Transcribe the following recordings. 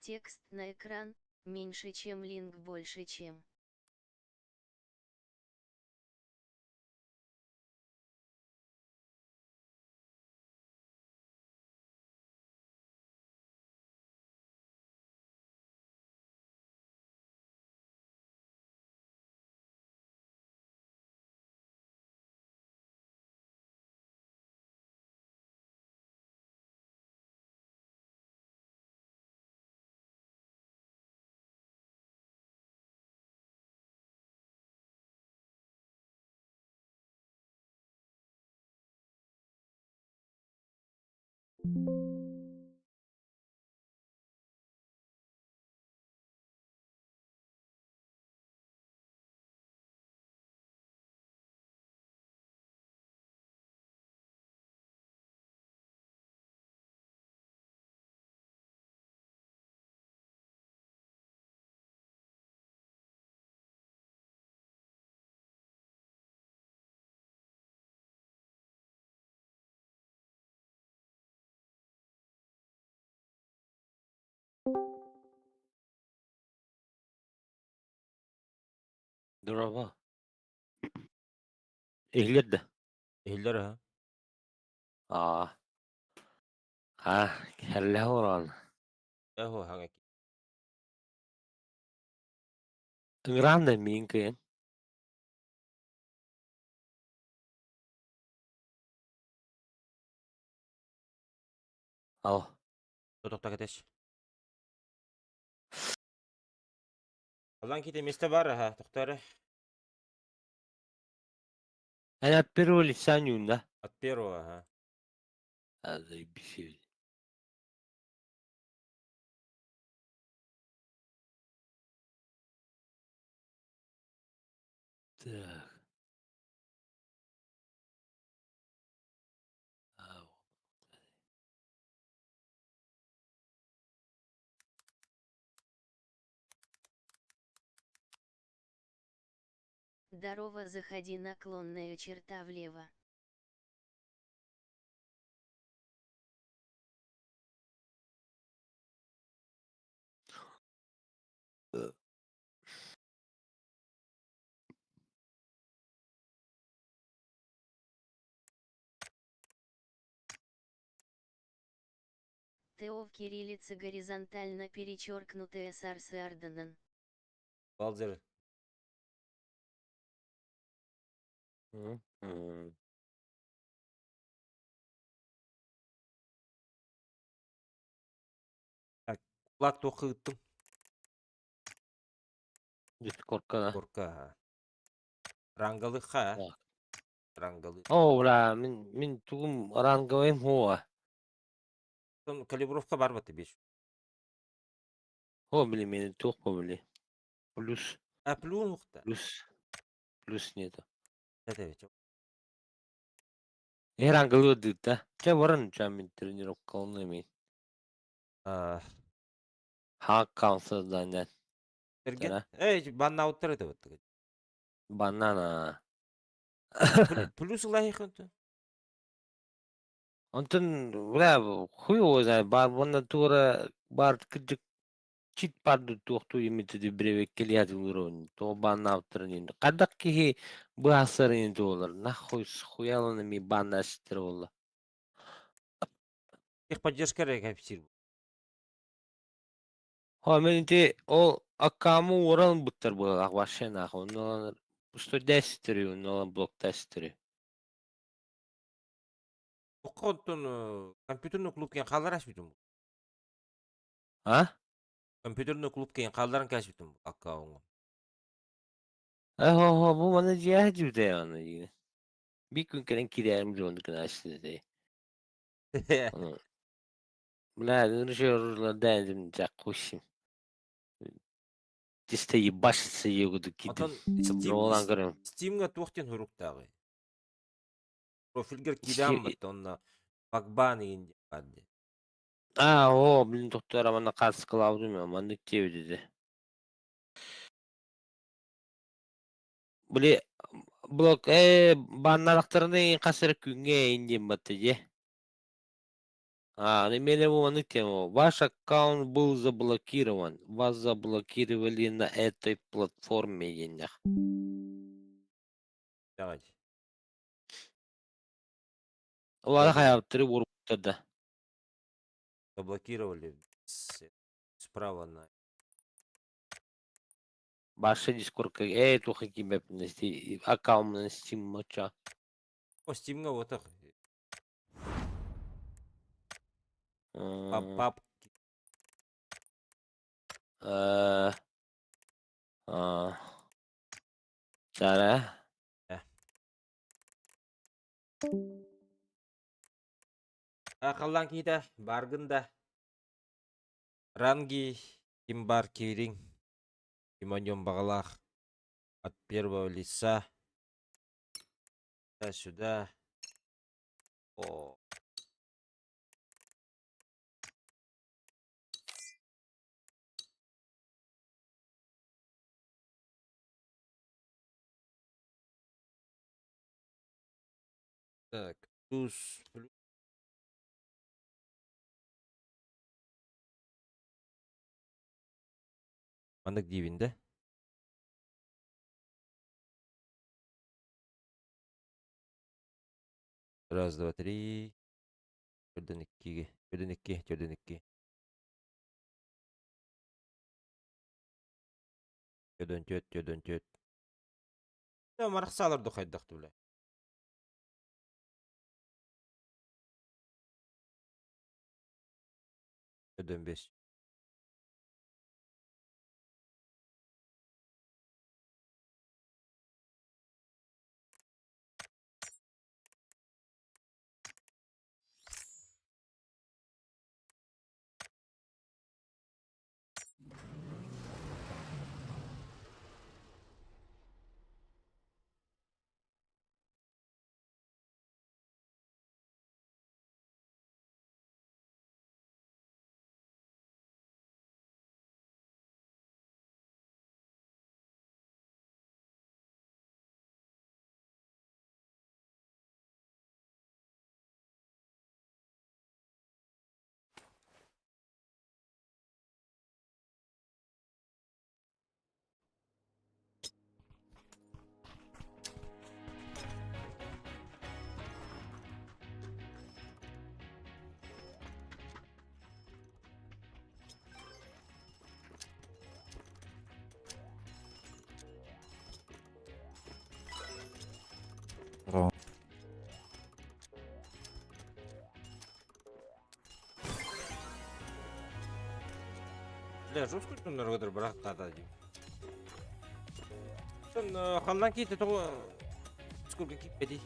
Текст на экран, меньше чем линк больше чем. Здорово. Ehliyet de. Ehiller ha. Aa. Ha, kelle oran. Eho hangek. Ingran da min kien. Al. Tutukta keteş. Alan kite miste var ha. Tuktarı. Ana pero lisan yunda. Atpero ha. Hadi bir şey. Так. Ау. Здорово, заходи, наклонная черта влево. ТО в кириллице горизонтально перечеркнутое Сарсарденен. Balzer. Hı. Hı. Kulak toku gittim. Git korkana. Korka ha. Rangalı ha. Bak. Rangalı. Oh la min tugum rangawem hoa. Son kalibrovka var batı bir. Ho bili meni tuq bili. Plus. Apluğun hukta. Plus neydi? Ne demek? Herangılı da. Ce varın camin trenirok kalınlamayın. Ah. Ha kalsız zaten. Ergen. Sana. Banna avutları da batı. Banana. Plus ulahi kuntu. Ondan wala huyo za bar bonna tura bar kıcık çit pardu tuğtu yimiti de breve keliyat vurun to banna avtırın qadak ki bu asarın dolar na huyalını mi banna stir ola İh поддержка рек hepsi. ha menti o akamu oran buttar bu akvaşena onu usto destri onu blok destri Bu kontun kompütürünü kulupken kaldıraş bitim. ha Kompütürünü kulupken kaldıran kaç bitim. Akka onu. ho bu bana cihaz de yani bir gün keren kirayım zondu kana işte لا نرجع دايم جاكوشيم تستي باش سيجود كده Ondan رولان قرن Steam'ga tuğten huruktağı. Profilger kidam شي mı onna bakbani indi hadi. هو بلين دكتورة من قاس كلاودي ما نكتيو دي بلي بلوك بان نلقترني قصر كونغي إنجي متجه Мен его тему. Ваш аккаунт был заблокирован. Вас заблокировали на этой платформе, енях. Давайте. Олар Ладно. хаяптыры уруптады. Заблокировали справа на. Башы дискордка тухы кимеп аккаунт на Steam моча. О, Steam'ga отық. Э, Пап. э, Жара. Қалдан кейді барғында. Ранги ким бар кейрин. Кимоньон бағалақ. От первого лица. Сюда. О. Так, плюс. Мандық дейбінде. Раз, два, три. Төрден иккеге. Төрден икке, төрден икке. Төрден төт, төрден төт. Марық салырды қайдақты біле. Төрден бес. Бля, жестко түндер қыдыр бірақ тада дейм. Сен қалдан кейті тұғы сколько кейт беді?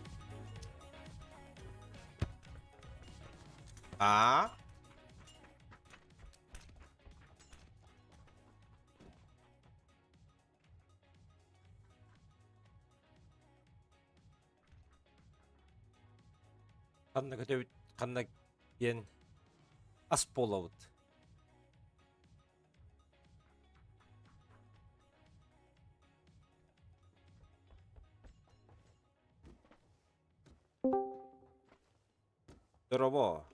Қанда көтебіт, қанда кен ас болауыд. Здорово.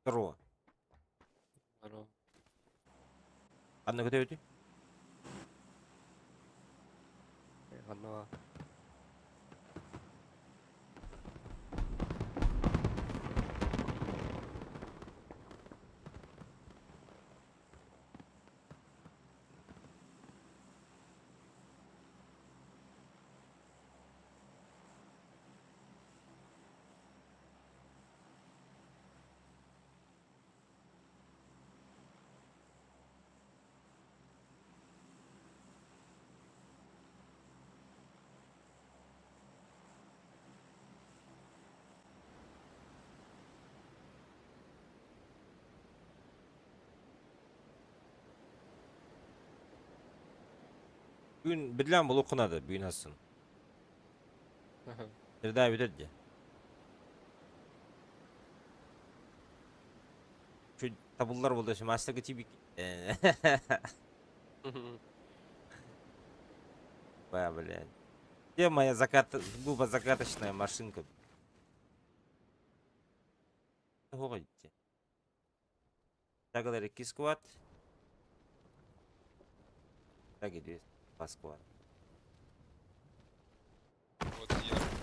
Здорово. Қанда көтебіті? Қанда. Бүгін бірлән бұл оқынады, бүгін асын. Бірді өтеді. Şu tabullar buldu şu maçtaki tibik. Baya böyle yani. Где моя губозакаточная машинка? Ой, Тагылар 2 сквад. Так иди, 2 сквад. Вот я тоже.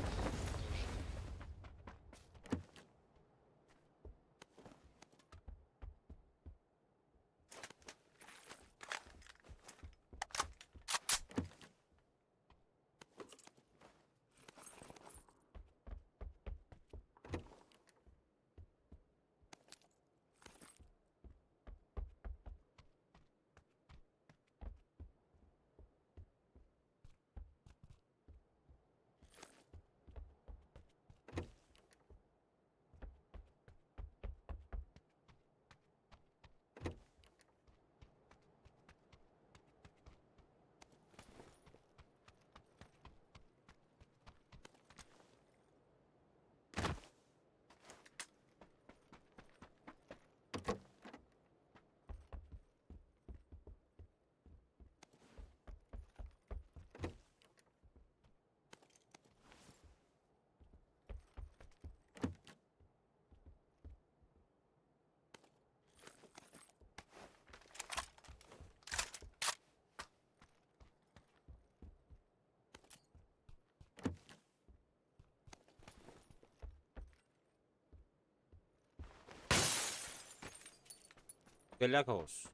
Галякаус.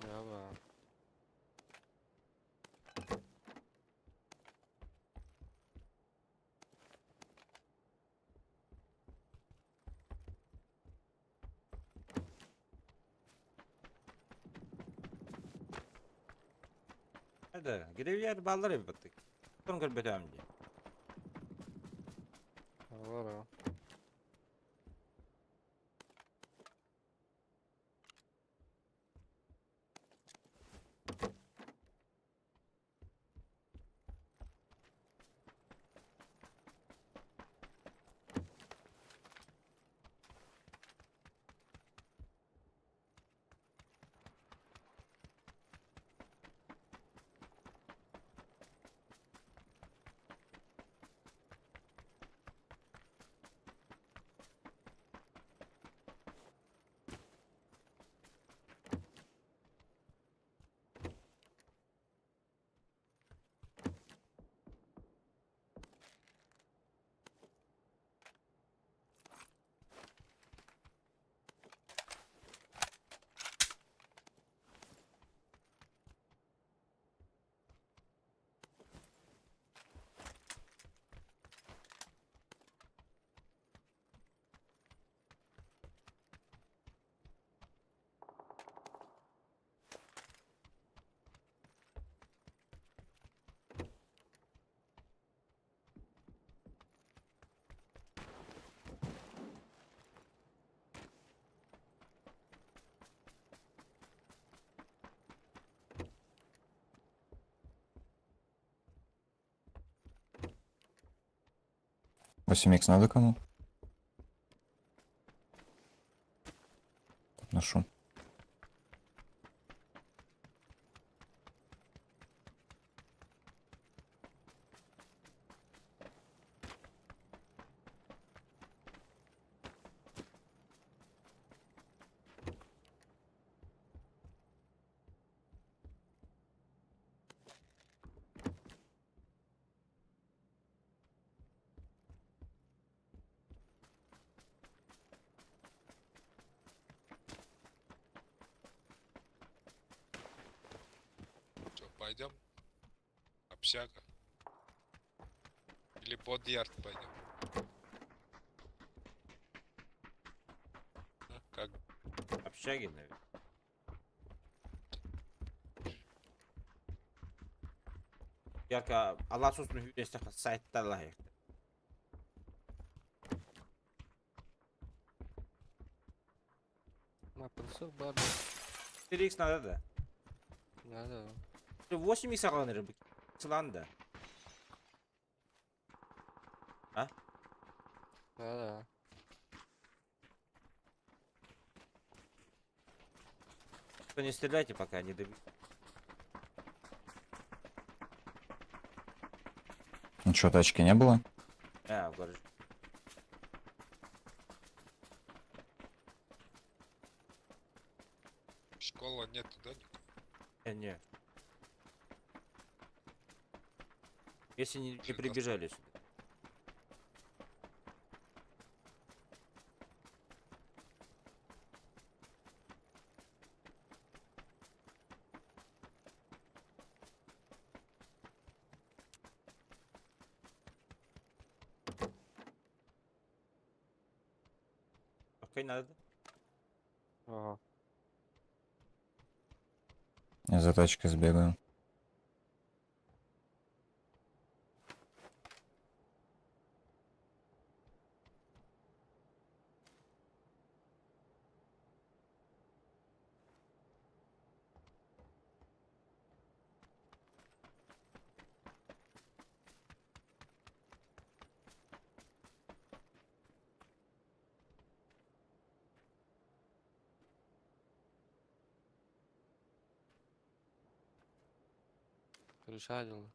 Ja, aber. Hadi gidelim yer ballar evi battık. Sonra gel amca. Var ja. Восемь икс надо кому? Ношу. Что, пойдем? Общага. Или под ярд пойдем? А, как? Общаги, наверное. Ярко Allah sosunu hüdeste saytta Allah yakta. На принцип бар. 4х надо да. Надо. 8х алыныр. Сыланды. Надо. Вы не стреляйте, пока не добьют. Ничего, тачки не было? В гараже. Школа нету, да? Не. Если не Прекрасно. прибежали сюда. Окей, надо. Ага. Я за тачкой сбегаю. Присадил.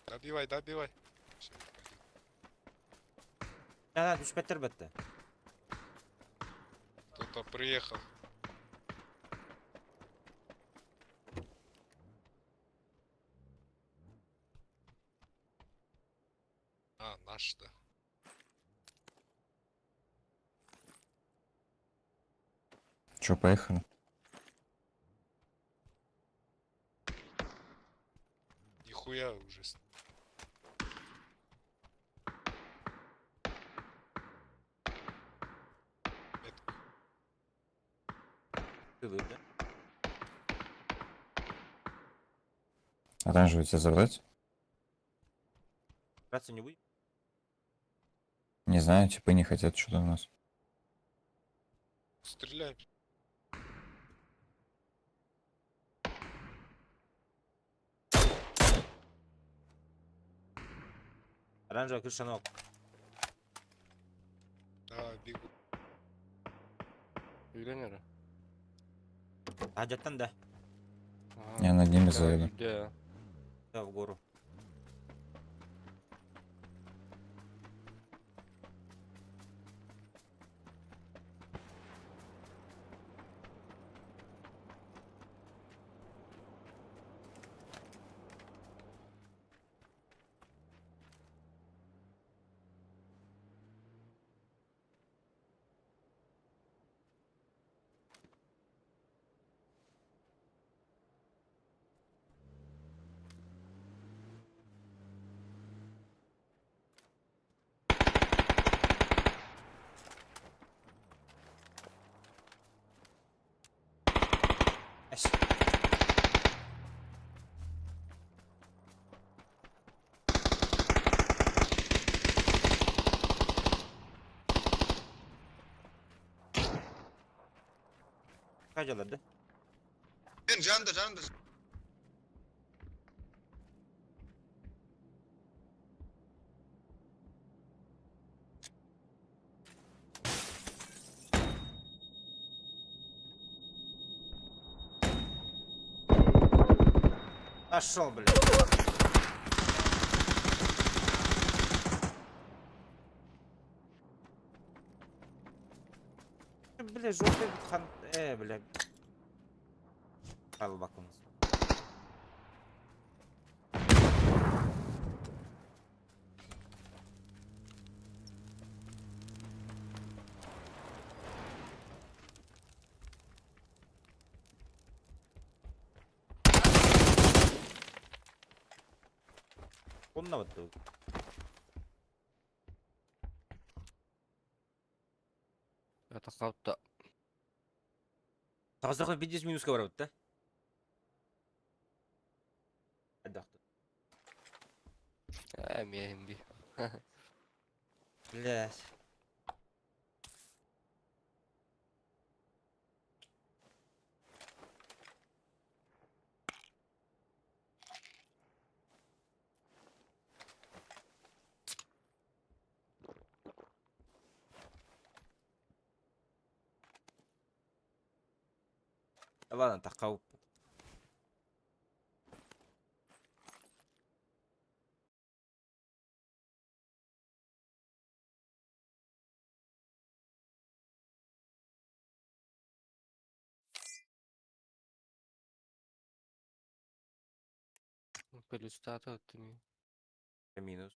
Добивай, добивай. Всё, пойдёт. Да, düşüp bitti bitti. Кто-то приехал. А, наш, да. Че, поехали? Нихуя уже. Метка. Ты да? Оранжевый тебя забрать? Драться не будет? Не знаю, типа не хотят что-то у нас. Стреляем. Оранжевая крыша ног. Да, бегу. Үйленер. Hacettan da. Я над ними заеду. Да. Да, в гору. Эш. Kaç alırdı? Candır, candır. Пошел, блядь. Бля, желтый хан... бля. Al bakımız. Onunla mı dur? Это қалыпта. Тазақта 500 минусқа барып та. Әдақты. Мен би. Блядь. Ладно, тақау. Плюс-то ты мне. Минус.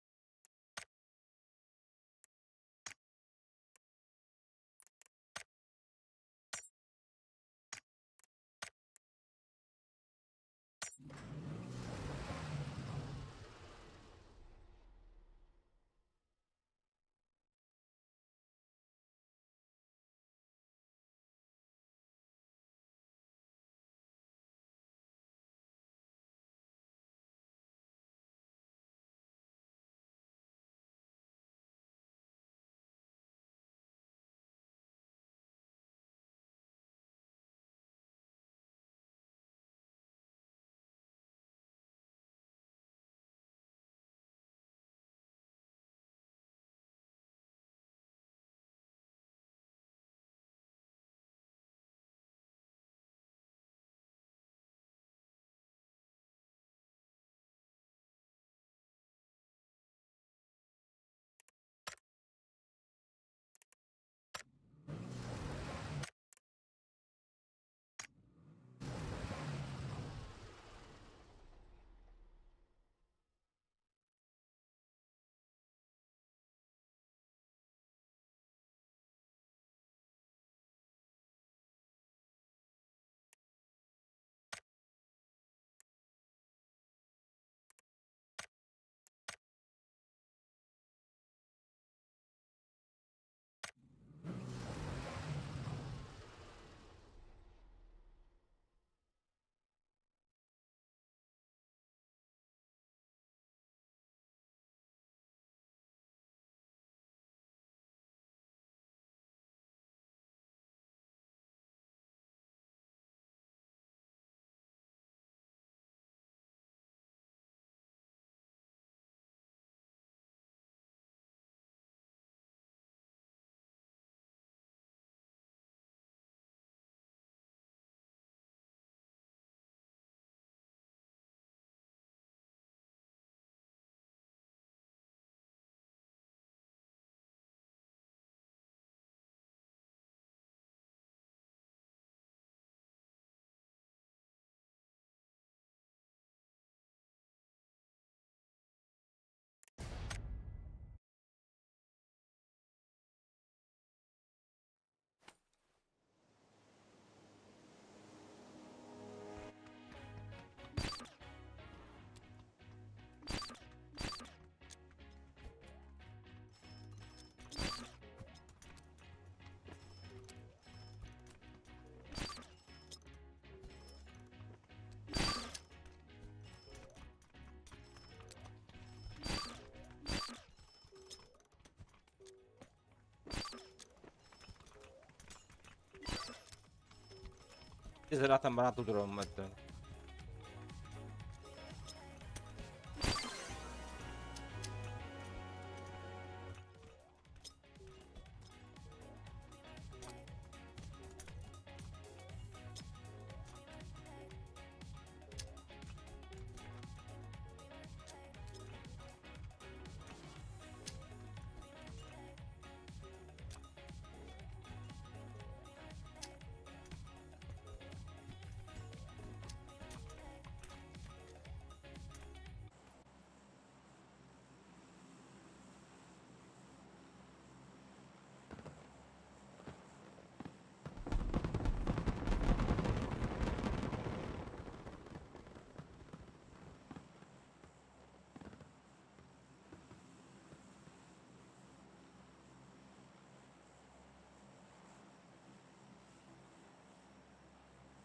Zaten bana durdurum madde.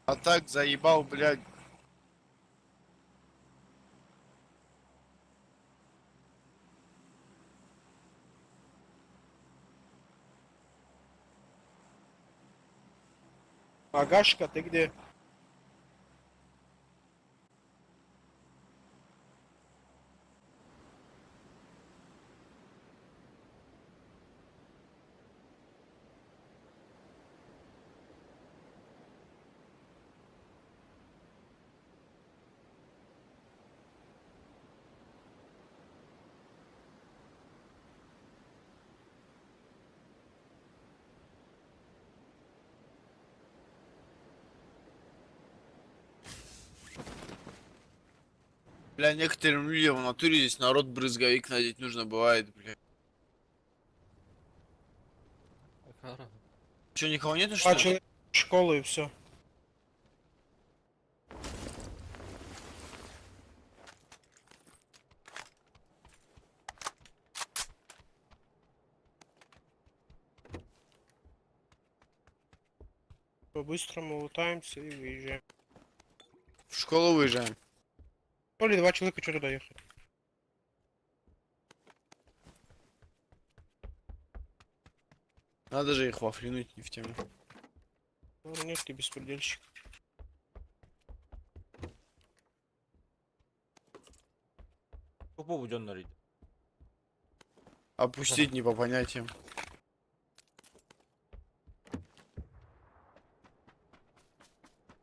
А так заебал, блядь. Агашка, ты где? Бля, некоторым людям в натуре здесь народ брызговик надеть нужно бывает, бля. Ага. Че, никого нету, что А ли? человек школы и все. По-быстрому лутаемся и выезжаем. В школу выезжаем. То ли 2 человека что туда ехать. Надо же их вафлинуть, не в тему. Ну, нет, ты беспредельщик. Тупо будённый. Опустить не по понятиям.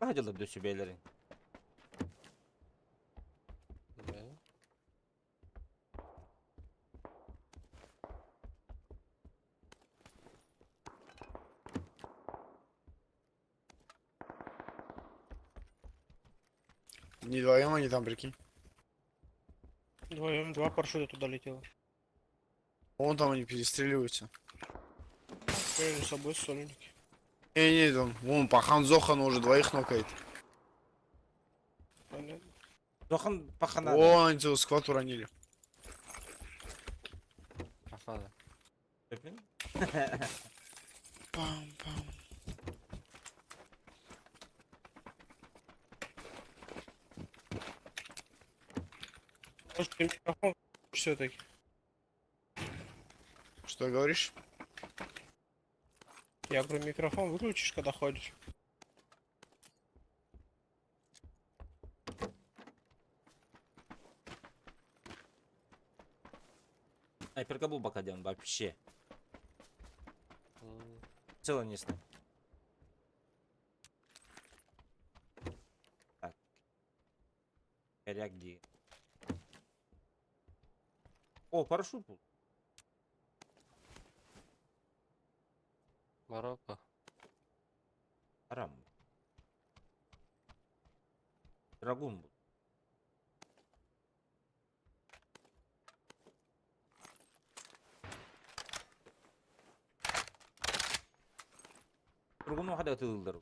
Hadi döşü beylerin. Да. Не вдвоем они там, прикинь. Вдвоем 2 парашюта туда летело. Вон там они перестреливаются. Между собой сольники. Не, там, вон пахан Зохану уже двоих нокает. Понятно. Дохан пахана. Вон они целый сквад уронили. Походу. Пам-пам. Может, ты микрофон все-таки? Что говоришь? Я говорю, микрофон выключишь, когда ходишь. Снайперка был бакадян вообще. М, Целый не снайпер. Так. Коряк где? О, парашют был. Марокко. Арам. Драгун был. Драгуну хада атылдыр.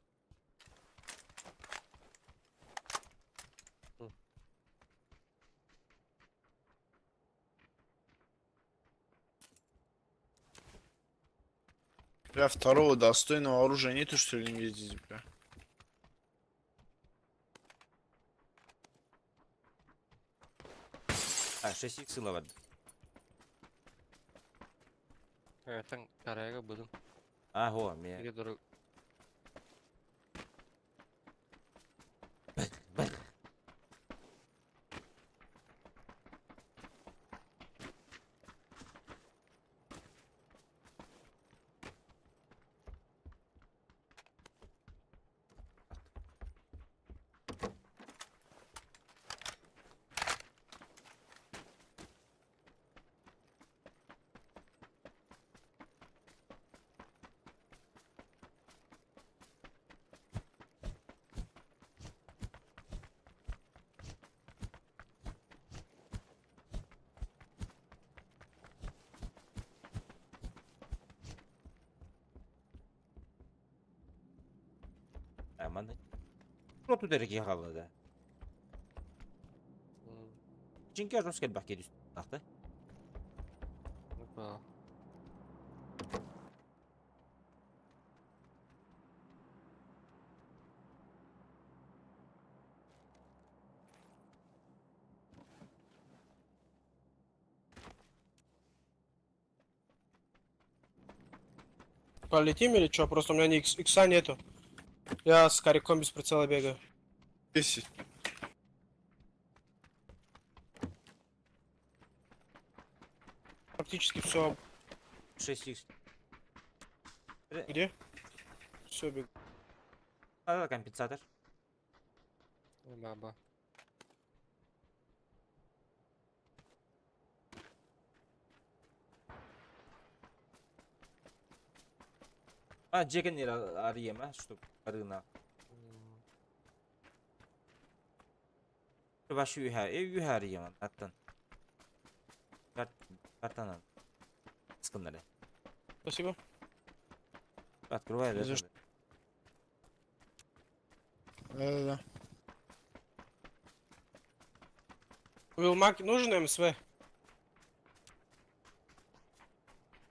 Бля, второго достойного оружия нету, что ли, не здесь, бля? А, 6 х сыла var. Ертең Кореяға будем. А, го, me. Бізге дұры Aman. Protu dereki қалады. м, Çünkü Rus gelip bakıyor üstü. Tahtı. опа. Полетим или что? Просто у меня икса нету. Я с кариком без прицела бегаю. 10. Практически все. 6 х. Где? Все, бегу. Ada компенсатор. Баба. А, Джекен не арьем, а, что рына. М, Başı yuhar yaman attan. Kartanan. Sıkınları. Спасибо. Открывай, да? За тогда. Да-да-да. Вилмак нужен МСВ?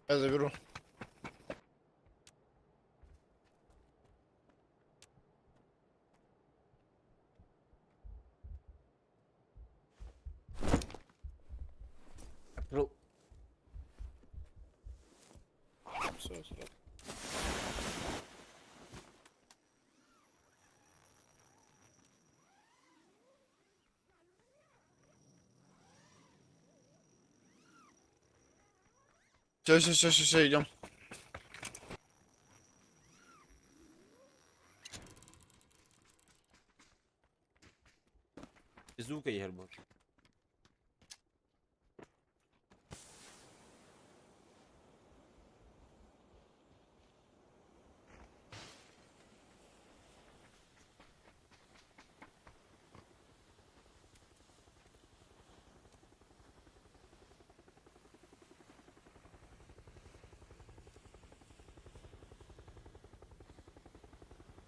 Я заберу. Открыл. Всё, всё. Все, идем. Звука yer bu.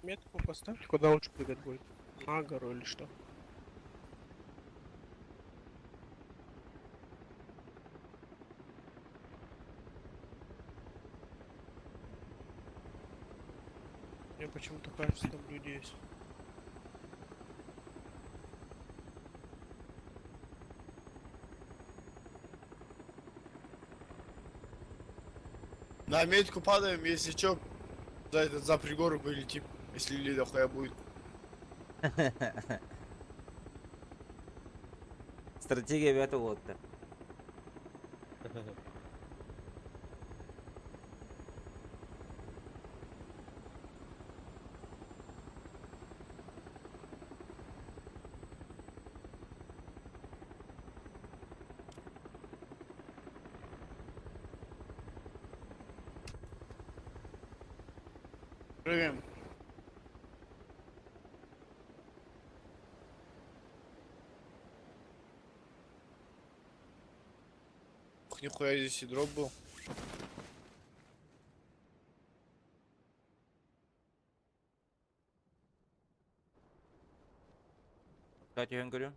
Метку поставьте, куда лучше прыгать будет. На гору или что? Мне почему-то кажется, там люди есть. На метку падаем, если чё, за пригорок вылетим. Если лида хуя будет. Стратегия bir oldu. Прыгаем. Ух, нихуя здесь и дроп был. Kaç yön görüyorum?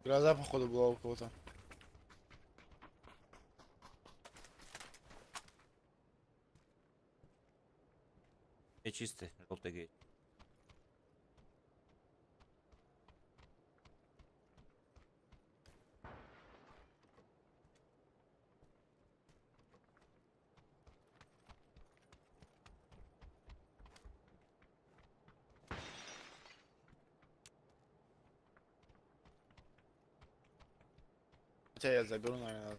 Гроза, походу, была у кого-то. Чисто, желтый гейт. Хотя я заберу, наверное.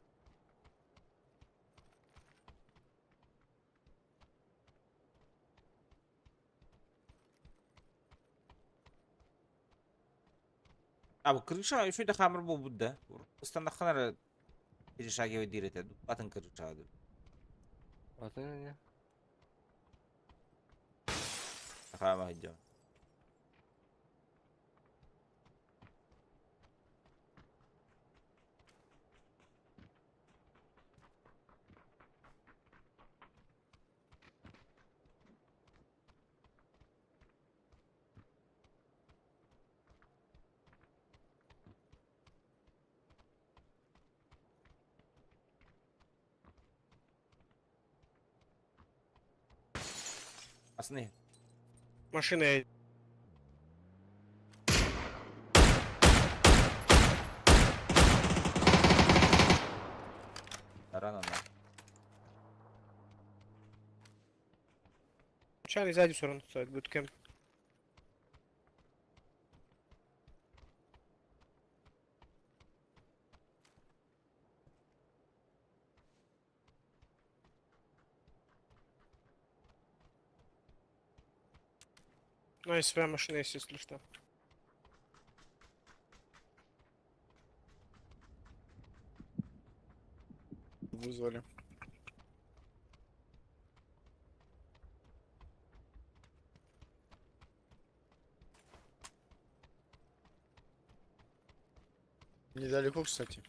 Abi kırışa şöyle hamur bu budda. Istanda kadar kırışa gibi direte. Batın kırışa adı. Вот это не. Takama hidyo. Aslında Машина едет. rana lan. Чайный сзади все равно стоит, будет кемп. Ну, и своя машина есть, если что. Вызвали. Недалеко, кстати.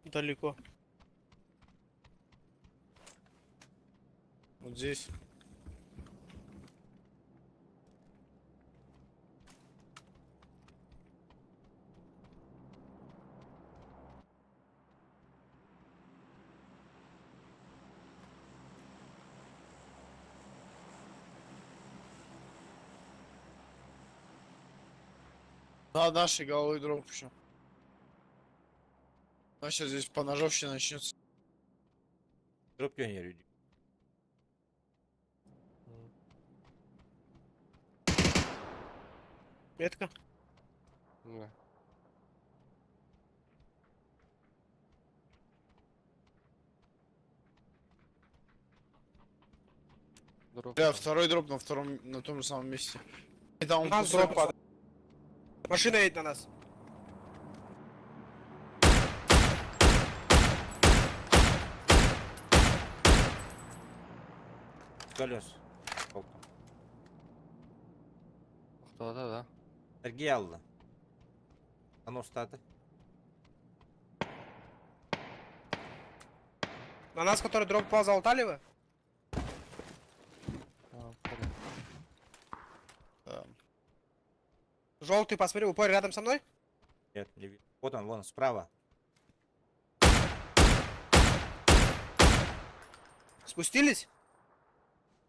Далеко. Вот здесь. Да, нашей головой дроп еще. А сейчас здесь поножовщина начнется. Дроп пионер иди. Метка. Да. Дроп Бля, там. второй дроп на том же самом месте. И там У он нас пустой. дроп падает. Машина едет на нас. Колес. Oldu. To'xtadi da. Sergey aldı. Аностаты. На нас, который дроп упал, залутали вы? Да. Желтый, посмотри, упор рядом со мной. Нет, не видно. Вот он, вон, справа. Спустились?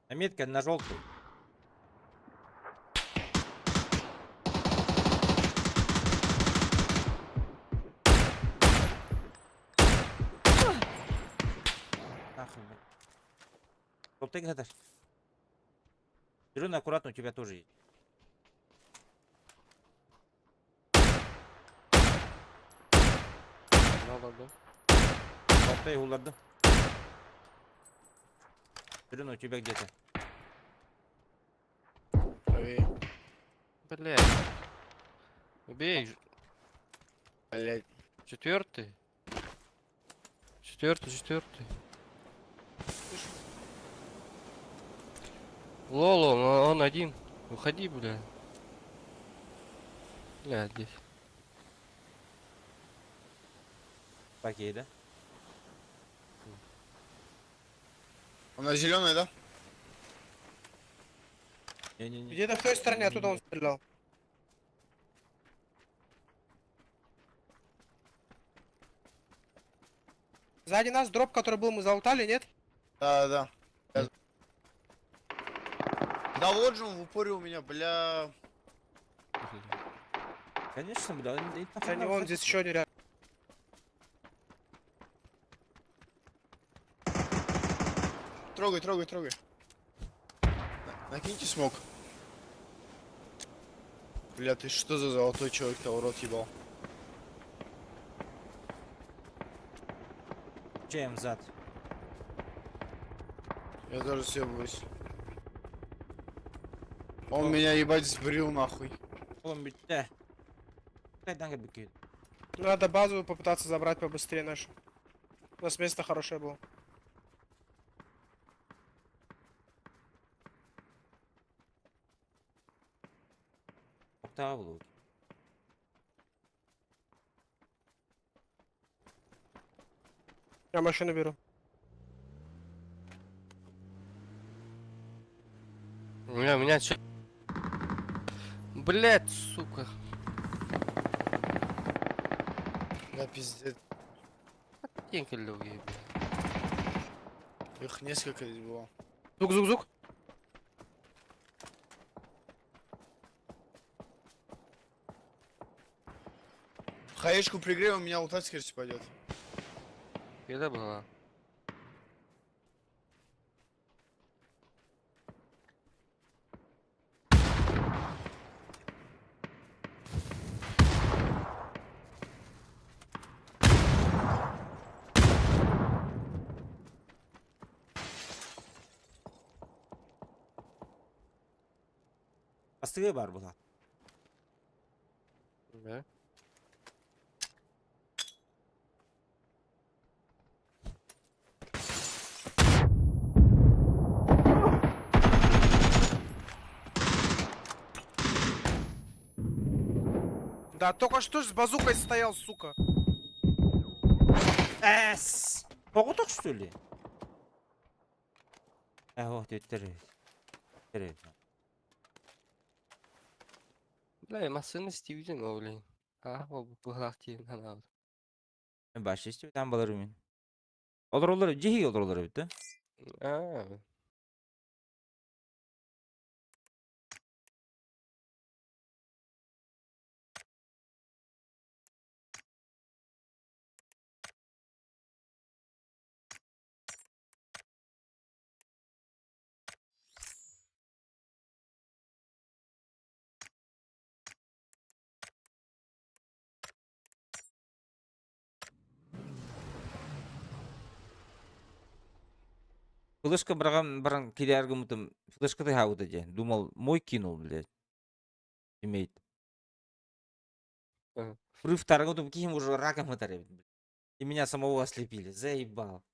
Наметка на желтый. Нахуй, блядь. Желтый гадаш. Зеленый аккуратно, у тебя тоже есть. Aldım. Желтый уларды. Зеленый у тебя где-то. Правее. Блядь. Убей. Блять. Четвертый. Четвертый. Лоло, он один. Уходи, бля. Бля, здесь. Пакей, да? Она зеленая, да? Не-не-не. Где-то в той стороне, оттуда он стрелял. Сзади нас дроп, который был, мы залутали, нет? Да, да. Да вот же он в упоре у меня, бля. Конечно, бля. За него он здесь еще не рядом. Трогай. Накиньте смог. Бля, ты что за золотой человек-то в рот ебал? Чем зад? Я даже съебываюсь. Он меня ебать сбрил нахуй. Oğlum bitti. Кайдан gibi ki. Надо базу попытаться забрать побыстрее нашу. У нас место хорошее было. Oktava bulur. Я машину беру. У меня чё? Блядь, сука. Да пиздец. Деньги любые, блядь. Их несколько здесь было. Зук. Хаешку пригрел, у меня лутать, скорее пойдет. Беда была. Astığı var burada. Да. Да только что ж с базукой стоял, сука. Эс! Поготок, что ли? Вот, теряет. Теряет. Бля, машина стивден, блин. А, вот бухгалтерин хана. Баш, işte там балар мен. Олар жеги олар бит, да? А, Флешка баран киляргы мутым. Флешка ты хаута же. Думал, мой кинул, блядь. Имеет. Ага. При втором думал, каким уже раком это, блядь. И меня самого ослепили. Заебал.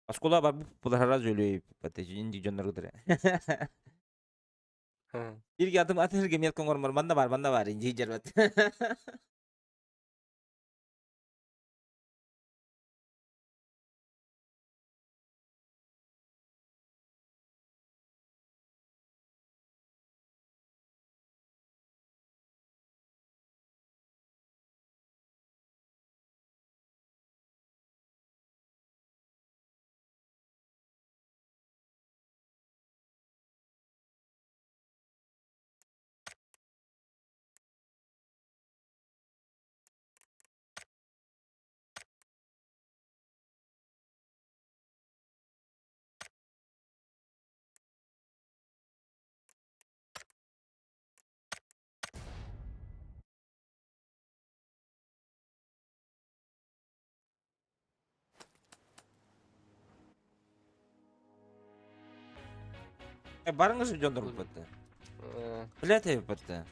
Аскола бар бу пулара жөлөй. Патэ инди жоннор гыдыр. ага. Ирге атым атырге мет коңгормор манда бар инди жербет. Барыңыз жоннор патэ. А, Блядь, патэ.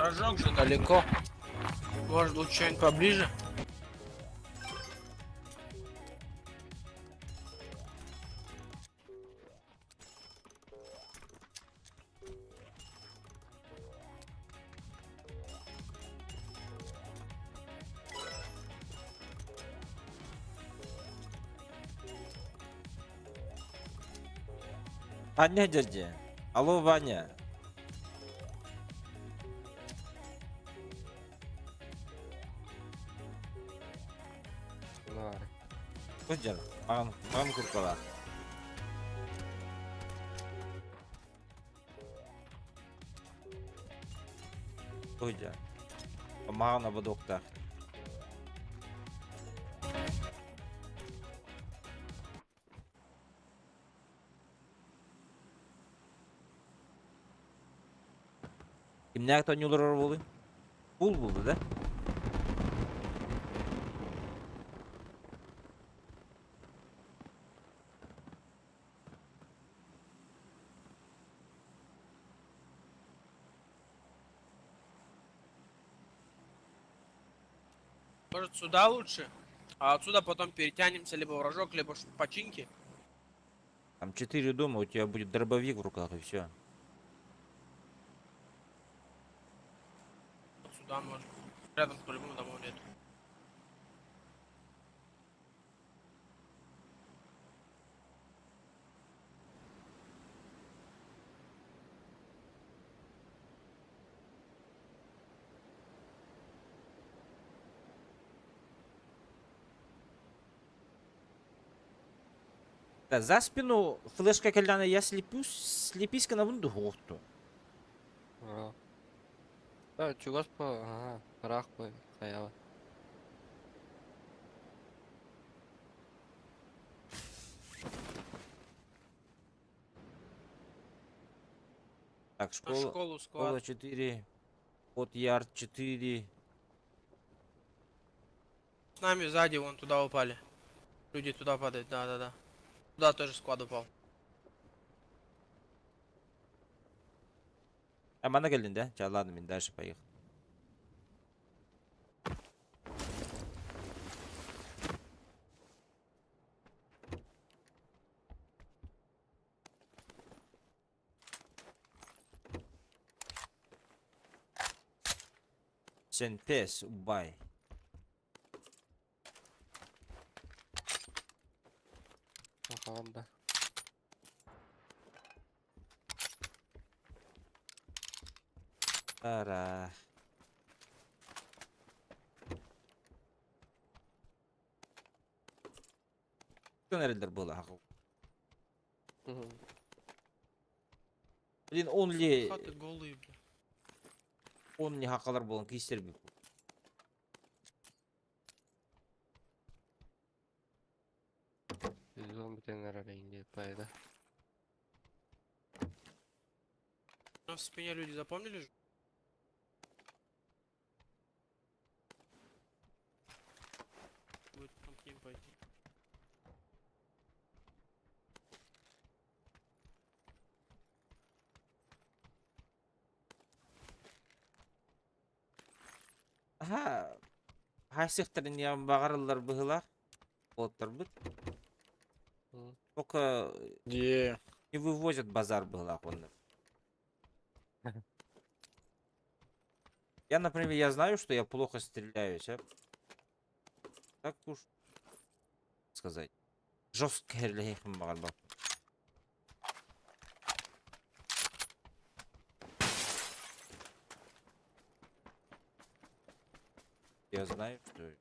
Рожок же далеко. Может, лучше что-нибудь поближе? Ваня дядя. Алло, Ваня. ну, Көздер. Маған куркала. Көздер. Маған абадоқта. Kimler tanıyorlar arabalı? Bul buldu da. Может, сюда лучше? А отсюда потом перетянемся либо в рожок, либо в починки. Там 4 дома, у тебя будет дробовик в руках и все. Вот сюда можно. Рядом по-любому домов нет. Да, за спину флешка кальяна я слепись на вунду хохту. а. чугас по, ага, рах по, хаява. Так, На школа, школу школа склад. 4, под ярд 4. С нами сзади вон туда упали. Люди туда падают, да. Туда тоже склад упал. Bana geldin de. Çağladım ben ders yapayım. Sen pes, ubay. Ага, да. Ara. Neredeler bu la? Мгм. Блин, only Хаты голые, бля. only hakalar bulan kişiler bir. Зомби тенера инди, пайда. У нас в спине люди запомнили же? Будет потом к ним пойти. Ha, hasıkların ya bağırırlar bıhılar. Otlar bit. Мгм. Только Где? не вывозят базар быхыла onlar. Я, например, я знаю, что я плохо стреляюсь, а? Так уж сказать. Жестко херлейхим маған бак. Я знаю, что...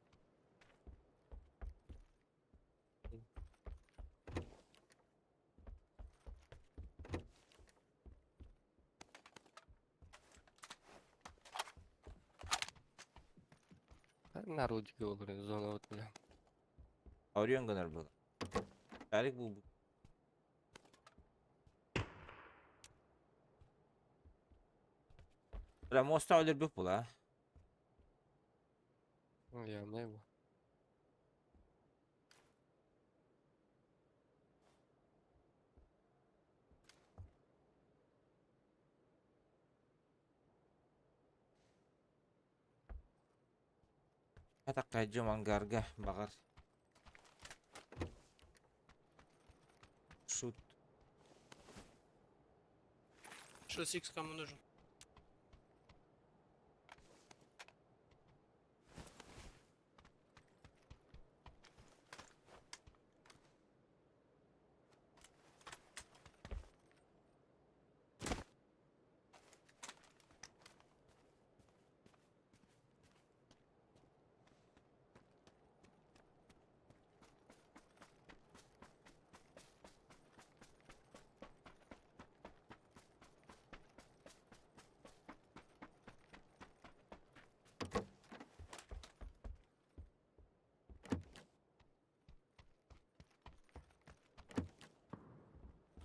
Народики olur zona вот, бля. Аурион гонор был. Тарик был. Прям оставили бы пула. Я на его. Хата кайджам ангарга багар. Шут. 6х кому нужен?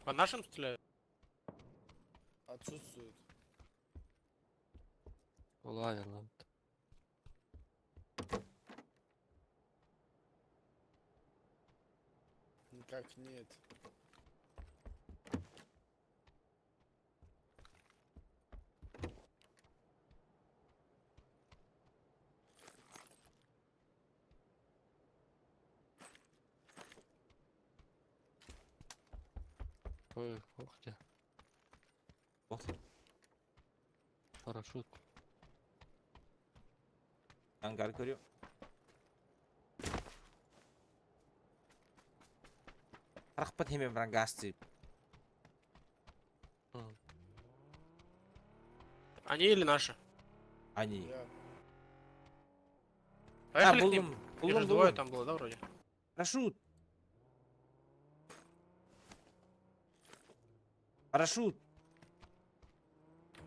По нашим стреляют? Отсутствует. Ладно, ладно. Никак нет. Ой, ух ты. Ох. Парашют. Ангар görüyor. Рахпат hemen биран газ тип. Мгм. Они или наши? Они. Я. Поехали к buldum. ним. Их же Buldum двое buldum. там было, да, вроде? Парашют. Парашют.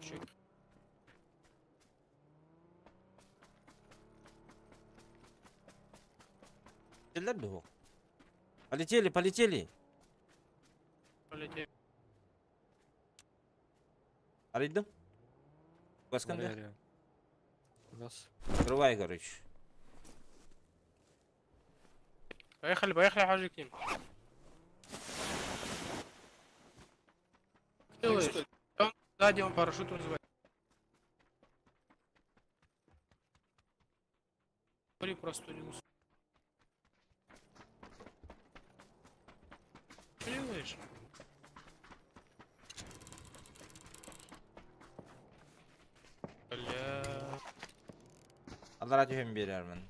Чик. Geldiler mi o? Полетели, полетели. Полетели. Арайдым. Басканда. Валерия. Раз. Открывай, короче. Поехали, поехали, Хаджи, к ним. Делаешь? что ли? Сзади он парашют вызывает. Смотри, простудился. Что делаешь? Бля. Allah rahmet eylesin.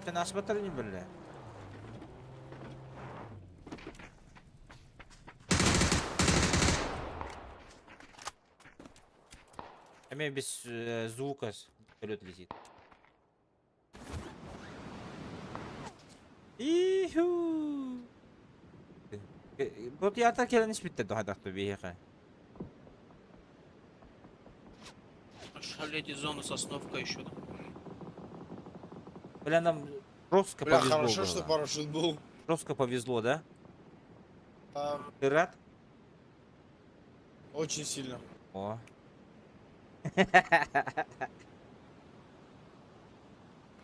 Sen asbatır не böyle. Hemen без звука вперед летит. Иху. Вот я так не спит до хадах то бега. Шалеть из зоны сосновка еще. Бля, нам жестко Бля, повезло хорошо, было. что парашют был. Жестко повезло, да? А, Ты рад? очень сильно. О.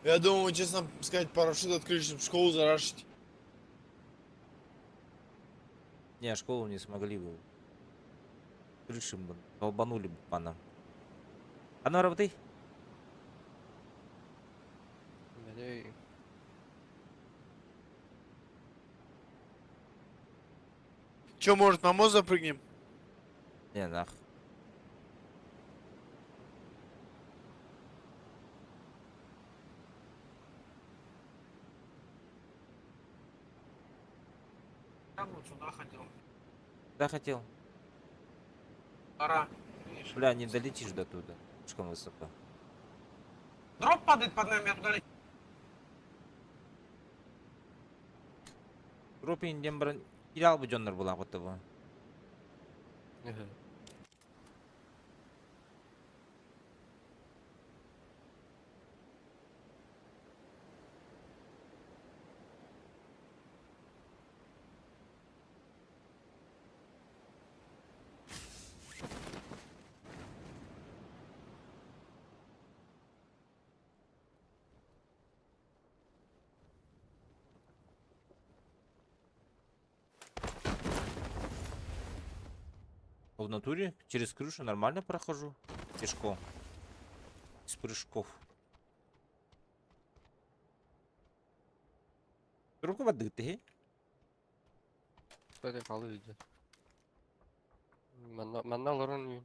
Я думал, честно сказать, парашют открыли, чтобы школу зарашить. Не, школу не смогли бы. Крышим бы, долбанули бы по нам. А ну работай. Валерия. Че, может, на мост запрыгнем? Не, нах. Я вот сюда хотел. Да хотел. Пора. Видишь? Бля, не долетишь до туда. Слишком высоко. Дроп падает под нами, я туда лечу. Группе Индембран. Терял бы Джоннер была вот того. Ага. В натуре через крышу нормально прохожу. Пешком. Из прыжков. Руку воды ты. Böyle kalıyordu. Manna oranı.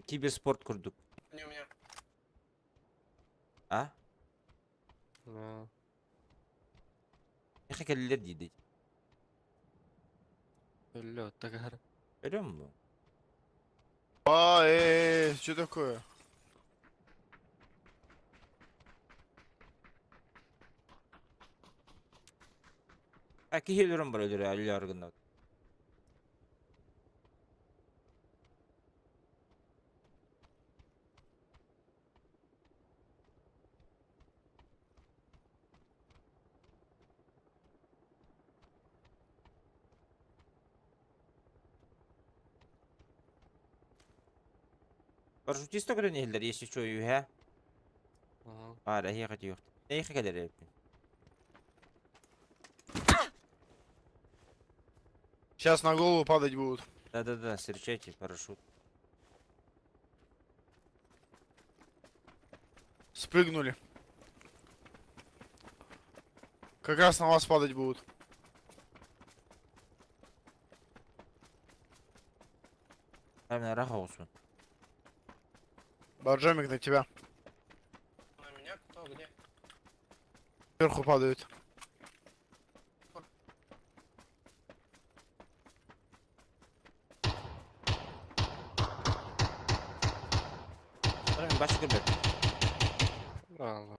Киберспорт курдук. Не у меня. А? Ha. Ne hikayeler dedi. Öyle o takar. Öyle mi? Что такое? Aki geliyorum böyle Ali yargında. Парашютист o kadar nehirler yeşil çoğuyu he. Ага. Hala hiyakati yok. Ne hikayeler yapıyor? Сейчас на голову падать будут. Да-да-да, встречайте парашют. Спрыгнули. Как раз на вас падать будут. Hemen rahat olsun. Боржомик на тебя. На меня кто где? Сверху падают. Hemen başka bir bak. Allah.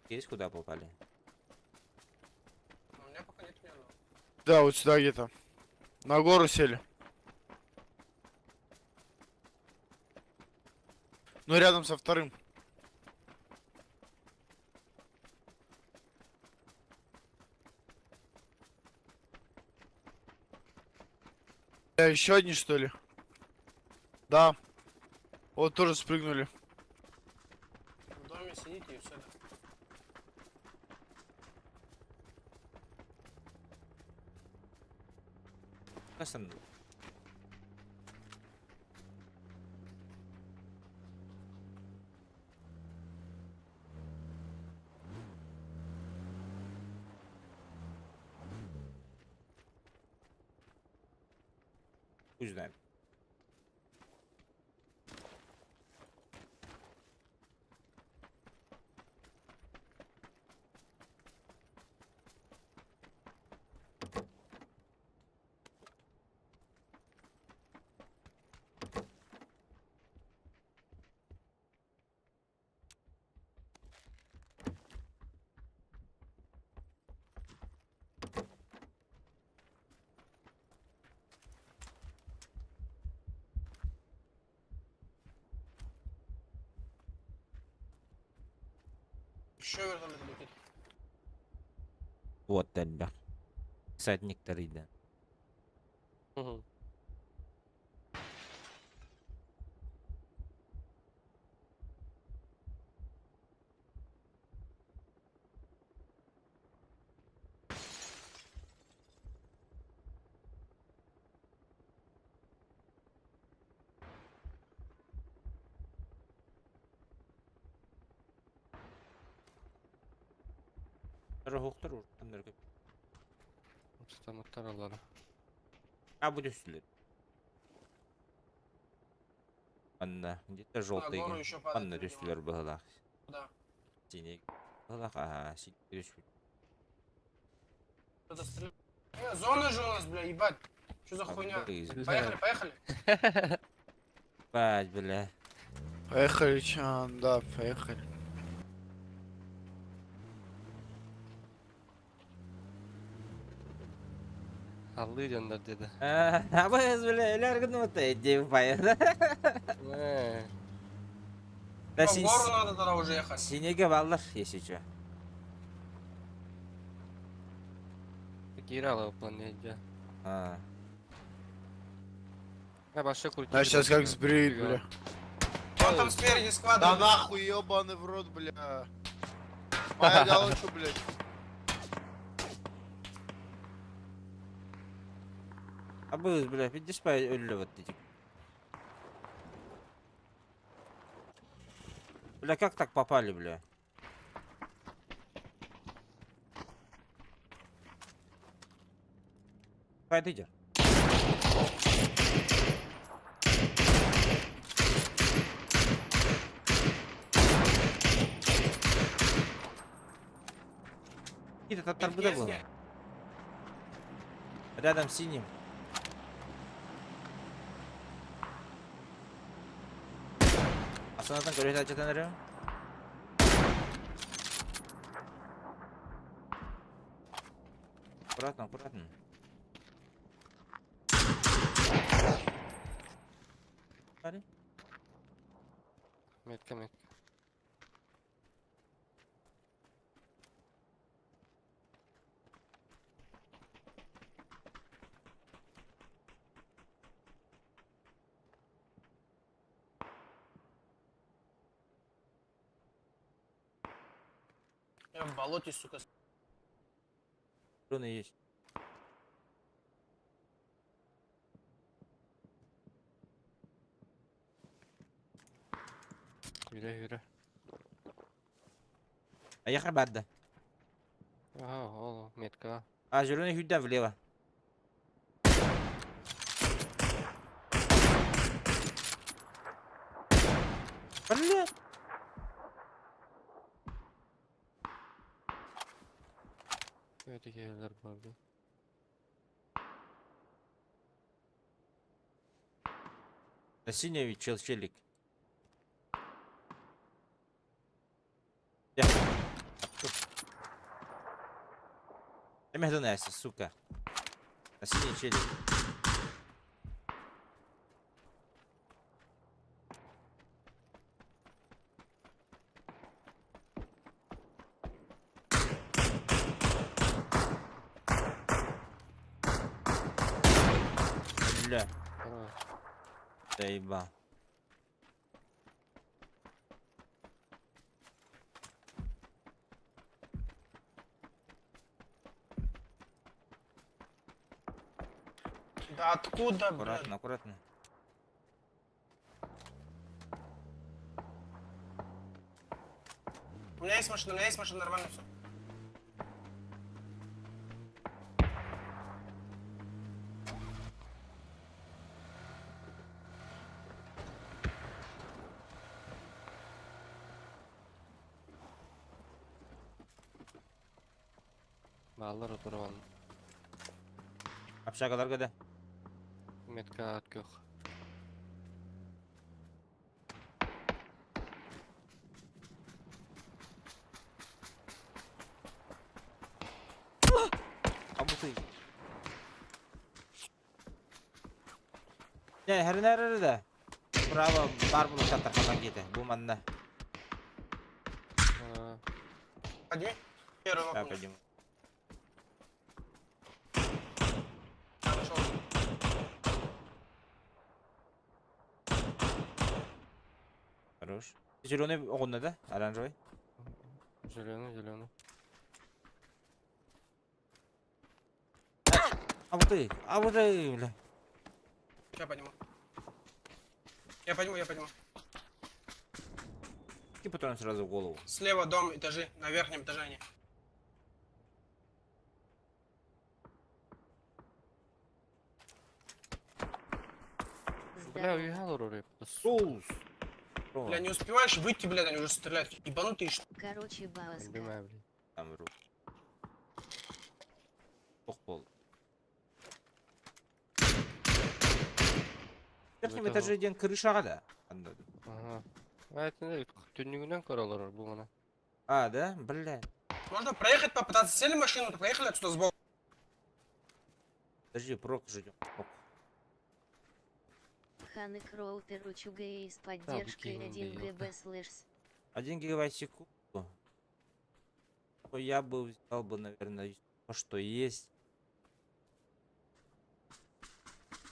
Здесь куда попали? Да, вот сюда где-то. На гору сели. Ну, рядом со вторым. Еще одни, что ли? Да. Вот тоже спрыгнули. В доме сидите и все. Касан. Пусть знает. Еще вертолет летит. Вот дәлбәк. Сәтниктер иде. Мгм. Рухтыр уртандар көп. Станоктар алары. А будет сюда. Анна, где-то желтый. гору ещё падать Анна не рюслер была. Да. Синий. Была, ага, синий. Кто-то стреляет. Зона же у нас, бля, ебать. Что за хуйня? Поехали, поехали. Бать, бля. Поехали, чан, да, поехали. Аллы жандар dedi. А біз, бля, эләргін ұмытты, деп баяды. Да, В гору надо тогда уже ехать. синеге балдар, если что. Гирала планете. А, Я большой крутить. А сейчас как сбреет, бля. Вон там спереди склад. Да нахуй, ебаный в рот, бля. Моя галочка, блядь. а біз, бля, видишь, по өлі вот эти. Бля, как так попали, бля? Пойдите. Какие-то татарбуда было. Рядом с синим. Астанадан көрет айтатын әрі. Аккуратно, аккуратно. Парень. Метка, метка. Я в болоте, сука. Руны есть. Yürü yürü. А я хабадда. Ага, о, метка. А зеленый хюдда влево. Бля. Öyle yerler vardı. На синевый челик. Я. Ты меня донесешь, сука. Синий челик. Бля, Хорош. заебал. Да откуда, блядь? Аккуратно, аккуратно. У меня есть машина, нормально все. Баллар отырған. Общагаларга да. Метка at көк. Абуты. Не, herine de. Bravo, var bunu tarafından gidi. Bu manna. Подними. Первый Да, вопрос. пойдем. Нашел. Хорош. Зеленый огонь да? Оранжевый. Зеленый. Абуты, бля. Я подниму. Я подниму. И потом сразу в голову. Слева дом, этажи, на верхнем этаже они. Бля, Здорово. уйгал орой. Соус. Бля, не успеваешь выйти, блядь, они уже стреляют. Ебанутые что. Короче, Баласка. Bilmem bile. Там вру. Ох, пол. В верхнем Это этаже ден крышаға да. Ага. Айтын түннігінен көралар бұл мына. А, да? Бля. Можно проехать, попытаться сели в машину, то поехали отсюда сбоку. Подожди, прок ждем. Ханек Роутер Учугей с поддержкой блин, 1 да ГБ слэш. 1 гигабайт в секунду. Ну, я бы взял бы, наверное, то, что есть.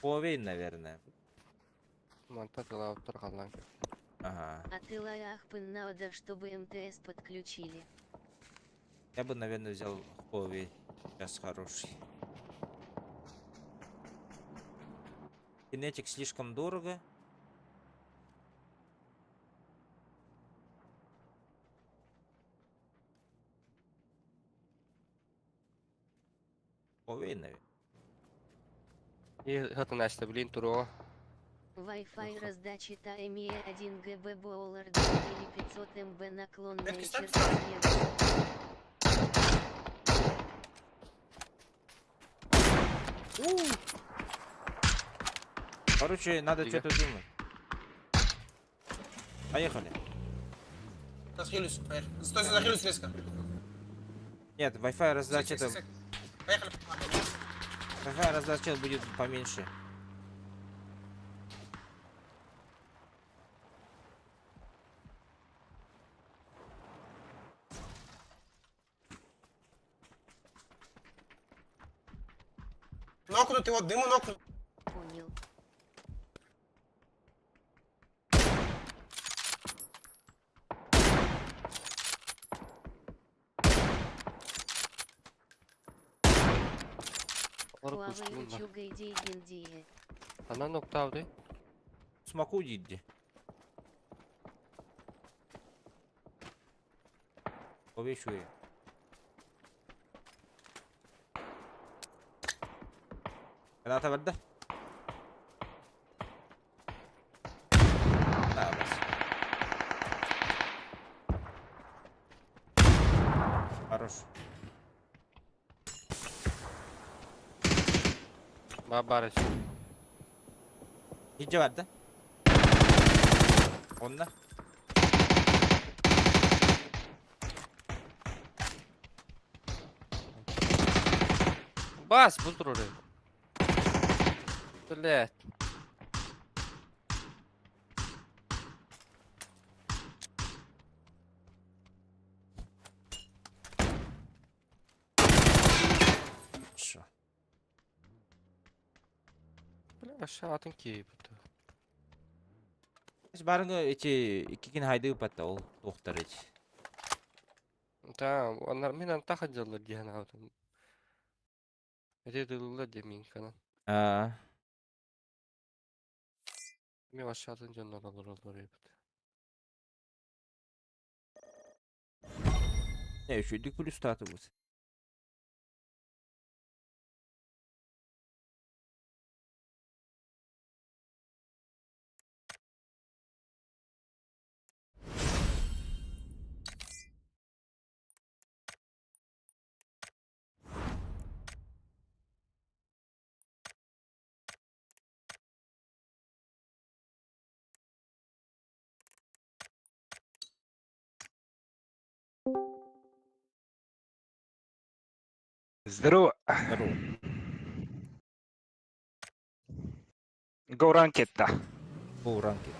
Huawei, наверное. Манта тыла тұрғалан. Ага. А ты лаяхпын надо, чтобы МТС подключили. Я бы, наверное, взял Huawei. Сейчас хороший. Кинетик слишком дорого. Huawei, наверное. И гэта Настя, блин, турова. Wi-Fi раздачи ТАМИ 1 ГБ Боулер или 500 МБ наклонная Это, кстати, черта. Короче, надо Фига. что-то думать. Поехали. Захилюсь, поехали. Стой, захилюсь резко. Нет, Wi-Fi раздача это... Поехали. Wi-Fi раздача будет поменьше. Нокнут его, дыму нокнут. Понял. Олар Huawei күштігін бар. Учугей Дейгендие. Ана ноктауды. Смоку дидди. Повещу. Граната verdi. Ha, bas. Хорош. Барыш. İkinci verdi. Onda. Бас, бұл тұр орай. Блядь. Шо? Бля, аша атын кейіп. Biz barıngı iki haydı patta ol tohtar eç. Да, onlar мен антах отделла дихан аутын. Это дылла демин канан. Ha. Мен ашатын жаннар алыр ебет. Ne üşüdük plus tatı bu. Здорово. Здорово. Гауранкетта. Bu ranki.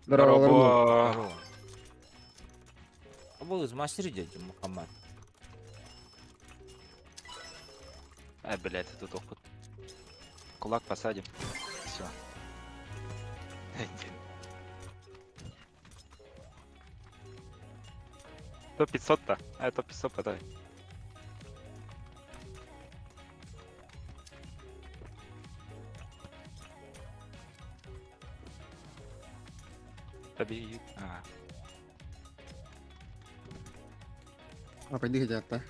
Здорово. Здорово. Bu iz masteri dedi Muhammed. Блядь, тут опыт. Кулак посадим. Все. То 500-то, а это 500 подай. Tabii. А. А пойди хотят-то.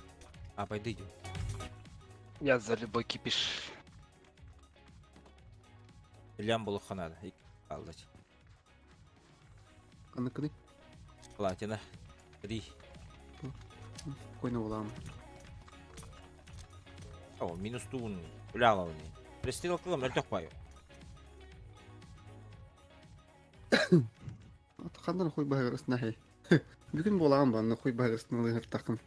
А пойди идем. Я за любой кипиш. Лям булу ханада. Аллач. Каны-каны. Платина. 3. Койна улам. О, минус тун. Уляла не. Пристрел кылым өлтөк баю. Атқандан хой багырыс нахи. Бүгін болам баны хой багырысын лыгыр тақым.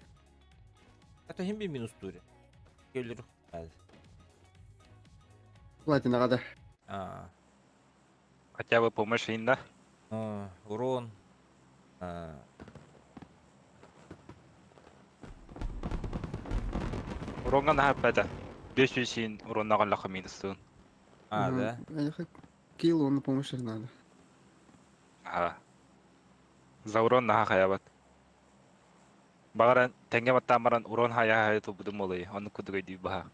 Это хим bir minus туре. Gelir. Hadi. Платина гада. А, Хотя бы помощь инда. урон. Уронга на хаппада. 500 син урон нагаллаха минустун. Да. Кил оны помощь надо. Ага. За урон наха хаябат. Багаран тенге маттамаран урон хая хая будум олай. Оны кудугай ди баха.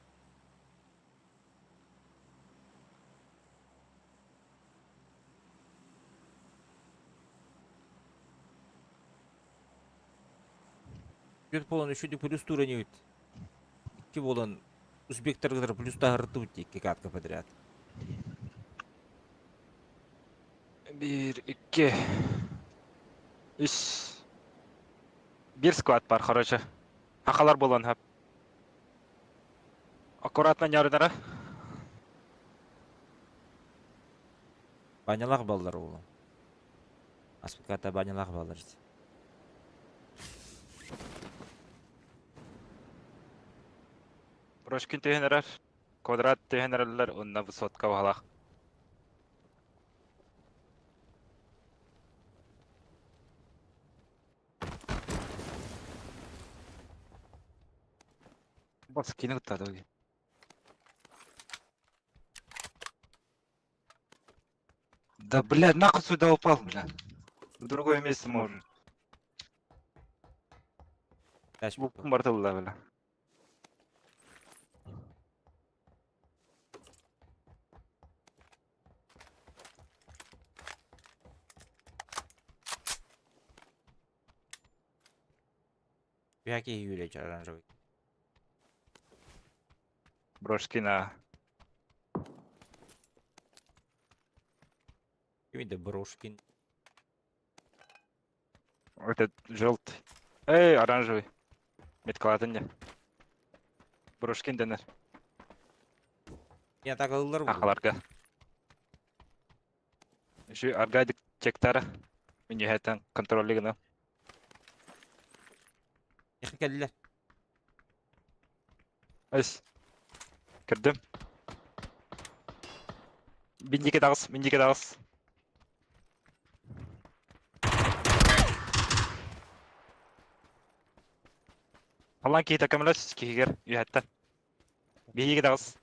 Göt bolon üşüdük plus тура не өт. 2 болон Узбектер плюс тагырты өт 2 катка подряд. 1, 2, 3. Bir squad бар, короче. Хакалар болон хап. Аккуратно ярынара. Банялак балдар болон. Аспеката банялак балдар. Прошкин тегенерар. Квадрат тегенералар онна высотка валах. Бас кинуть тадоги. Да, блядь, нахуй сюда упал, блядь. В другое место можно. Bu martalı bля. Яки юлечь оранжевый. Брошки на... Кимиде Брошкин. Этот желтый. Эй, оранжевый. Меткалатын не. Брошкин денер. Я так алылар булду. Ахларга. Şu аргадик чектара. Мен хәтән контрольле генә. Яхи келдилер. Эс. Кирдем. Биндике дагыс, биндике дагыс. Алан кейта камерас кигер юхәттә. Биге дагыс.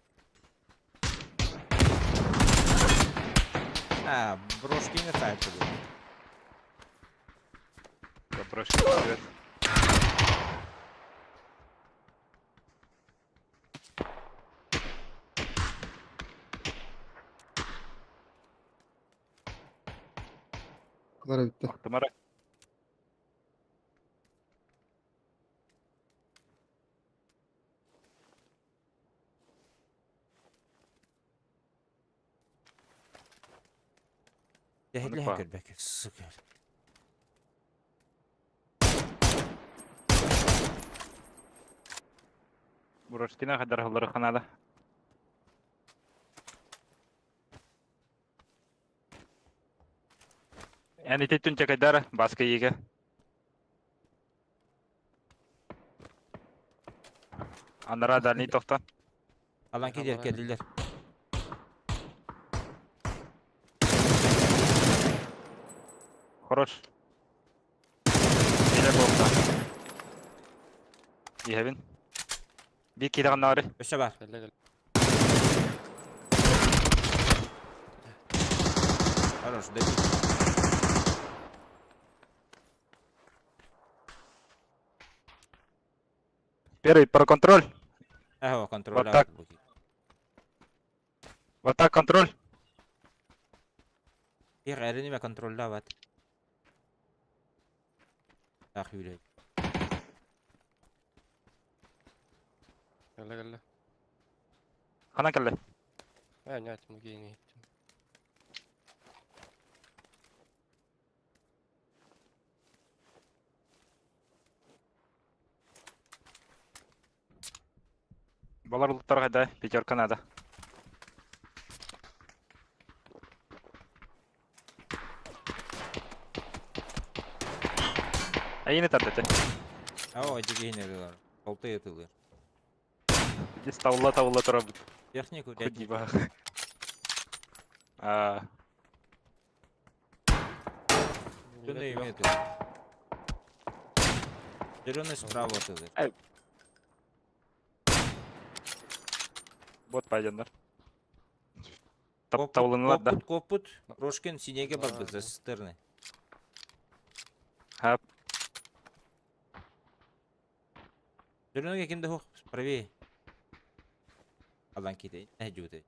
А, Брошкин сайты был. Брошки. Evet. Kılara bitti. Тумара. Дехли Па. хакер бекер, сука. Брошкина хәдәр хәлләре ханада. Yani tetun çakadar baskı yiyge. Anlara da ni tofta. Alan gider geldiler. Хорош. Yine tofta. İyi hevin. Bir kiran nari. Öşe var. Келе келе. Хорош, добей. Первый про контроль. Ага, контроль. Вот так. Вот так контроль. Bir erini ve kontrollü avat. Tak yürü. Келе келе. Хана келе. Нет, мгейни. Балар улуттарға да пятерка надо. Yine tardete. Aa, acı giyinirler. Koltuğa yatılır. Здесь тавла тора будет. Технику Ходи дядь. ба. Şunu imit. Zırhını sправа atılır. Вот пойдем. Тавланыlar da. Koput. Рошкин синеге бар біз, со стороны. Ha, Зырhını kimde hoq, правее. Alan kide, ne jude.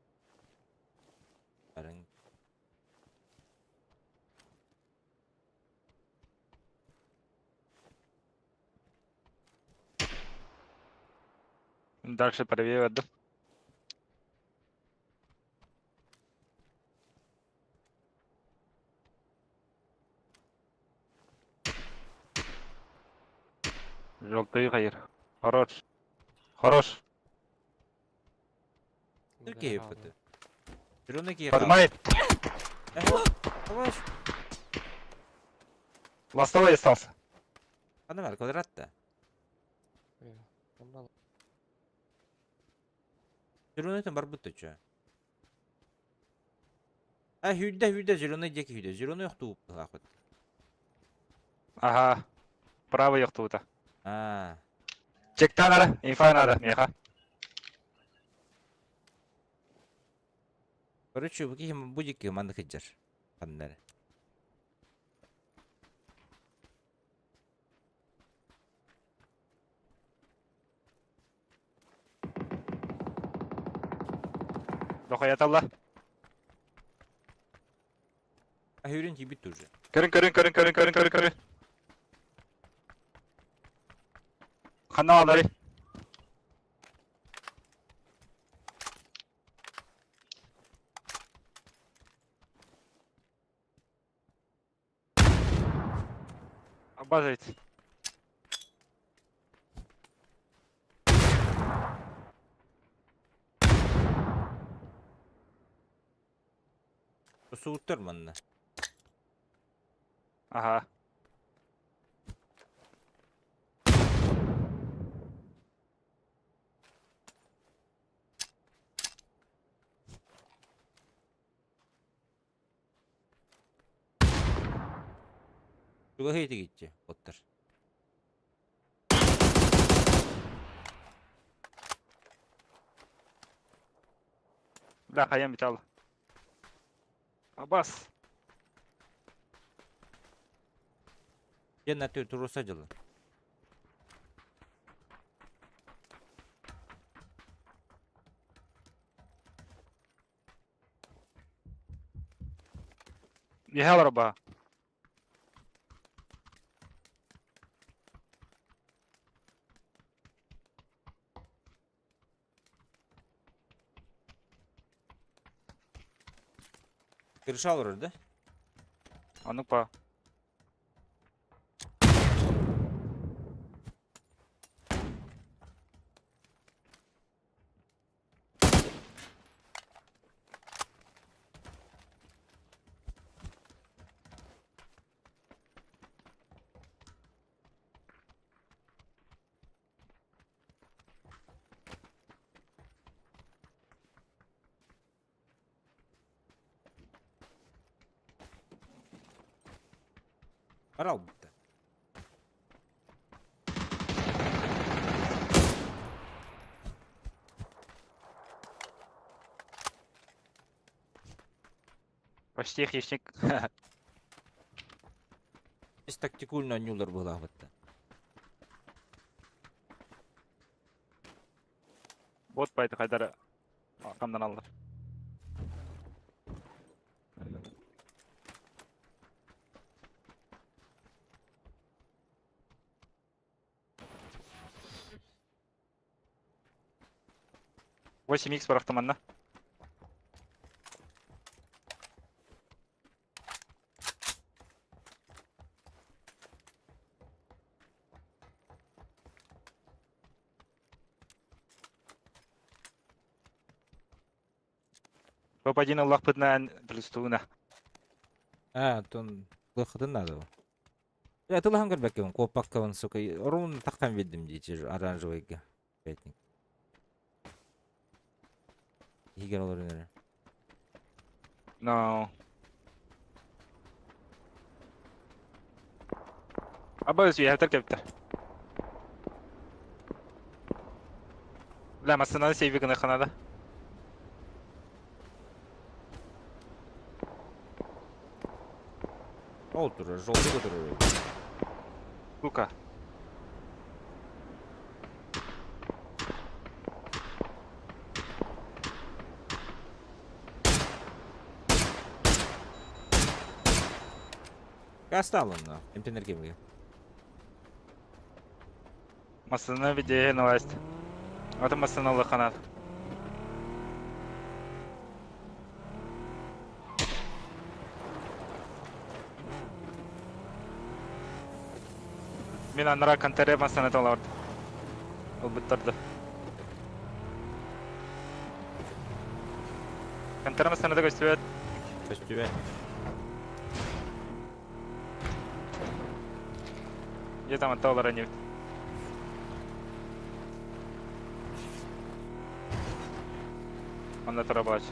Barın. дальше правее отдам. Желтый hayır. Хорош. Хорош. Türkiye yapıtı. Zırhını ki Поднимает. Savaş. Ластовый остался. Ana var, kvadratta. Zırhını için var bu da çö. Ha hüdde zırhını deki hüdde. Zırhını yoktu bu akıt. Ага. Право yok tuğda. Ha. Чекта надо. Инфа надо. Меха. Короче, bu kim bu dik команда хеджер. Каннары. Дохаят Allah. А hürün ki bitti уже. Körün. Каналдары. Обожайте. Суыттырмын. Ага. Şuga heyti gitti. Ottır. Бля, хаям металл. Абас. Cennet turursa cılın. Ехал раба. Kırışa alır orada. А ну-ка. Aral bitti. Почти хищник. Biz taktikульно нюлар была bitti. Вот по этой хайдары. Арқамдан алды. Восемь икс бар автоматна. Топ-1 Аллах подна плюс туна. Тон лыхыдын надо. Я тылхан көрбәк кеп, копак кавын сука. Рун таққан веддім дейті оранжевыйға. Пятник. Егер олар өнері. Но. Абаз я только это. لا ما استنى سيفي كنا خنادا. Олтур, жолды көтөрөр. Лука. Каста алынна. Эмтенер кемге. Масына видео новость. Это масына лоханат. Мен анара кантере масына талард. Ол биттарды. Кантере масына да көстөбөт. Көстүбе. Я там отталар они. Он это рабочий.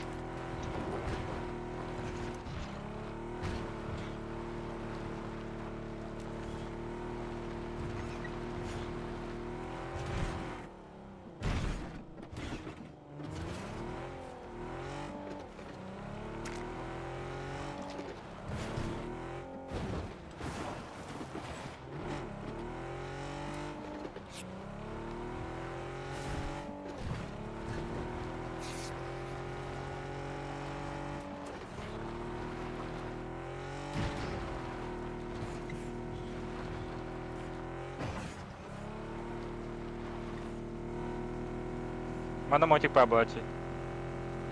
Mana мотик побачить.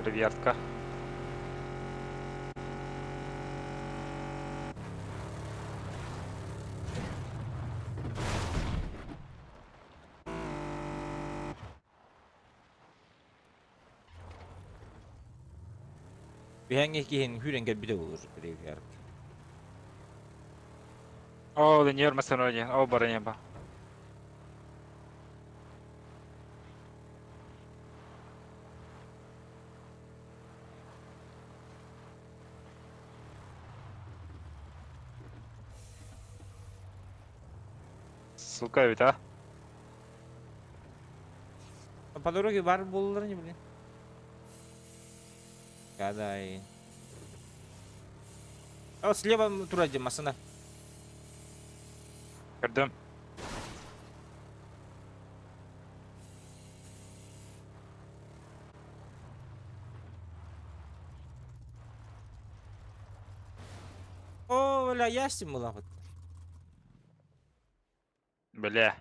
Привертка. Bir hangi kihin hürengen bir de olur. Graveyard. О, линейр масонония. О, баранеба. Сука ведь, а? По дороге бар болулар не блин. Кадай. О, слева турады масына. Кірдім. О, бля, ястим была вот. Бля.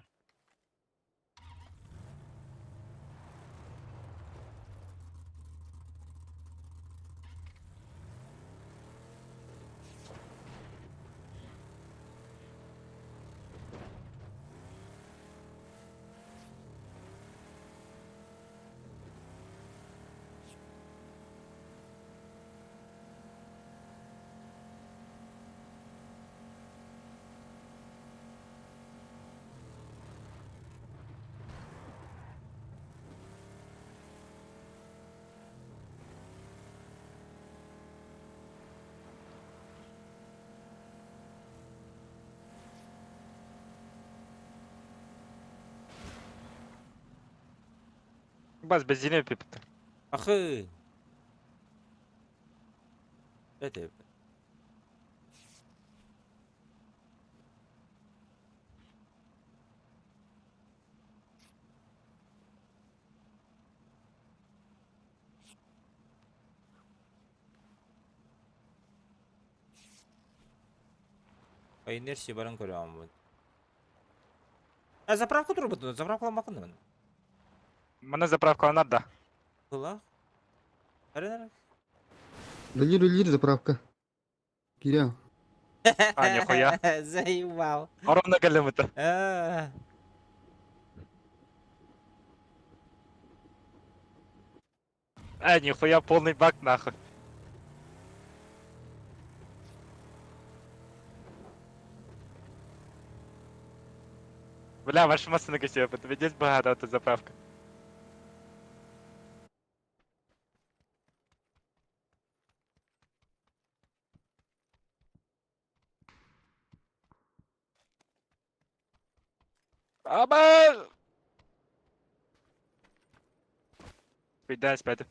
Бас бензине пипті. Ахы. Это. По инерции баран көрөм бу. Заправка турбут, заправка макын. Мана заправка надо. Была? Арена? Рулир, заправка. Киря. А, нихуя. Заебал. Ровно галимыта. Нихуя, полный бак нахуй. Бля, ваша машина себе, тебе здесь богата эта заправка. Аба! Спидай, спидай.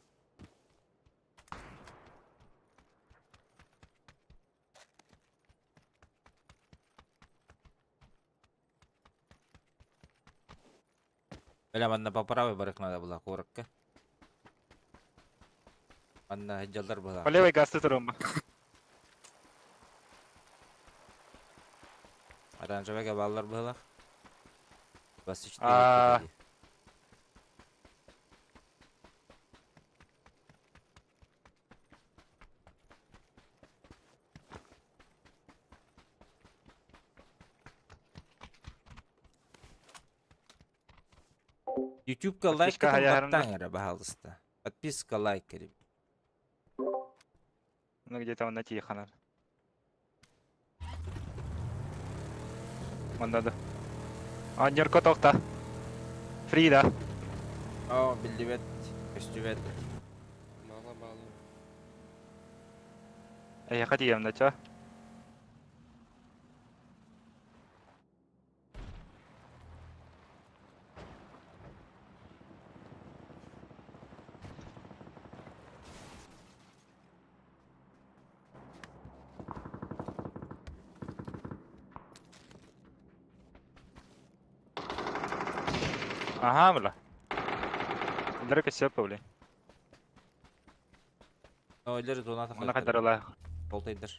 Бля, манна по правой барык надо было коротко. Манна жалдар была. По левой газ трума. Оранжевая баллар была. Басычты. А. YouTube'ga лайк Подписка аярында. атаңар, пожалуйста. Подписка, лайк кереп. Ну где-то он найти их надо. Вон надо. А, нерко токта. Фри, да? О, билдибет, көстүбет. Мало. Я хотел на чё? Ага, бля. Дырка сёпа, бля. Ойлар доната Мына кайдаралай. Болтайдар.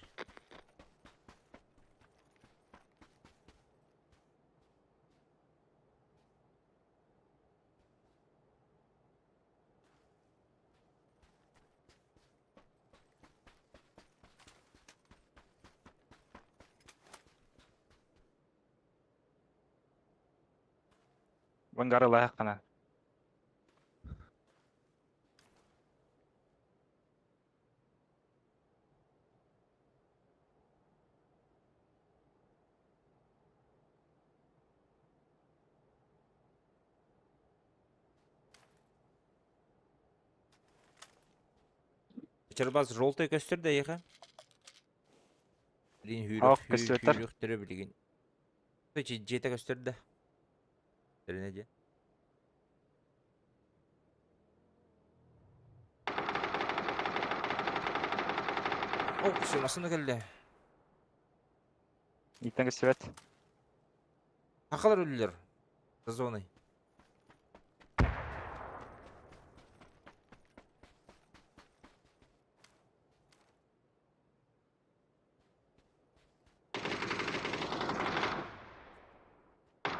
Вангара лайық қана. Çırбас желтый көстөрдө эха. Дин Ақ көстөрдөр. хүрүктөрө билген. Көчү жете көстөрдө. Терене же. О, кышын асына келди. Итен көстөрет. Хакалар өлүлөр. Зоны.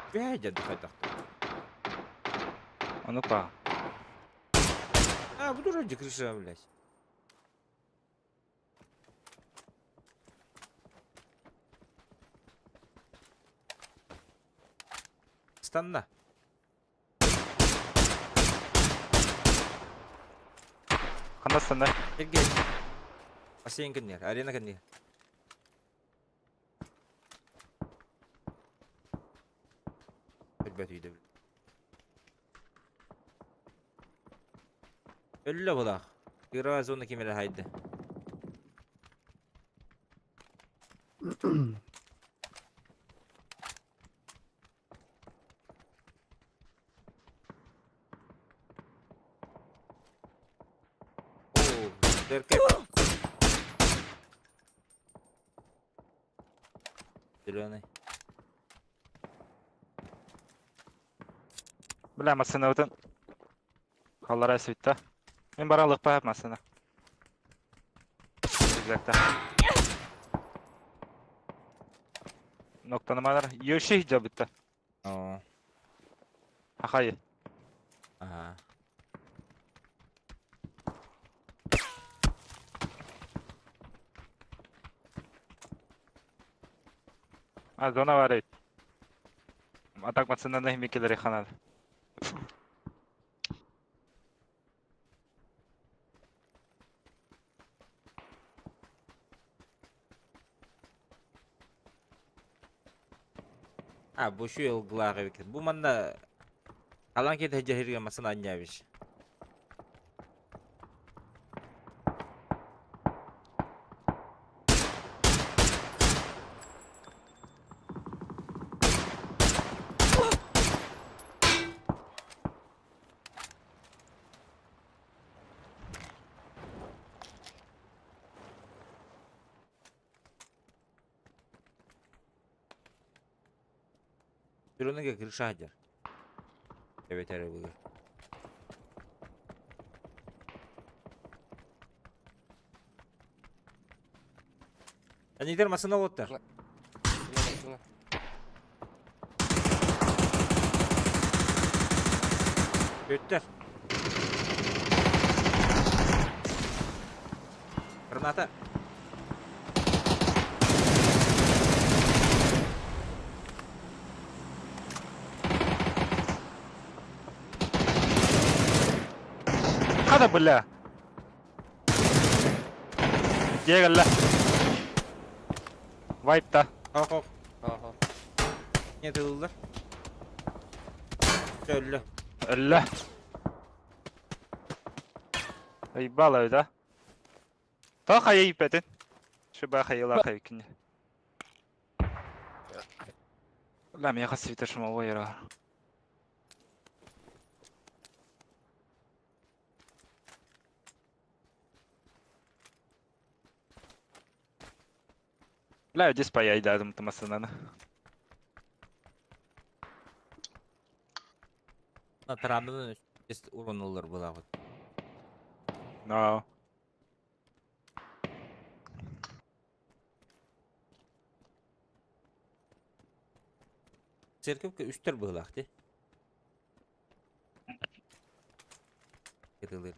Бәҗәд кайдак. Оны па. А, буду ради крыша, блядь. Станна. Қандастанда. Гel. Бассейн кеннер, арена кеннер. Әлбәт үйдө. Өллө булак. Игровая зона кемелер хайды. О, деркеп. Зеленый. Бля, масына өтін. Қалар әсуітті. Мен баралық пәп масына. Exacta. Noktanımalar. Yoshi hicabıtta. О, Ахай. ага. А, зона var et. Атак масына да химикелер ханал. А, бу şu yıl gılağı bekir. Bu manda kalan kete hecehirge masana anyaviş. Дөрөнөгө кирişe hajar. Evet arabıgı. Анидер масына оттар. Сына. Өттер. Граната. Hadi bля. Где галла? Вайпта. Kalk kalk. Ага. Ne tıldılar? Öldü. Öllə. Ебало, да? То хая ипетин. Шиба хаяла хайкин. لا ميا خاص فيتر شما ويرا. لا دي спая идадым тымасынаны. Na taranının üstü urunulur bu lafı. Но. Церковка üstler bığlaktı. Kırılır.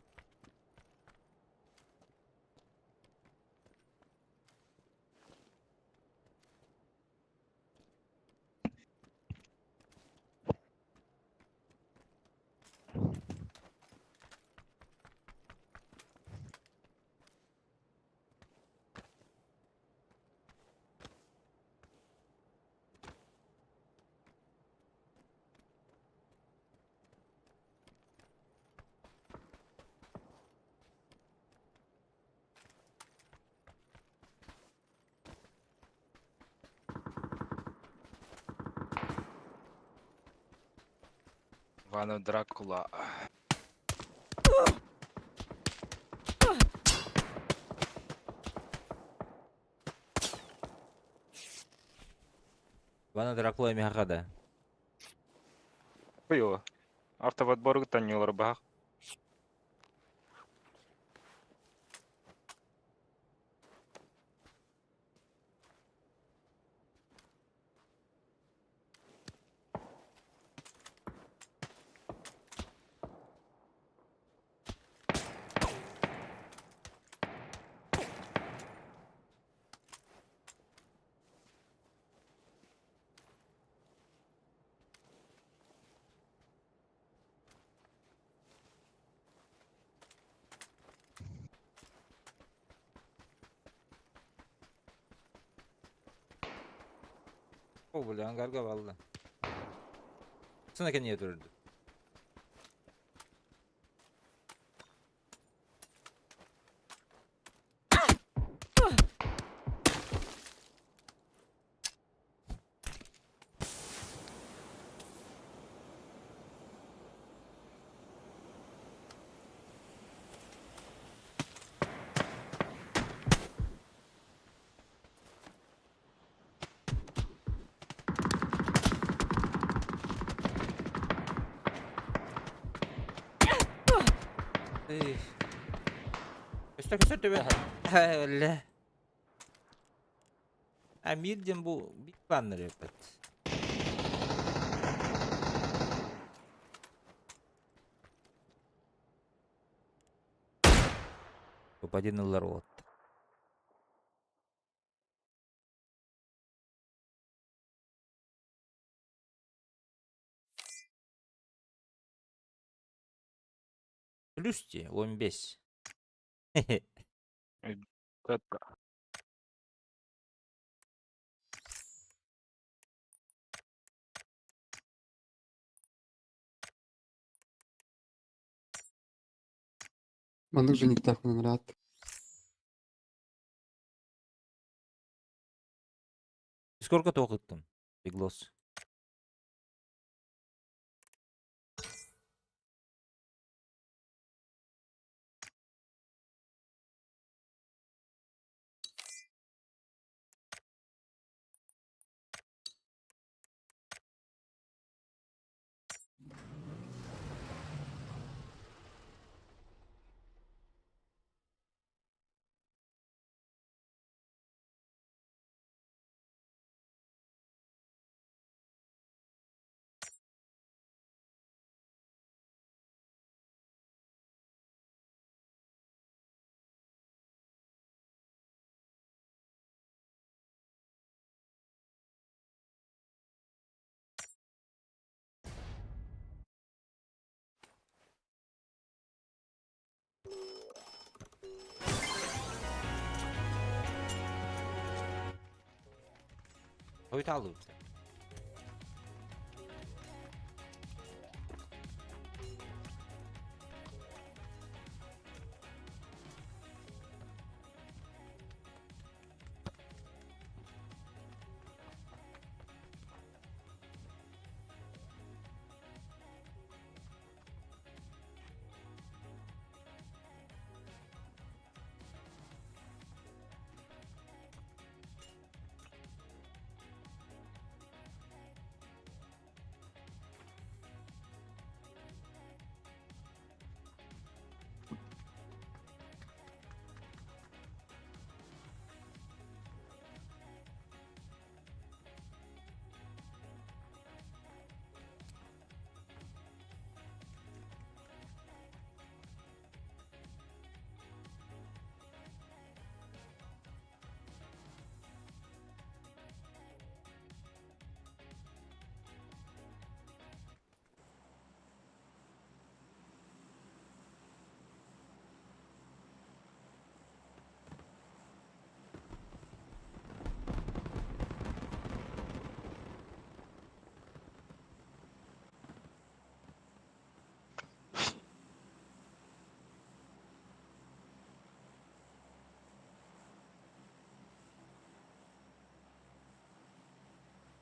Вана Дракула. Вана Дракула мехада. Хуёво. Автовотбор танилар баг. О, бля, ангарга валды. Сына кенне турду. Ey. Köstü be. Öyle. Mircim bu bir planlar yapet. Попади на ларот. Плюсти, 15. Это. Манdık же никтахнын рад. Сколько ты окуттun? Беглос. Uytalı.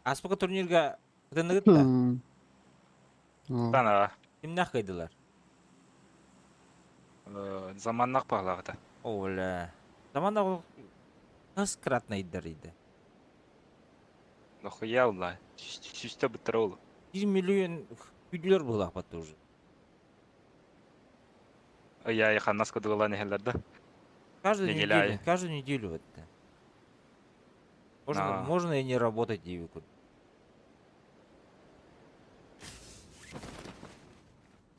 Аспыка турнирге кытындыгыт та. О, Тана. Kimne kıydılar? Zamanlak bağlağıda. Oğla. Zamanda o kız kıratnaydı. Нахуя ула? Süste bıttır oğlum. 1 milyon güdüler bu lafat уже. Я их нас кодула нехелерді. Каждую Не неделю, ляй. каждую неделю это. Можно, А. можно и не работать и выкуп.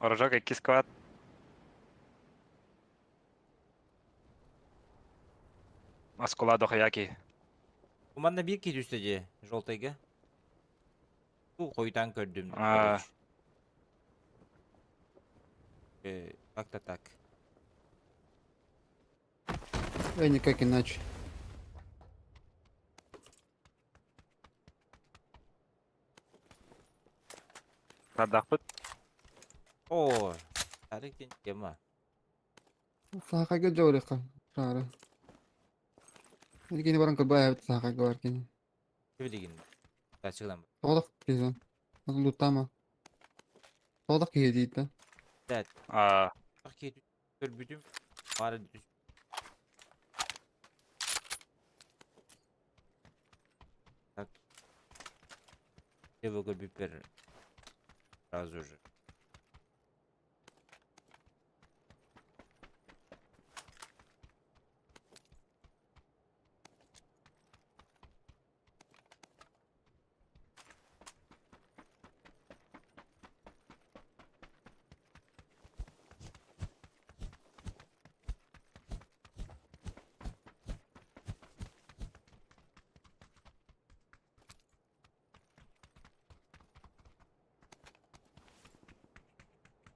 Орожок 2 сквад. Аскула дохаяки. Kumanda bir kez üstece жолтайга. Bu koyudan gördüm. А, Как-то так. Никак иначе. Радахпыт. О, тарихтен тема. Сахага жолика. Шары. Илгени баран кырбай абит сахага бар кени. Gibi degin. Kaçılan. Толық кезен. Лутама. Толық кие дейді. Evet. А, Bak ki bütün var düz. Так. Его бипер. Сразу же.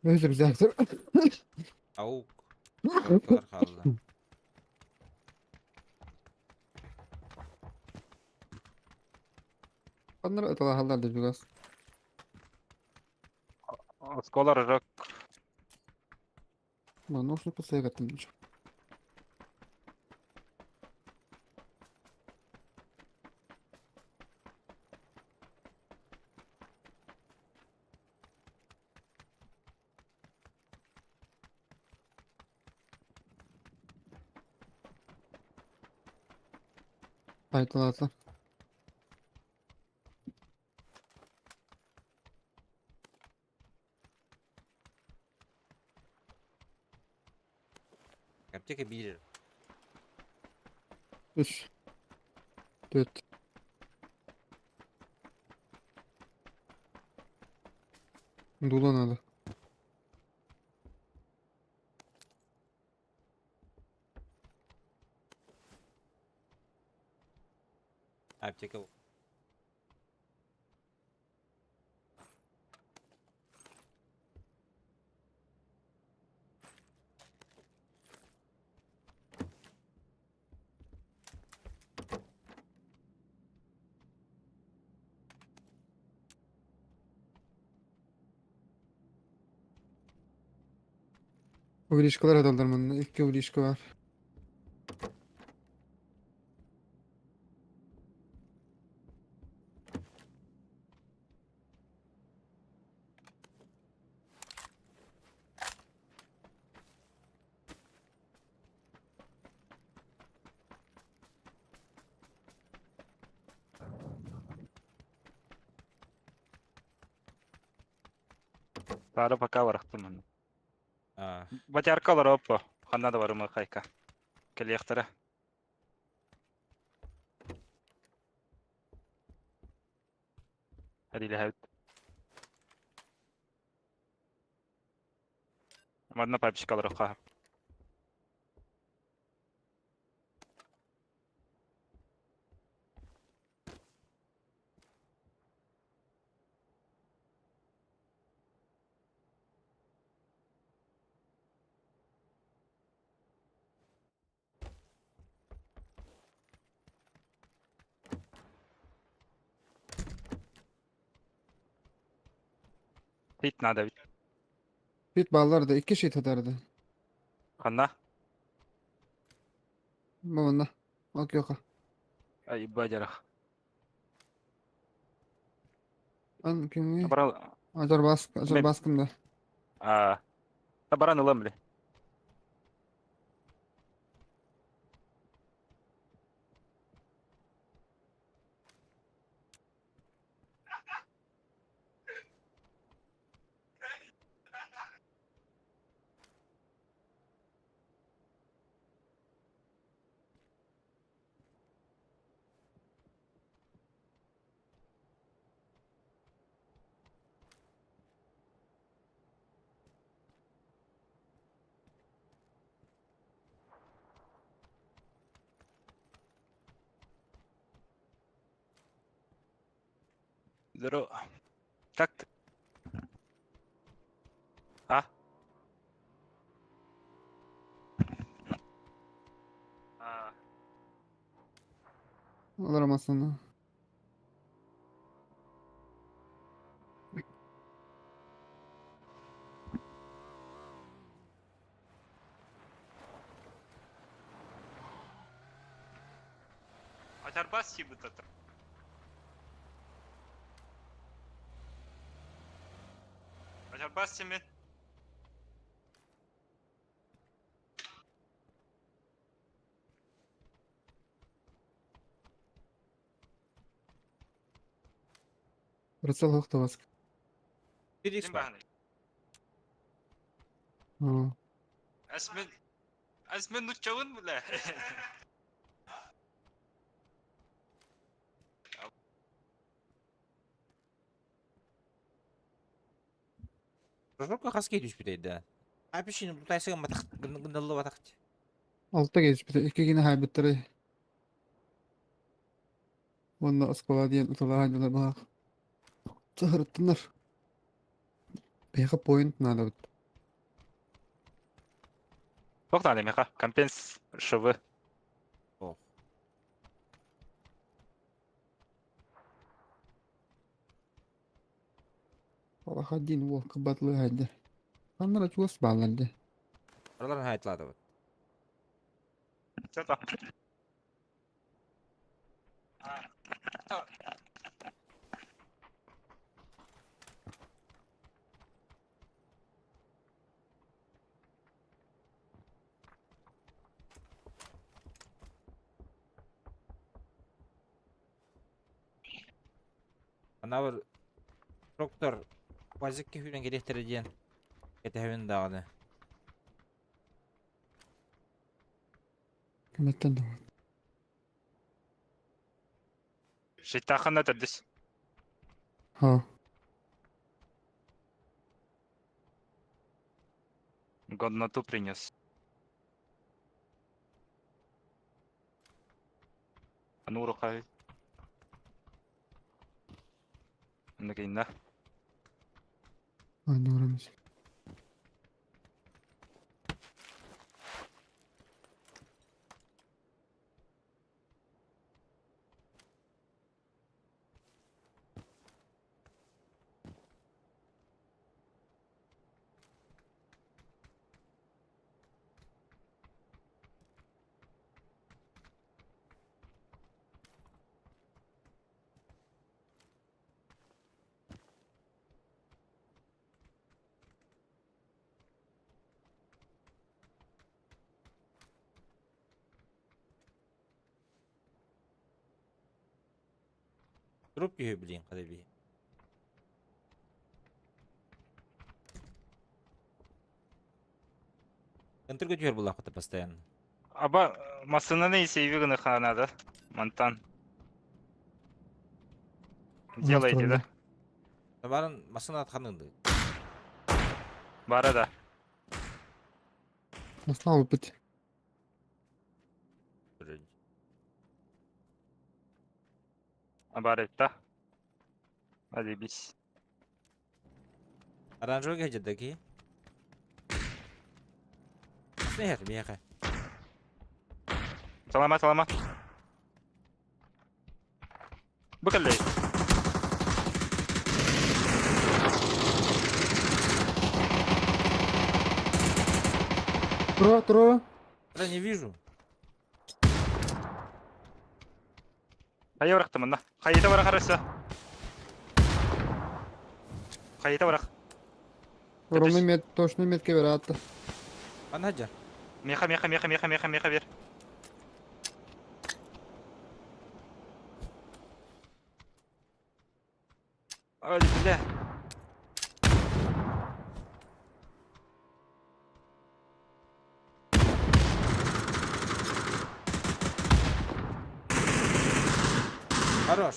Özür güzeldir. Аук. Avuklar kaldı. Onları ötala hallar da biraz. Аскола орожок. Lan noşnu pısaya kattım. Aytılatı. Yapacak bir. 3. 4. Dulanadı. Yapacak o. Увеличкалар adamlarımın. İlk увеличка var. Тары пока варахтым. Ah. Батяркалар оппо. Ханнада барымы хайка. Келектері. Хәдилі хәут. Мадна папчикалар оқа. Hit nada bit. Bit ballar da 2 şey tadardı. Ханна. Babanda. Bak yok ha. Ay бадярах. An kimi? Барал. Acar baskın da. Табаран ылам биле. Здорово. Как ты? А? Alırım aslında. Açar bas gibi tatır. Açar bas şimdi. Прицел хто вас. 1x var. Aa. Asmen uçağın bile. Прожопка хаски düşpüteydi ha. Abi şimdi bu taysıga matak gındallı batak. Altta geç bir de iki yine haybetleri. Onda askıla diyen utalar haydalar bak. Çahırttılar. Beyka point nada bit. Bak tane meka. Компенс швы. Oh. Allah hadin bu kabatlı haydi. Onlara çok bağlandı. Oralar hayatladı bu. Что-то. Ana bir doktor vazikki hülen gerektireceğin ketehevin dağını. Kımetten de var. Шитахан это здесь. Ha. Годноту принес. А ну рукой. Накинь. Aynı uğramış. Durup yiyor bileyim hadi bir. Контр götürüyor bu lafı постоянно. Аба масынаны сейвиганы надо. Монтан. Делайте, да? Tabarın masına atkanındı. Бара да. Nasıl alıp bit? Бара да. Отъебись. Aranjör gecedeki. Ne her bir yaka. Саламат, саламат. Быкалей. Тро. Я не вижу. Hayır bıraktım onu. Hayıta bırak arası. Hayıta bırak. Ровно мет, точно метке вероятно. Ана Хаджар. Меха, меха, меха, меха, меха, меха, вер. Ой, бля. Хорош.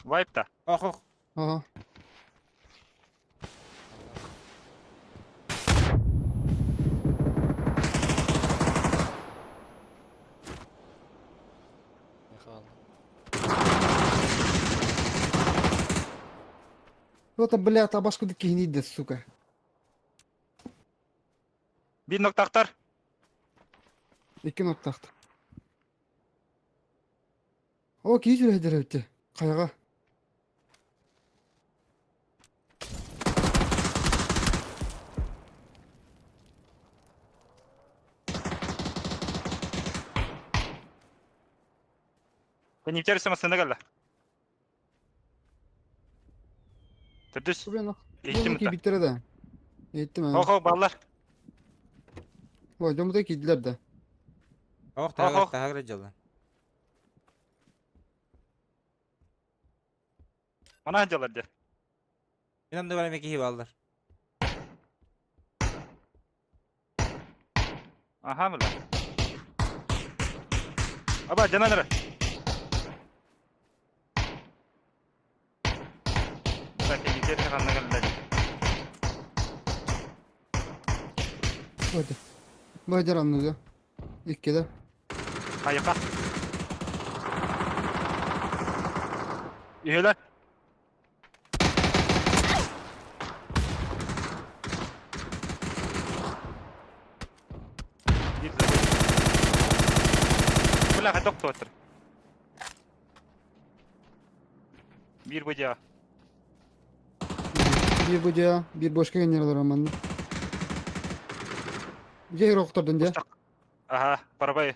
Вайп-то. Ох, ох. Ага. Кто-то, блядь, абашку да кигнит да, сука. Bir nokta aktar. 2 ноктақты. О, киіз үлейдер өтті. Қайға. Коннектер самосына гalla. Тырдыс. Көбен Eğitim ки mi? биттері да. Еттім әм. Oho ballar. Ой, жомыда киізділер да. Ох, Ох. тагыр жалан. Mana hancalar de. Мен да барам эки балдар. Aha mı lan? Aba cananırı. Bak konнектеріне қанна гalla. Hadi. Bağcar anlıyor. İlk kere. Hayıqa. Üyeler. Бля, доктор. Bir bıcağı. Bir bucağı, bir boşka general romanı. Jay roktordun diye. Aha, parabayı.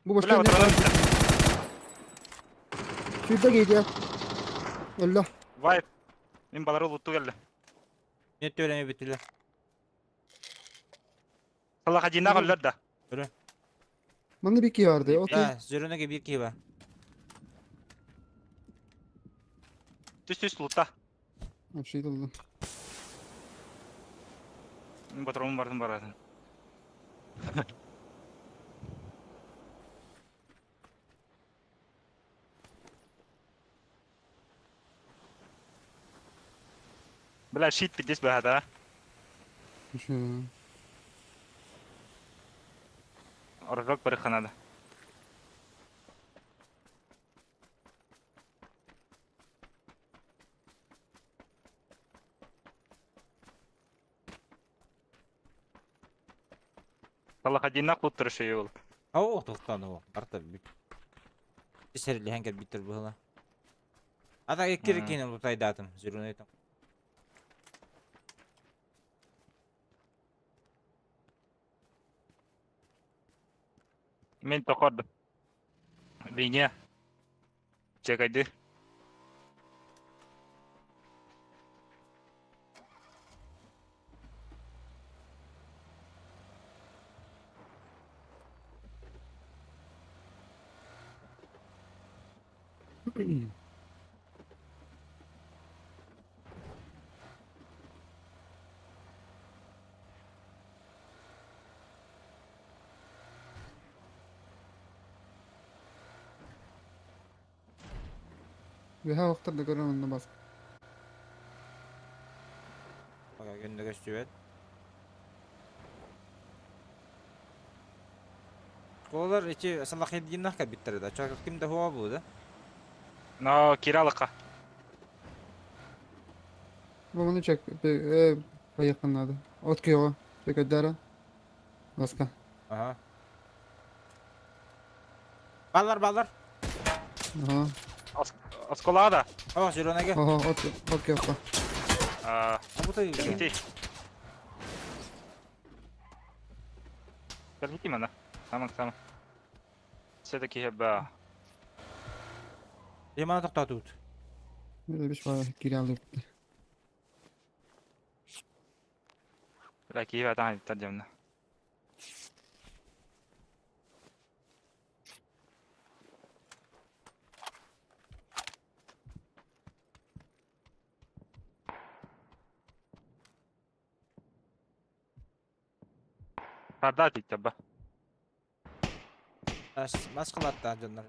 Bu boşka Bля, general. oturalım. Şurada giydi. Allah. Vay. Min baları uluttu geldi. Нет төлеме битиле. Salak hacina gollar da. Bana bir ki vardı. Okey. Да, жүрөнөгө бир кийба. Түс лута. Şey oldu. Min patronum vardım baradın. Bela shit bidis bahada. Şu. Orada bir kanada. Salak hacina kutur şey ol. Ау, тоқтан о. Арта бит. Серле хангер битер була. Ада эккер кинен утайдатым, жүрөнөйтüm. Men toqordim. Linya. Çekaydı. Ve ha vakti de görüyorum onda bas. Ага, көндөгө сүбөт. Колар ичи салахиддиннахка биттерди. Чак кимде хуа бу да? No kiralıqa. Bu bunu çek. Yakınladı. Ot ki o. Çek edara. Baska. Ага. Балдар. Aha. Askolağa da. Ага, жүрөнөгө. Aha ot ki yok. Бутай. Gitti. Gel gittim ana. Tamam. Все-таки я Ремана токтотут. Böyle bir şey var. Geri alıp. Belki iyi bir adam edip diyorum. Karda dik tabi. Maskalattan canlar.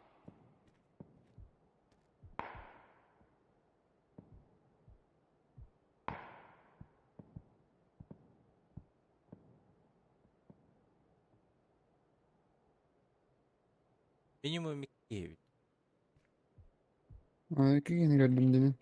Minimum 2. Ay, ki yeni gördüm demin.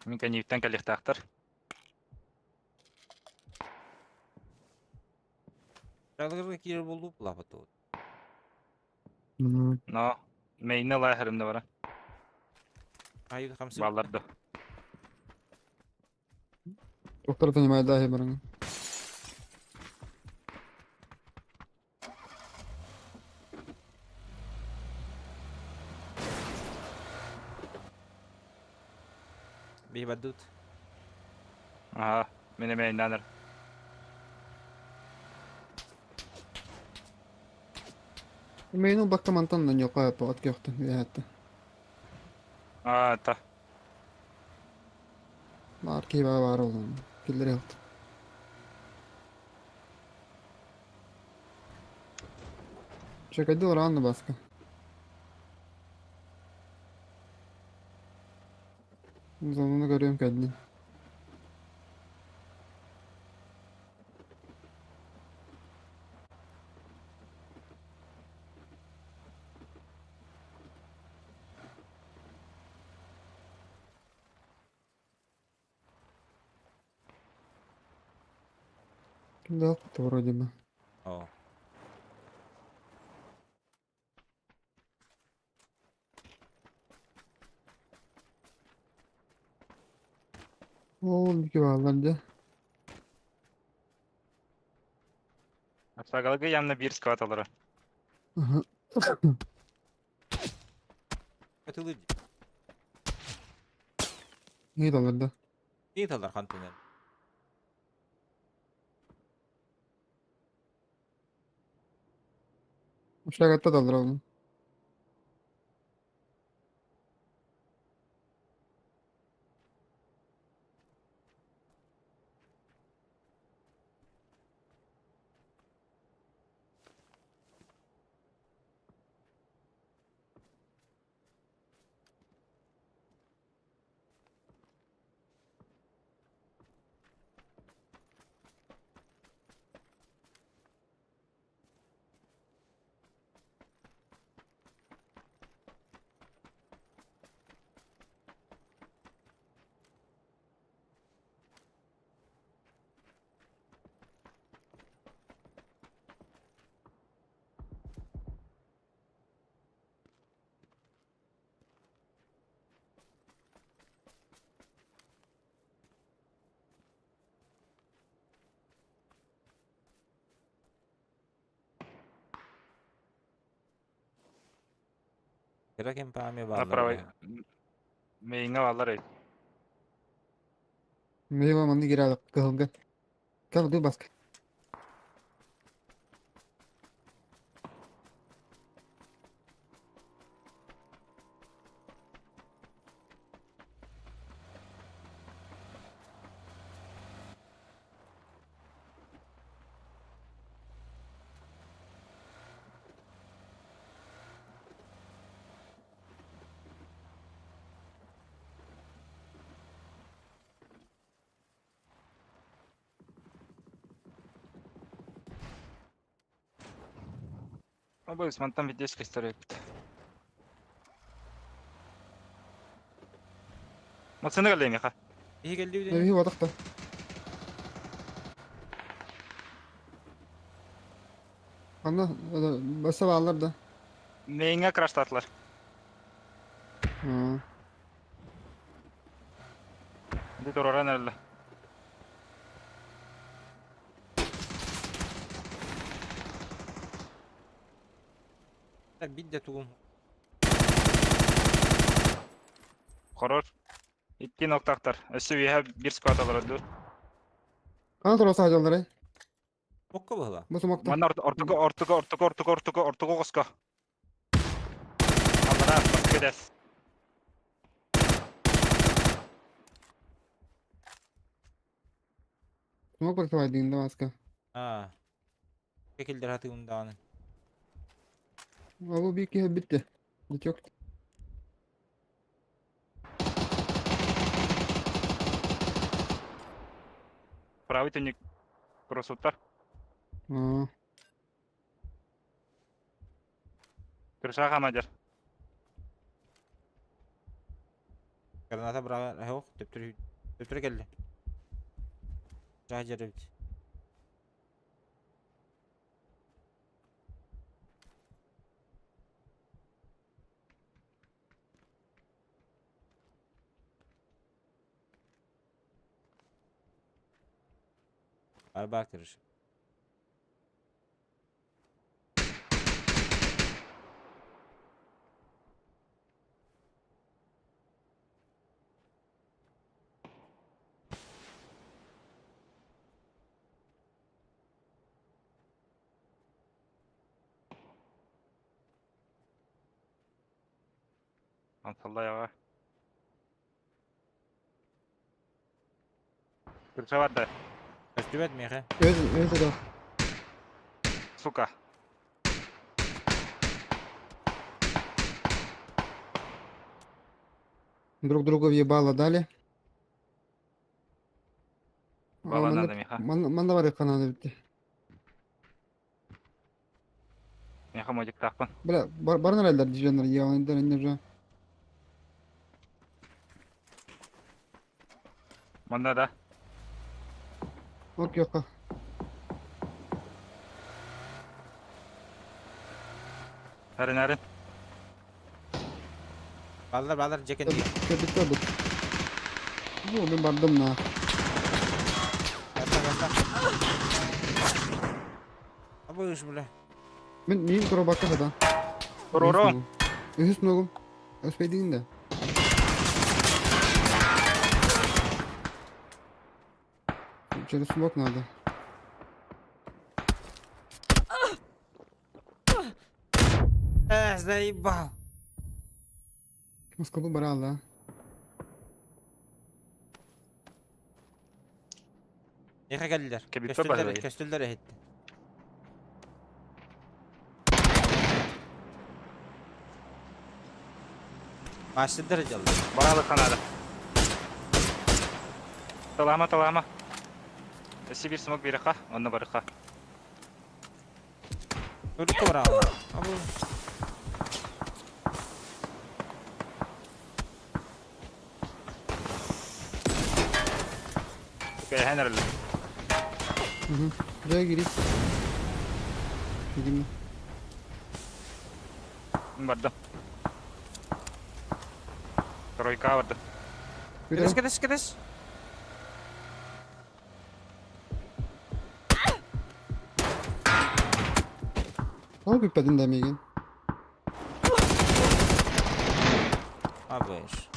Minkä niitten kalih tahtar. Çalgırı kiri buldu lafı da. Hmm. No. Meyne la herimde var. Hayır hamsi. Ballardı. Doktor tanımaya dahi bana. Bir badut. Aha. Mene meynenler. Meynu bakka mantandan yok ha po at yoktu ya hatta. Aa ta. Var ki var olan. Killeri yoktu. Çekadi oranlı baskı. Zamanını görüyorum kendini. Kimde yoktu vuracağım ben. Oo. Oldu ki bağlanca. Sagalıgı yanına bir squat alır. Aha. Katılıcı. İyi dolardı. İyi talar kantinden. Aşağı katta dolar oğlum. Kira pami Na varlar. pravay. Meyne alır. Meyve mandı geri alıp kılgın. Kal dur baskı. Ama bu ismantan video sıkıştırıyor. Masını galayım ya. İyi geldi bir de. Meyve vadak da. Anla basa bağlar da. Meyne crash tatlar. Ha. Bir durara nerede? Bir de tuğum. Horor. 2 nokta aktar. SUV'ye bir squad alır öldü. Ana torası hacalları. Okka bu hala. Bu smoke'ta. Bana ortuga koska. Allara bak gides. Smoke bıraktı vaydığında maska. Ha. Şekildir hatı undanın. Bu bir iki bitti. Hiç yok. Правый тенник. Кросуттар. Aa. Kırşağı kamacır. Granata bırak. Yok. Döptürü geldi. Cahicer bit. Araba kırış. Antalla yağa. Kırşağı var da. Köstü etmeye he. Evet, evet o. Сука. Друг друга въебало дали. Бала надо, Миха. Манда var ya kanadı bitti. Меха модик тақпын. Бля, барın herhalde diyeceğinler ya. İndir. Манда да. Ok yok ha. Нәрін. Bağlar ceket diye. Bitti öldük. Bu ben bardım na. Kasta. Bu iş böyle. Ben neyim kura bakka da. Ұрырым. Üst nogum. Öspeydiğin de. İçeri smoke nerede? Заебал. Moskova bara alla. Yaka geldiler. Kebipte var dayı. Köstüller etti. Başladılar acaba. Баралы қанады. Талама. Эсі бір смог беріқа, онны барықа. Öldük var abi. Abi. Бәйхән әрілі. Buraya gireyim. Gireyim. Бардым. Тройка барды. Кыдыс. Al küpedin demeyin. Abi iş.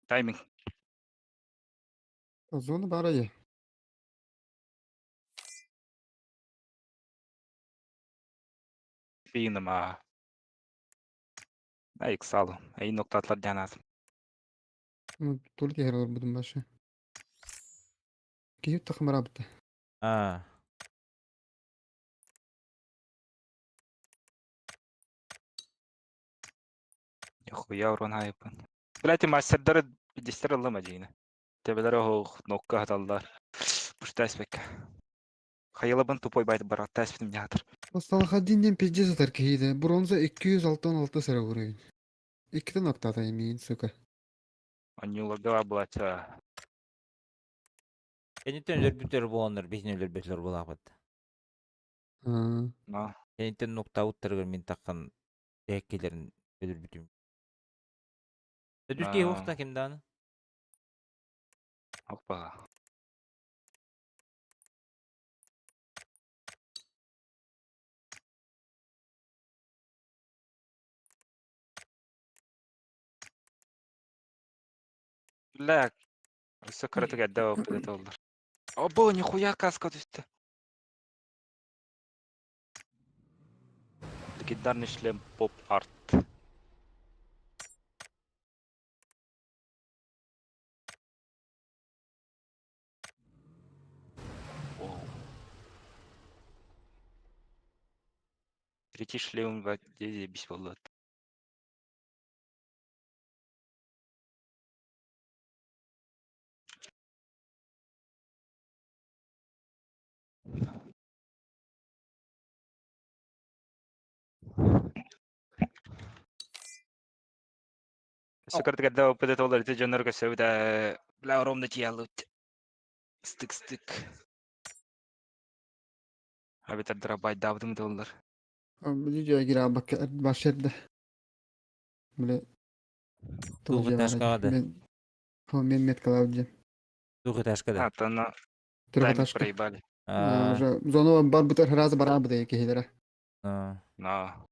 Тайминг. Zonu bara ye. Фигінім, а. Әйік салы. Әй ноктатлар жаназым. Tuvalet yer olur budun başı. Giyip takım ara bitti. Ha. Нихуя урон хайпын. Блядь, мастердары бидистер алды мадина. Тебелері хоқ, нокка хаталдар. Пуштайс бекка. Хайылыбын тупой байды барат тәспітім жатыр. Salahaddin'den pizza atar kiydi. Bronza 206 sıra vuruyor. 2 nokta da yemeğin suka. Анюлага блача. Kendinden ölür bütler bu onlar. Bizim ölür bütler bu lafet. Ha. Но Enten nokta uttırgır min takkan tekkilerin ödül bütüm. Ödül ki Aa. usta kimden? Hoppa. لا. Сократу гадда опыт oldu. Abo нихуя каска düştü. Legendarny шлем Pop Art. Оу. Третий шлем в одежде без волос. Сократу гадда опыт oldu. Те жонорго сөйдө. Бля ромда чиялут. Стык. Abi tadra bay davdım da onlar. Biliyor gira bak başladı. Böyle Tuğu taşkada. Ben met kalacağım. Tuğu taşkada. А, то на Трохи тайминг ташка. проебали. Вже зону бар бутер раз бара буде які гідера. Но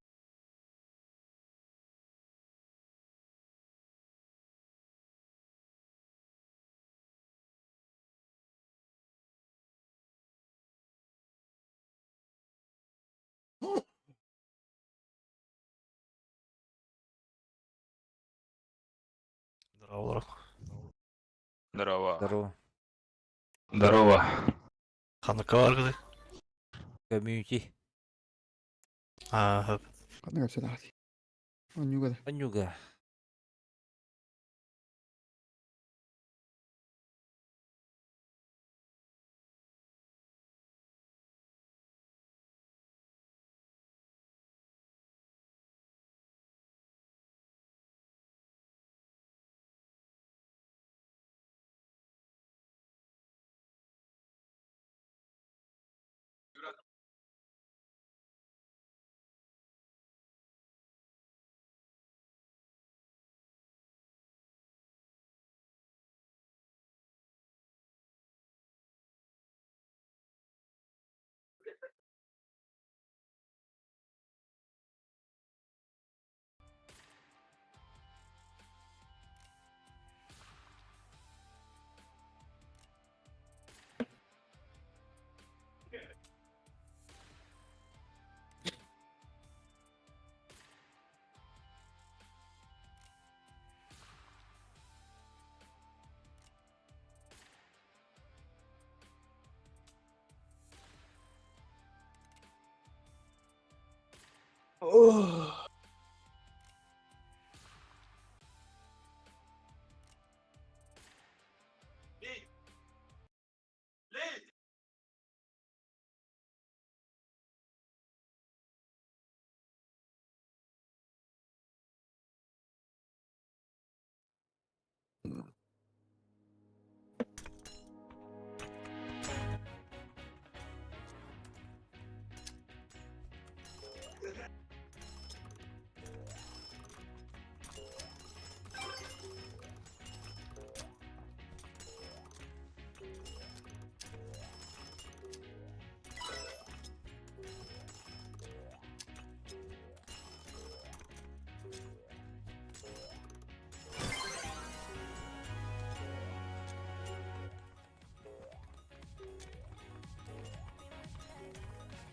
здорово. Здорово. Здорово. Community. Kadın kapsa da hadi. Onu kadar. Anyuga.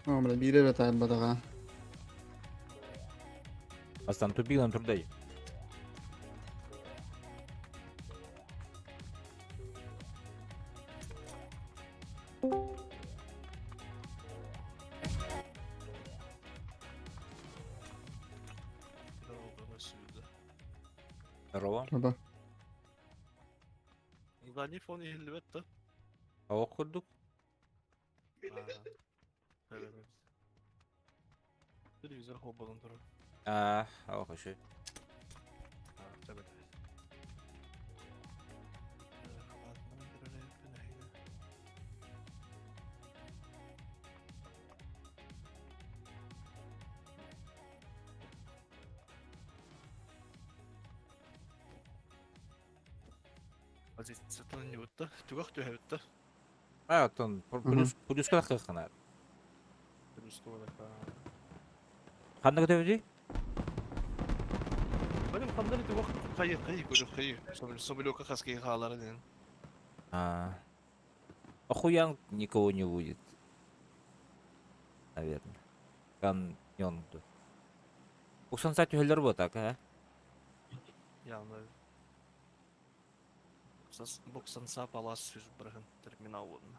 Hombre, bir yere tabi badaga. Aslan tu bilan turday. Здорово. Baba. Дали фон Елизавета. Hava kurduk. Evet. Televizyon hobalın duru. Hava hoşu. Evet. Позициядан не өтті. Түгақ төһе өтті. Оттон плюска да кыкына. Кандай көтөбү? Benim kanları түгақ қайы көріп қайы. Соболевка қаскей қалары ден. Охуян никого не будет. Наверное. Каньонду. Уксанса түйелер бұл так, а? Яғни 90 палас сүз бірігін терминал болын.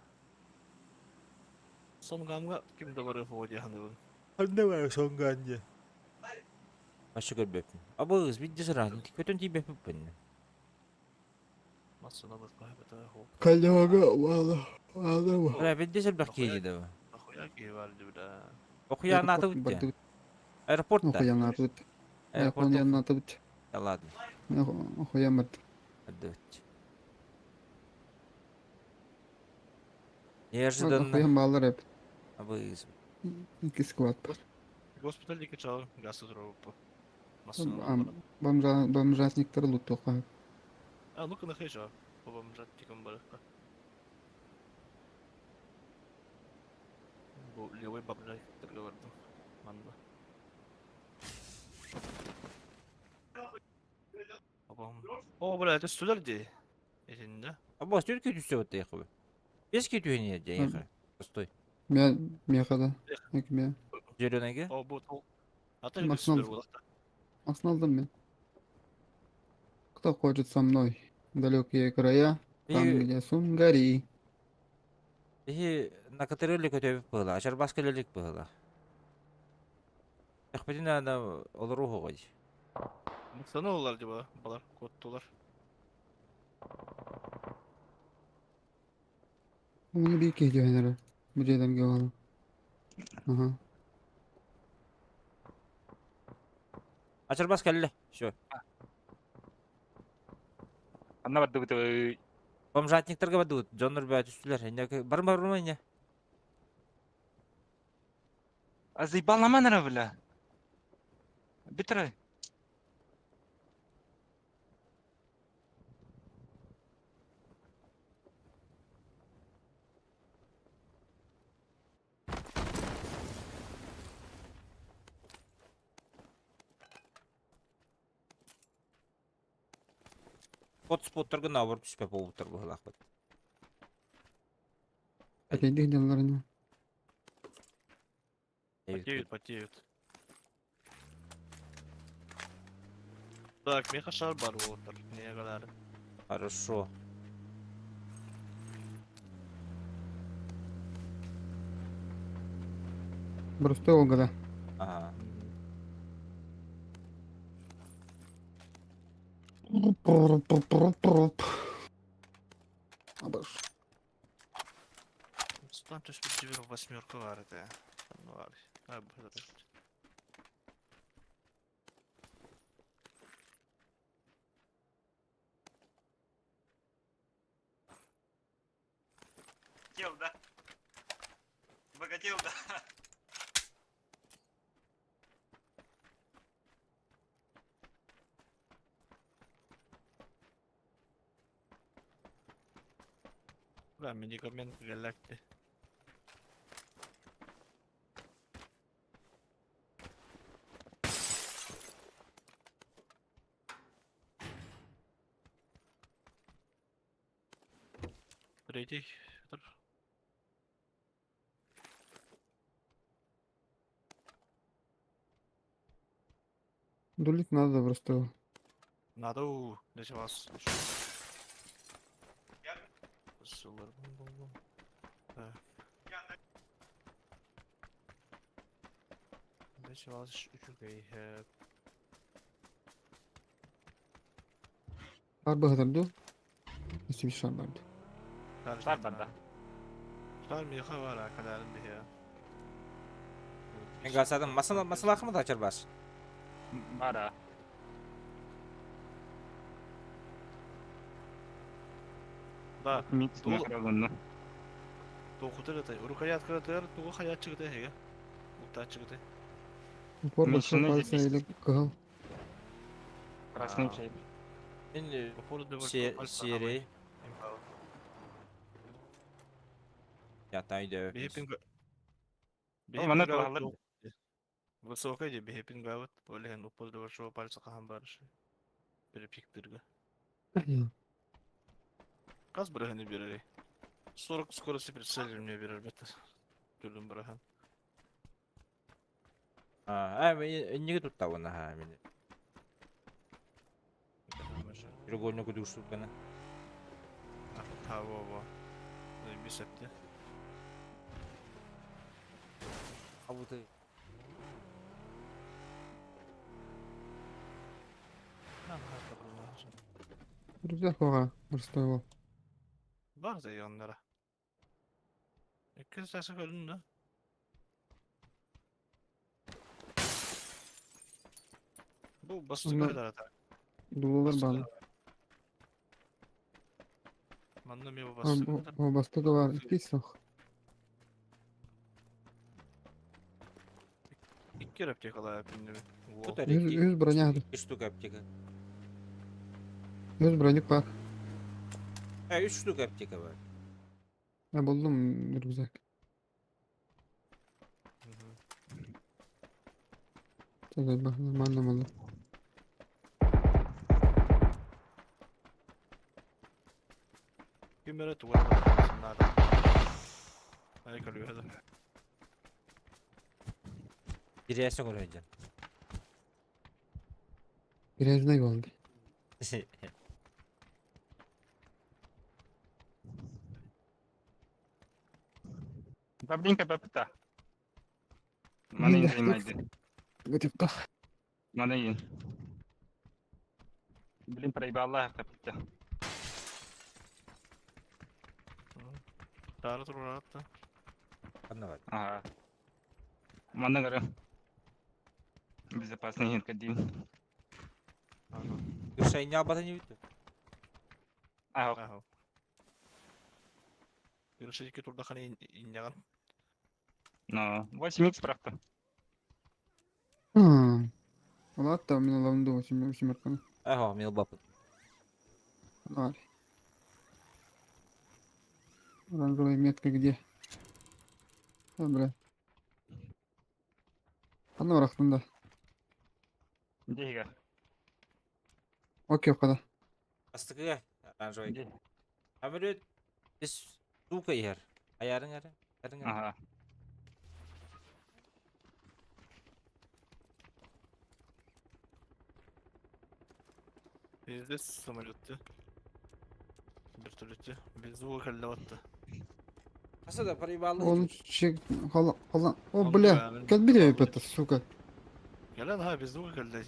Сонғанға кімді бары ходи ханыбын. Анда бар соңганды. Ашы көрбеппін. Абыз, бидді сырағын, көтін тейбеппін. Масына бір қайбеті хоп. Каляга вала. Вала. Бля, бидді сырбақ кейді. Ахуя кейвалды біда. Охуян аты өтті. Аэропортта. Охуян аты бит. Аэропортта. Охуян аты бит. Да ладно. Охуян бит. Ады өтті. Неожиданно. Охуян балдар hep. Абыз. 2 squad бар. Госпитальдегі чалы гасы тұрауып. Бомжатниктер лут тоқа. Ну-ка нахай жа. Побам жат тикам бары. Бұл левой бомжатниктер говорды. Манда. О, бля, это студер де. Этінде. Абыз, түркі түсі өтті еқі. Бес кетуі не де еқі. Стой. Мехада. Екме. Зеленеге? О, бұл тол. Ата Максимум. студер болақта. Основном мен. Кто хочет со мной? Далекие края, там, И где Сунгари. на катарелі көтөбіп бұғыла, ашар бас көлелік бұғыла. Әқпетін ана олыру ғой. Sana olurlar acaba balar, kodtular. Onu bir geliyor herhalde. Bu ceyden geliyor. Aha. Ашар бас көлелі, шо. Анна барды бұты. Бомжатниктарға бады бұд, жоныр бәт үстілер. Барым әне. А заебал манера, бля. Битра. Споттарға набыр түспе болуптар бұғылақ бұд. Опять деларını. Потеют. Так, мехашар бар болуптар. Нeye kadar? Хорошо. Просто Олгада. Ага. Абаш. Там тоже поддерживал 8 var это. Ну var. Abi burada. Хотел, да? Богател, да? Да, медикамент галакти. Третий. Дулить надо просто. Надо для вас. Сулар бум. Так. Для вас üçügey. Harbi hazırdı. Nasıl bir şey vardı? Var banda. Var mı yaka var akalarında ya. Мен ғасадым, масыл ақымы да ашар бас. Var ha. Да. Микс Doğu- макроны. Doğuda da rukayat kıratır, doğu hayat çıktı hege. Uta çıktı. Упор Машина большой здесь пальца или кагал. Красный чай. Мен Упору да серей. Yatay dövüp. Behepin Mana tuhalar. Высокая же behepin gavut. Олеген упозды var şu palsa kahan barış. Biri piktirge. Kaz bırakını biri. Sonra skorosu bir selir birer beter. Gülüm bırakın. Niye tuttu bunu ha meni? Треугольник удушил бana. Ha baba. Bir septi. Avutu. Рюкзак ага, стоило. Bak da yanlara. İki sesi önünde. Bu bastık Onlar- kadar atar. Дулалар баны. Manda mi bu bastık kadar. О, басты да бар. Икисох. İki replik alay yapayım dedi. Bu da Yüz броня. İki штук аптека. Yüz броник бар. Üç штук аптека var. Я buldum rüzak. Tabii bak nормально oldu. Bir mere tuvalet nada. Ay kalıyor hadi. Girersin oraya can. Грязный oldu. Баблинка бапта. Mana Yine. indirmaydı. Götüp Mana in. Bilin parayı Allah kapıtta. Tarih tur rahat da. Kanna var. Ага. Mana gara. Безопасный хинкадин. Bir şey ne yapatın ne bitti? Ага. Aha. Bir şey iki turda hani inyagan. Но 8х правда. Ладно, там меня лавнду восьмерками. Aha, mil bapın. Ладно. Оранжевая метка где? А, бля. Аны орақтында. Дега. Окей, қада. Astıkıya. Aranjoy. Де. Ameliyat. Biz duka yer. Ayarın ara. Ayarın ara. Ага. Bizde самолетті. Bir türlü. Bizde o kelle battı. Nasıl da parayı bağlı. Он чек... Хала... О, Он бля. правильно. Как били это, сука? Gelen ha bizde o kelle.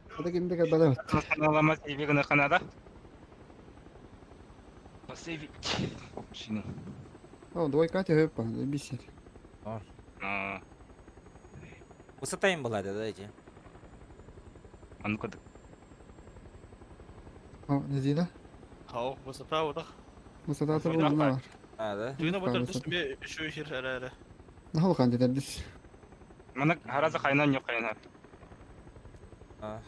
Hadi kimde kadar bana bak. Kanalama TV gana kanada. Посейвить. Общины. О, давай Катя höpa, заебись. А Высота им была, да, дайте. ну-ка. О, не зида. Ha bu sefer o da. Высота Высота bunun var. var. Hadi. Düğüne Tamam, batırdı tamam. bir şu işir hele hele. Ne hal kandı derdis. Mana harazа кайнан yok кайнар. Ah.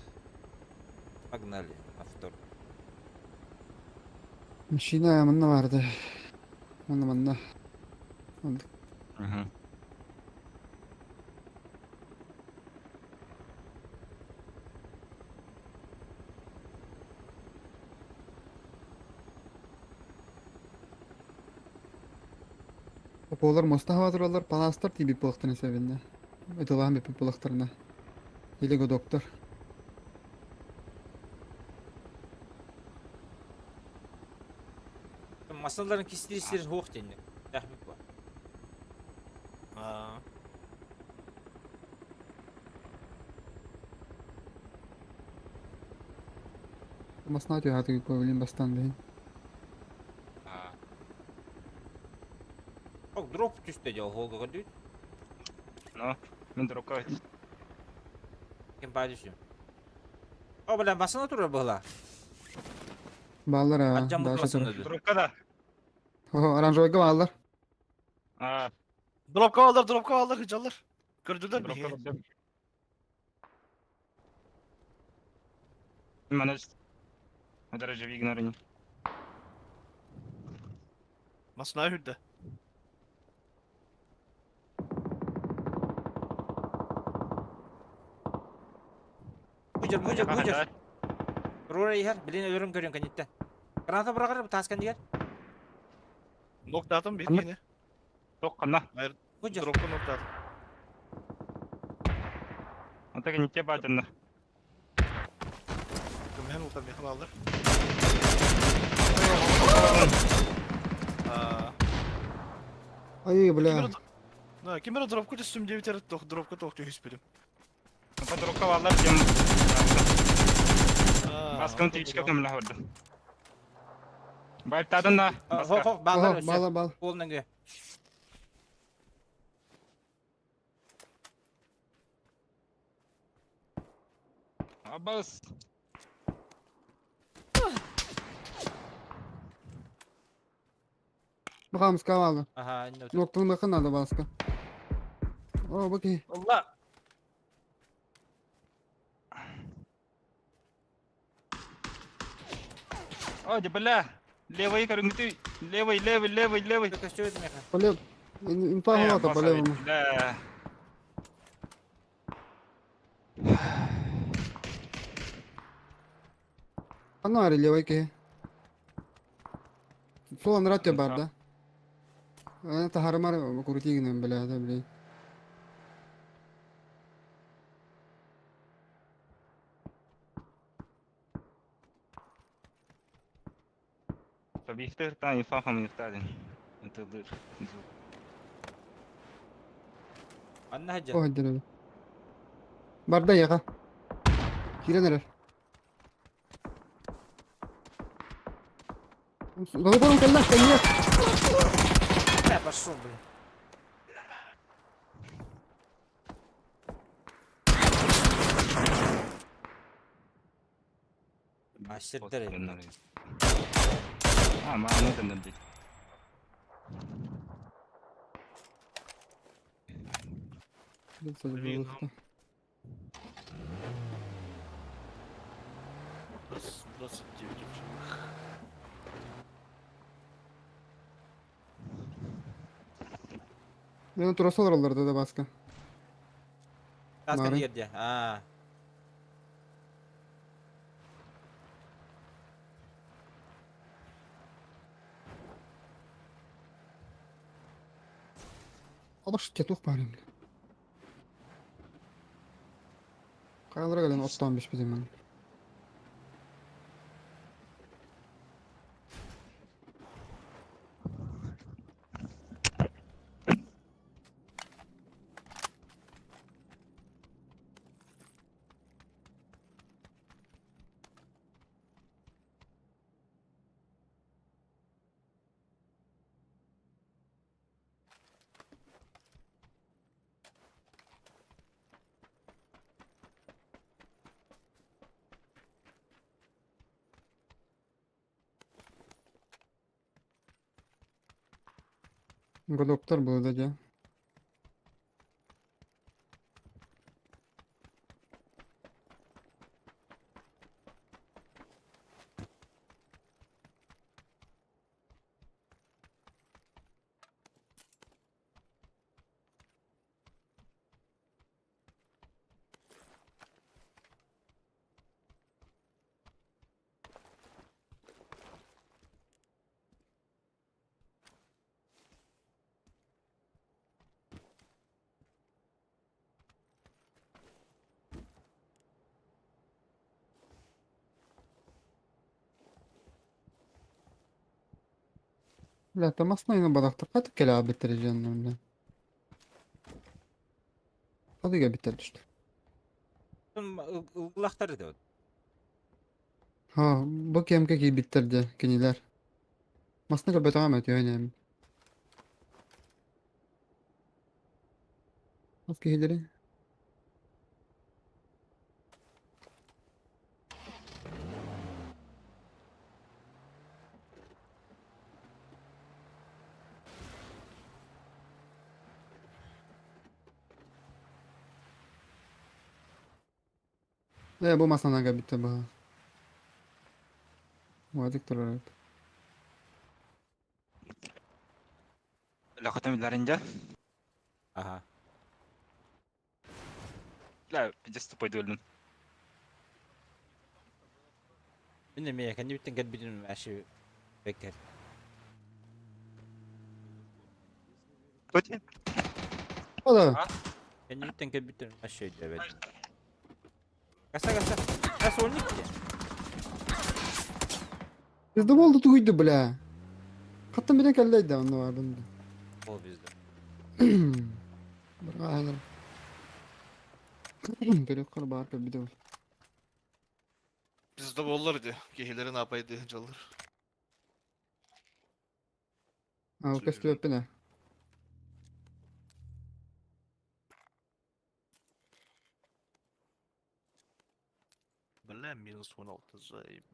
Pogнали. Автор. Машина мында vardı. Мында. Aldık. Угу. Олар моста хава туралар паластар тиби пылыктын эсебинде. Айтылган бепи пылыктарына. Илего доктор. Masaların kestirisleri hoş denir. Rahmet var. Ha. Маснати хаты койлин бастан дейин. Bak drop düştü ya Holga kadar. Ну, мен дуракой. Kim paylaşıyor? O bilen basına durur bula. Баалар а. Atcan Даша mutmasın тура. dedi. Дуракка да. О, оранжевойга баалар. А, Drop kovallar hıcallar. Gördüler mi? дуракка да. Mana. Дороже вигнарни. Masna hüdde. Buyur buyur Yaqa buyur. hajat. Rora yer. Bilin ölürüm görüyorum kanitten. Granata bırakır taskan diğer. Nokta atın bir Anlat. yine. Tok qanna. Hayır. Buyur. Drop'ta nokta atın. Anta kinite bajanna. Hem utan yakın alır. Ay bля. Kimera drop'ku üstüm diye biter drop'ku toktu hüspedim. Anta drokka vallar jem. Baskın tiçka kömle hordu. Bayt tadınna. Hop Baska. hop bağlar Aha, ölçü. bağla bağla. Kolundan göğe. Abbas. Bakalım ska aldı. Aha indi otur. Noktanın bakın nerede baska. О, bakayım. Allah. Oh, jeblah. Lewai karung itu. Lewai. Köstürdüm yakın. Более. Инфа Eh, хвата, Abbas более. abi, dah. Она релевой ке. Сол нравится бар, да? Это хармар крутигным, бля, да, бля. Sabihtir ta info ham yurtadin. Intidir. Anne hacı. О, деревья. Барда яха. Кире нерер. Голубом каллах, конечно. Ne başsın bu. Aşırı yani. Ah, mana dan nanti. Блин, Раз 29 уже. Ben turası oralarda da baska. Taskan Mari. yerde. Ha. Алаш тетух барым. Кайылыра келен оттан биш bizim ben. Голоптар burada ya. La tamasna yine badakta katık kela abi bitireceğim öyle. Hadi gel bitir işte. Ilgılakları da. Ha, bak yemke ki bitirdi kiniler. Masna kadar devam ediyor yani. Nasıl ki hileri? Bu masadan gel bitti bu. Vadik durar. Лохотом ларинja. Ага. La, just тупой дөлün. Мен мен kendi bitten gel bidin aşı bekler. Көте. Ola. Kendi bitten gel bitten aşı diyor evet. Kasa. Kasa oynuyor ki. Bizde oldu tuydu bile. Hatta bir de kelleydi onu vardı. O bizde. Aynen. Gerek kal bağır bir de ol. Bizde bollardı. Gehileri ne yapaydı canlar. Ha, kaçtı öpene. Böyle minus 16 zayıf.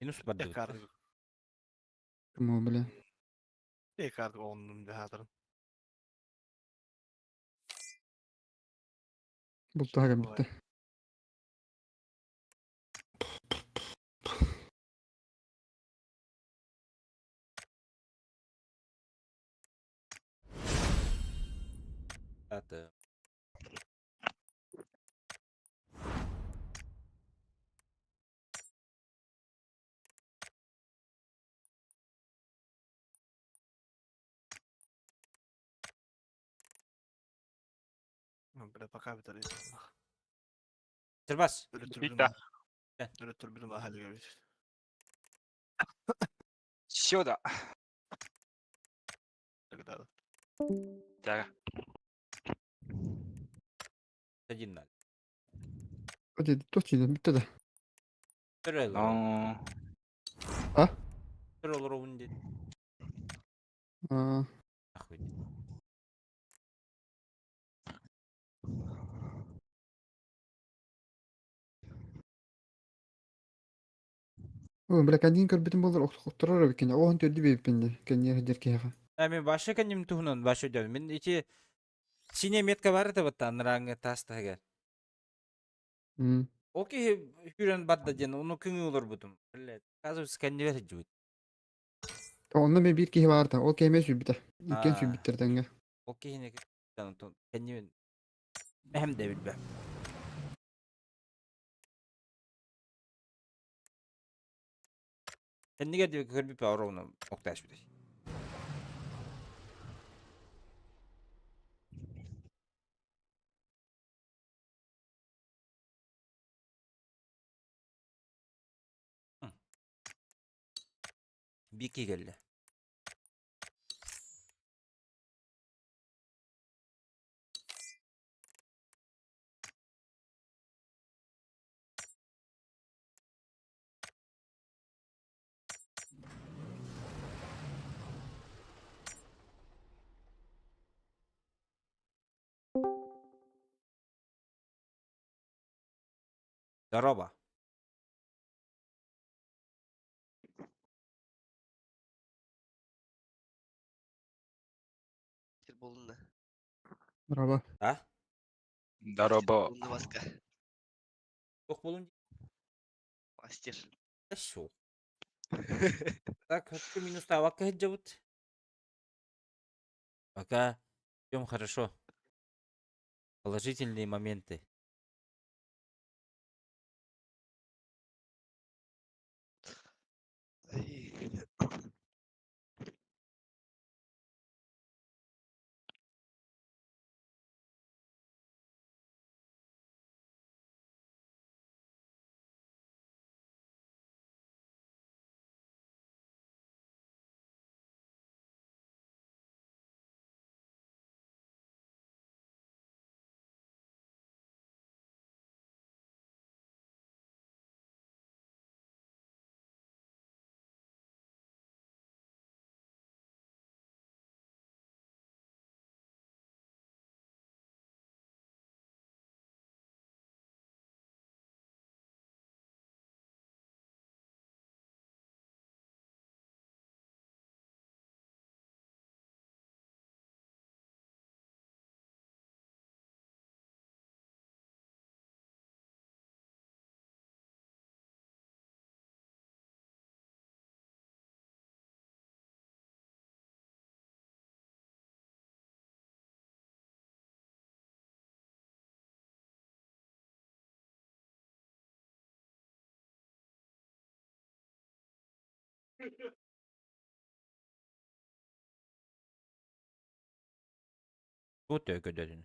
Yunus bardı. Yakar. Kim o bile. Yakar 10'un da hatırım. Buldu hakem bitti. Atı. Böyle bakar bir tane. Tırbas. Böyle Bir türbülüm. daha. Böyle türbülüm ahali gibi. Сюда. Ne kadar. Тяга. Tacınlar. Hadi точно bitti de. Töre olur. Ну, Töre olur onun dedi. Aa, Ahuy. o bile kendin kör bitim olur okturar bir kende. O han tördü bir bende. Kendi hadir ki ha. Ben başka kendim tuhunun başka diyorum. Ben içi Sine metka var da batta anranga tasta gel. Hmm. Oke hüren badda jen onu künü olur budum. Öyle. Kazo skendi ver juit. Onda bir ki vardı. O keme şu bitti. İlken şu Aa. bitirden. Oke yine tanıtın. Kendi hem de bilmem. Kendi geldi kör bir power onu oktaş bir de. Bir iki geldi. Daraba. Bolunda. Bravo. Ha? здорово. Bolunda başka. Yok bulun. Mastер. Şu. Так, хочу минус тавака хеджавут. Пока идем хорошо. Положительные моменты. Ay. Bu töködedin.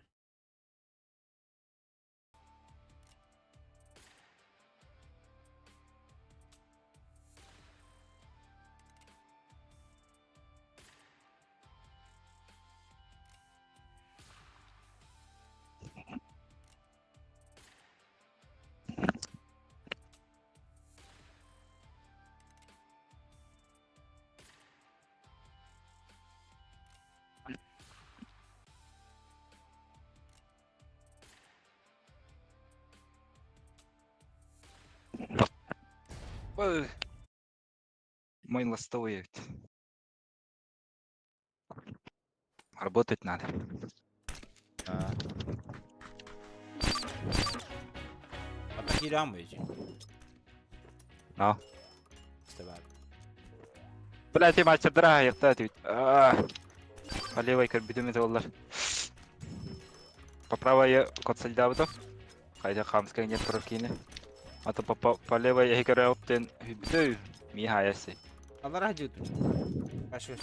Ой. Мой ластовый ведь. Работать надо. Ha. Hatta giremeyiz. No. İşte bak. Блядь, мастер драйв, ведь. По левой карбидуме доллар. По правой я код сальдавто. Хотя хамская нет прокины. А то по левой я играю оптен. Хибдю. Михаяси. Allah rahmet eylesin. Baş ver.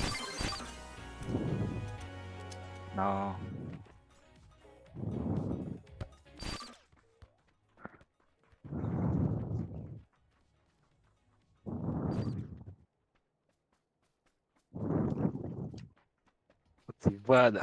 No. Ебада.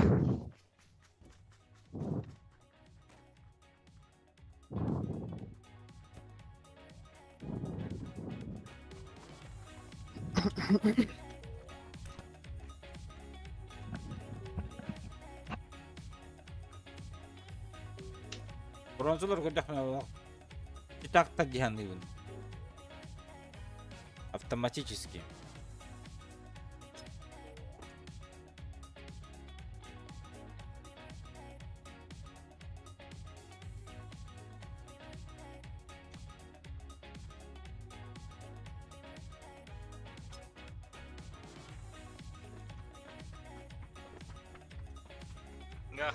Bronzlar gördük mü bak. Bir takta gihanlıyım. Автоматически. Да.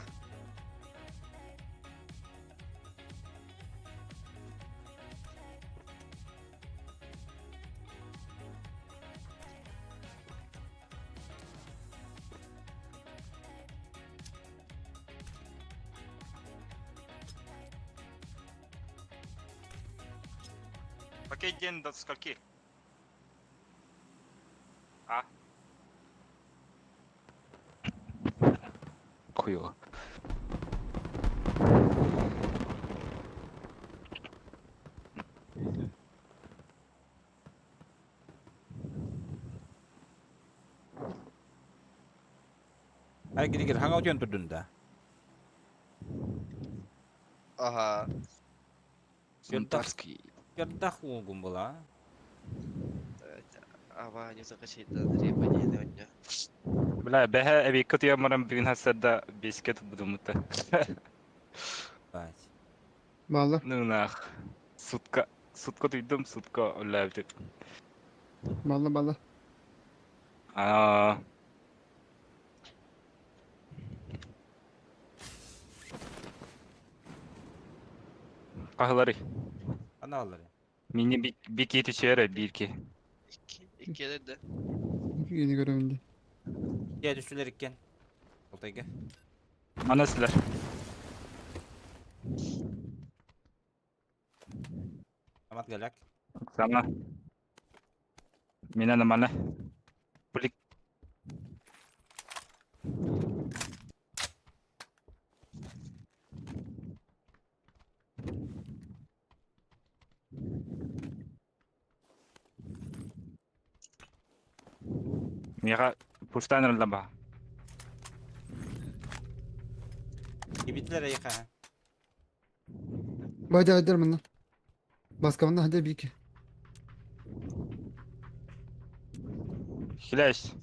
Пакет день до скольки? А? Хуёво. Ay gidi gidi hangout yön turdun da. Ага. Бунтарский. Yarda hukum bula. Ава не закачать на требования сегодня. Бля, бэхэ эвикот ямарам бигин хасада бискет будумута. Bak. Bağla. Нунах. Сутка дуйдум, сутка олавдик. Bağla. А. Kahları. Ana alır. Mini bir kiti çeyre bir ki. İki de. Yeni görevinde. Gel düştüler iken. Oltay gel. Anasılar. Amat gelak. Sana. Mina namana. Pulik. Mira pushtan lamba. Gibitler yıka. Hadi hadi bana. Baskavanda hadi bir iki. Flash.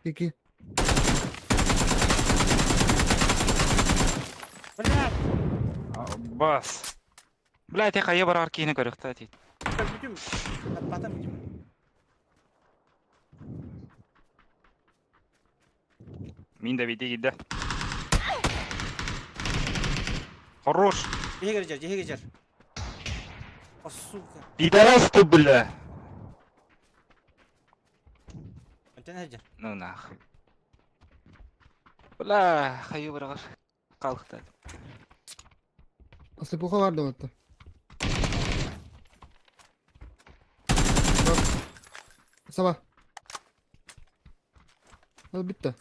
İki. Блядь! Бас. Блядь, я хая барар кини көрөк тати. Как будем? Потом будем. Мин да види гиде. Хорош. Cehe geçer. O suka. Пидорас ты, бля. Sen hajar. Nunaq. Ulan hayı bırakır. Kalktı. Aslı buka vardı orada. Bak. Sabah. Hadi bitti.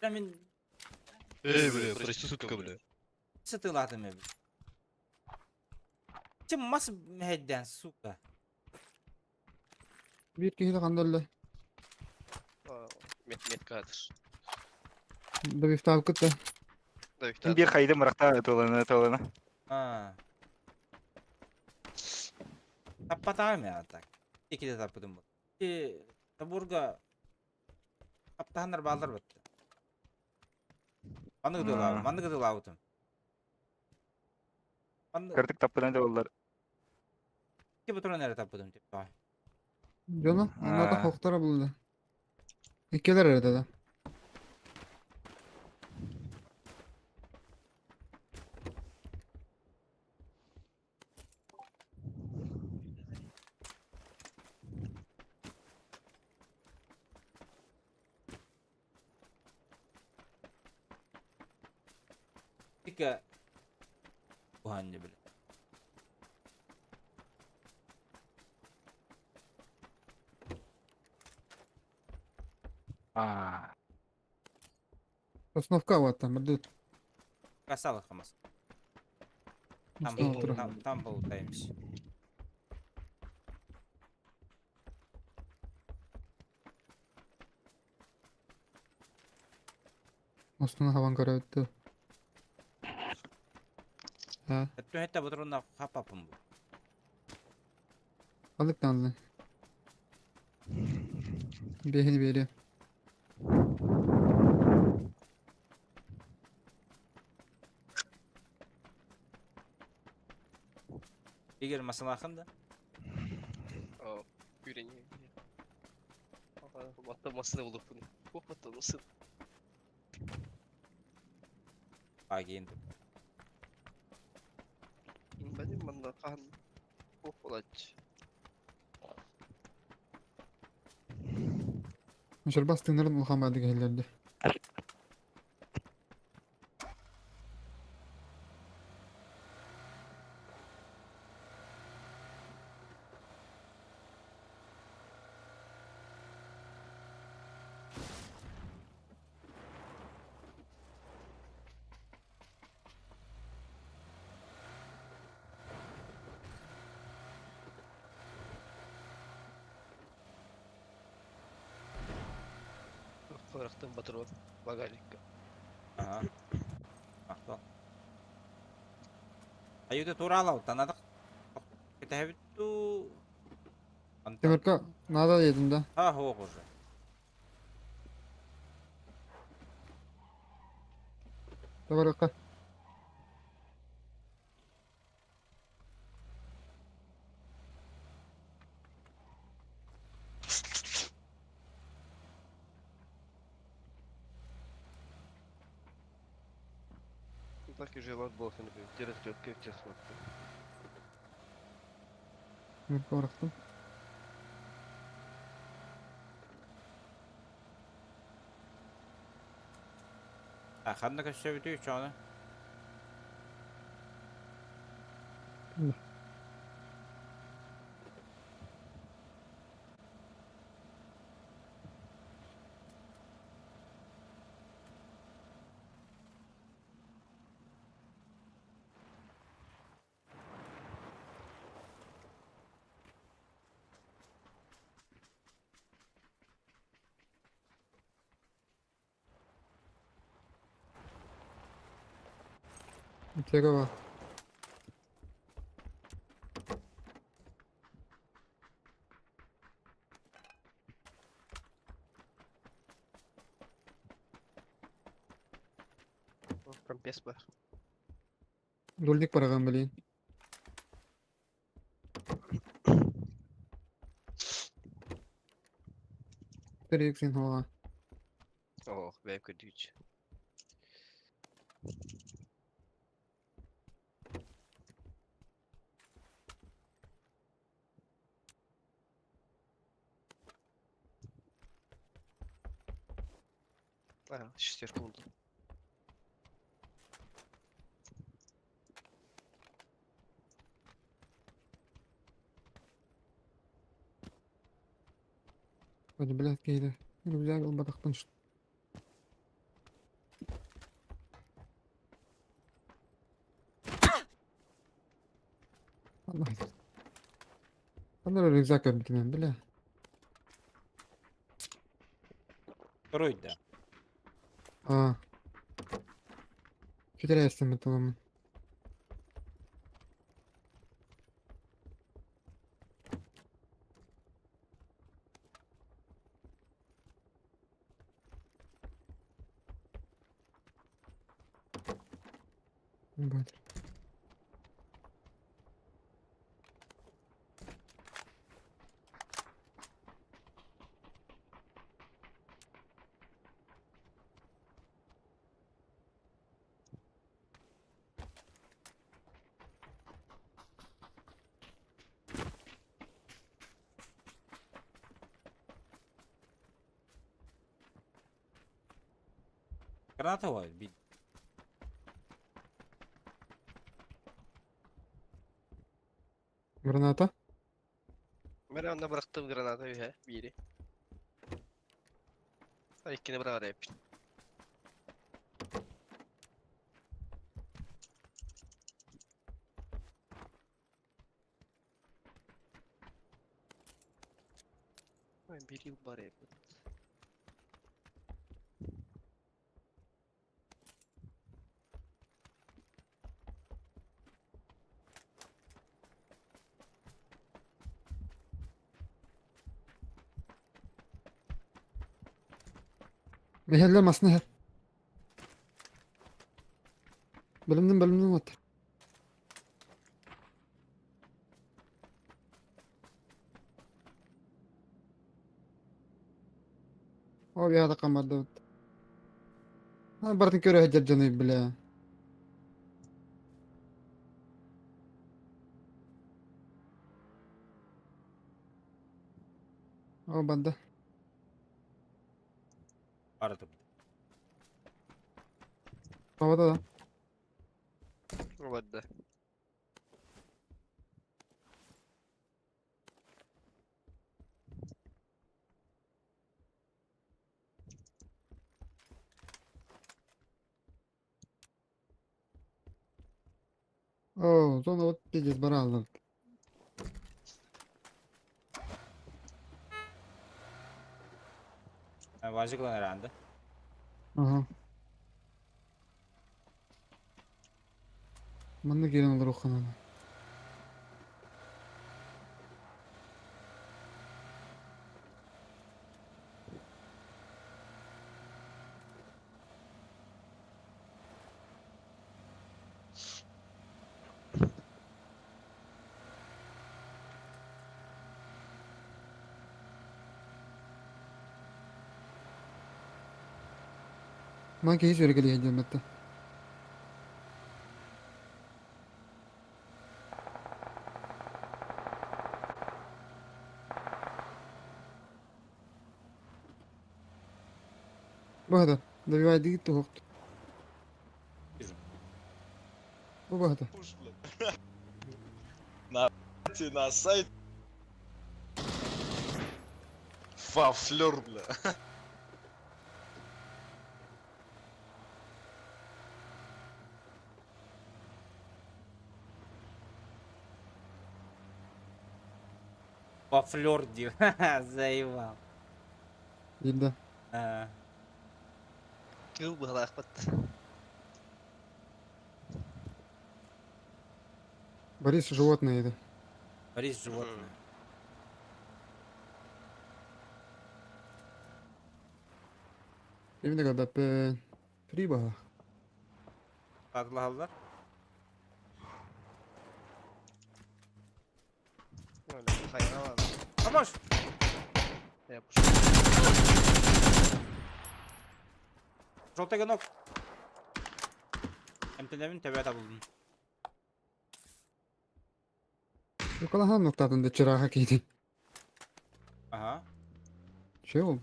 Min бля, проститутка, бля. sıtıladım evi. Kim mas mehedden suka. Bir kişi de kandırlı. Met кадр. Da bir iftihar kıttı. Да, Bir haydı bıraktı dolanı. Ha. Tappatam ya tak. İki de tappadım bu. Taburga taptahanlar ballar battı. Mandı gıdılı avutun. Kırdık tapıdan da oldular. Ki bu nere tappadım. Canım. Onlar da Ha. hoktara buldu. İkiler arada da. Tika bu hangi bile. Aa. Osnovka avattı. Bırdı. Kasalı kamas. Osnovka. Tam bulutaymış. Osnovka havan kara öttü. Ha. Hatta bu durumda kapapım bu. Alık danlı. Behini beri. Eğer masal akında. Үйренейін. Батамасына болып бұны. Көп батамасын. Agiyindim. Benim bana kan көп болады. Aşırı bastığınların ulhamadı gelirdi. Қорақтан батырып багажникке. Aha. Aktal. Ayuda turalav tanıdık. Kita bitu. Demirka nada yedim de. Ha ho уже. Demirka. Так и жила болсын. Директор как честно. Demirka bıraktım. Ha kandı kaçıyor bitiyor şu an. Çeka bak. Компес бар. Duldik paragan bilin. Terek sin hava. О, бэйка дичь. Ha, şişler oldu. Hadi bilet giydi. Yine güzel olmadıktan işte. Allah Allah. Onlar öyle güzel görüntülen bile. Soruydu. Ha. Fikir esneme tamam. Böyle. Granata var. Bir Granata. Ben bıraktım granatayı he biri. İkini bırak hep. Ben bir yıl var hep. Mehirler masne her. Bölümden at. O bir hada kamarda. Ha barın köre hecel canı bile. O bende. aradım. Havada da. Wadda. Oo, sonra o diyeceğiz bana aldım. Yani vajik lan herhalde. Aha. Bana gelen olur o kanala. Manki hiç öyle geliyor cennette. Bu kadar. Da bir ayda gitti hoktu. Bu kadar. На сайт. Фафлер, бля. Вафлер diyor. Zeyval. Yılda. Kıl bırak Ahmet. Борис животное это. Борис животное. Evine kadar ben. Free bak. Allah Allah. Öyle kayana var. Ama Yapış. Желтый гонок. МТН'nin tebede buldum. Yukarı hanım noktadan çırağı hak edin. Aha. Şey oldu.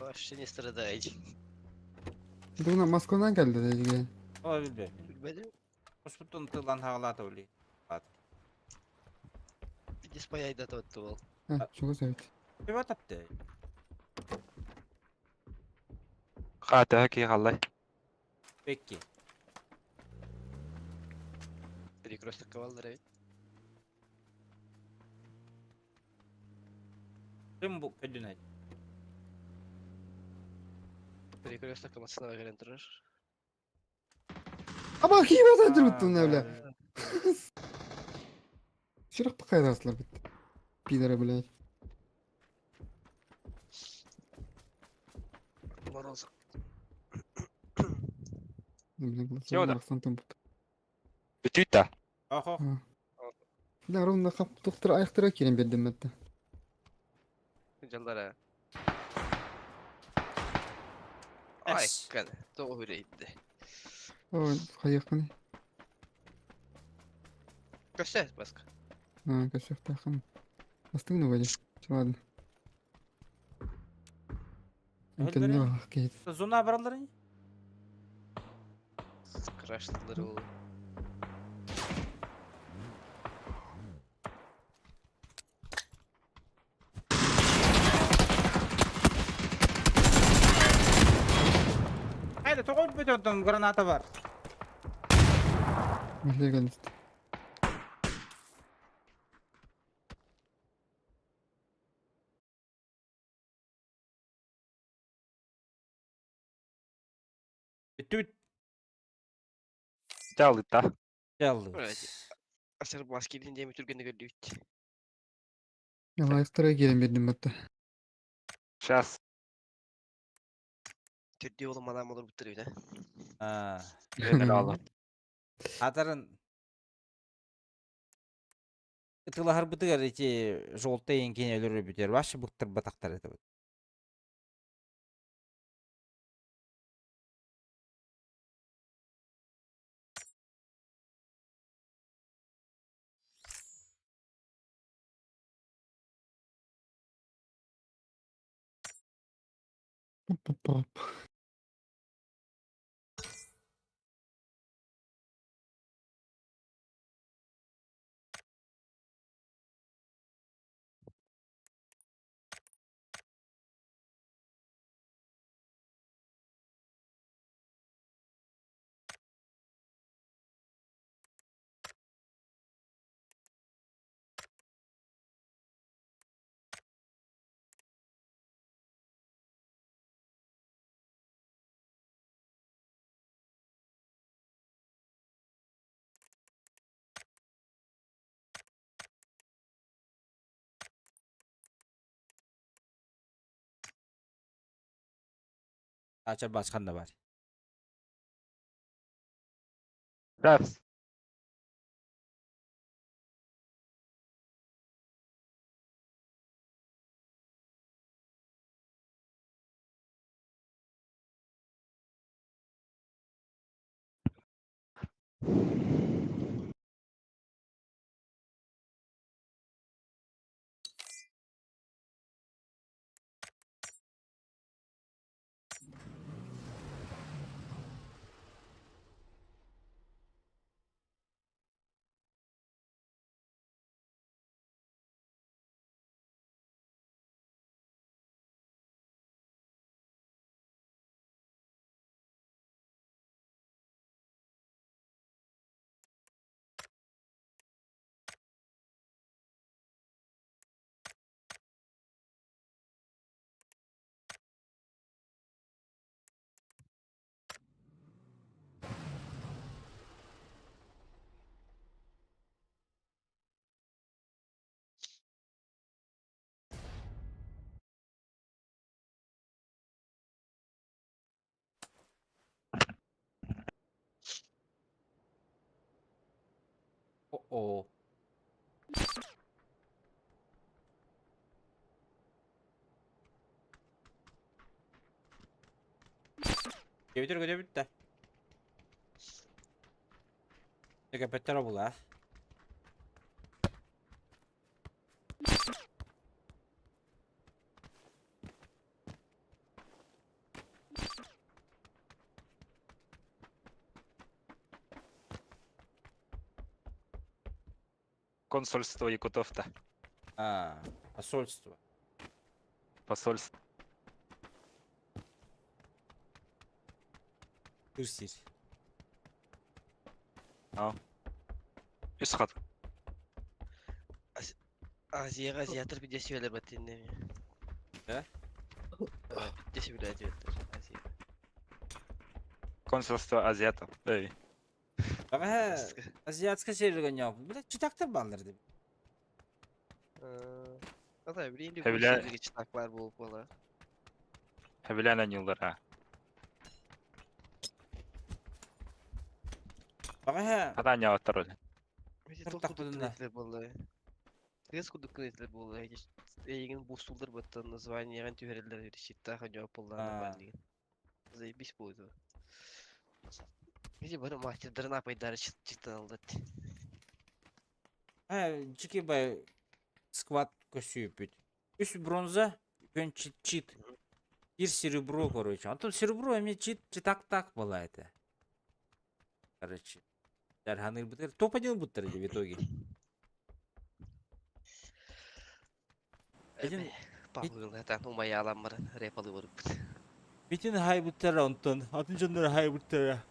Вообще не страдаете. Buna Moskova'dan geldi dedi. Ola bilbe. Bilmedim. Hosputun tılan hağlata öyle. Bir dispayayı da tuttu ol. Heh, çok sevdi. Bir bataptı. Qaataha kii qallay. Peki. Перекресток ковалдар evet. Kim bu ödüne? Перекресток masasına gelen durur. Ama kim öldü bütün öyle. Şırık bu kadar aslar bitti. Pidere bile. Мороз. Чего-то? Aksantum bu. Bütüyta. Oh oh. Bir arunda kap doktor ayaktıra kirin bildim hatta. Canlara. Ay Es. kan. Doğruydu. O hayakını. Göster başka. Ha kaçak takım. Bastın mı böyle? Çavadım. Öldürün. Ne var ki? Zona baraların. Crash'ları oldu. Haydi tokol bütürdüm granata var. Nereye geldi? Bütüt. Çalıta. Geldi. Evet. Asır maskeliğin diye mütürgeni gördük. Ya ayaktıra kirin bildim hatta. Şas. Türkiye oğlum adam olur bitiriyor ne? Ha. Generalı. Hatarın. Itıla harbıtı garıcı jolta yenken ölür biter. Başı bıktır bataktar eti. Hop hop hop. Açar başkan da var. Şas. Oh oh. Götür götür bitti. Köpekler bu la. Консульство Якутов-то. Посольство. Посольство. Кырсир. Üst kat. Азияға зиятыр bir de söyle batınne. He? Evet, bir de söyle Азиятыр. Азия. Консульство азиатов. Эй. Бага азиатска серген yok. Bir de çıtaktır ballardı. Ata bileyim de bu Evler- şehirde çıtaklar bulup valla. Hevlenen yıllar ha. Бага Hatta ne atar öyle. Bizi Kırk çok dakika kuduk dinle. netler valla. Kız kuduk netler valla. Egen bostuldur battan название яған түйерелер решитта ханё поллана баллиген. Заебись будет. Bizi bana mahkedarına paydarı çıktı aldı. Чики бай сквад көсүйүп. Үс бронза, көн чит. Бир серебро, короче. А то серебро эми читак была это. Короче. Дарханыр бутер. Топ один бутер в итоге. Один Павыл это умай аламмарын репалы vurup. bütün hay butер онтон. Атын жондар hay бутер.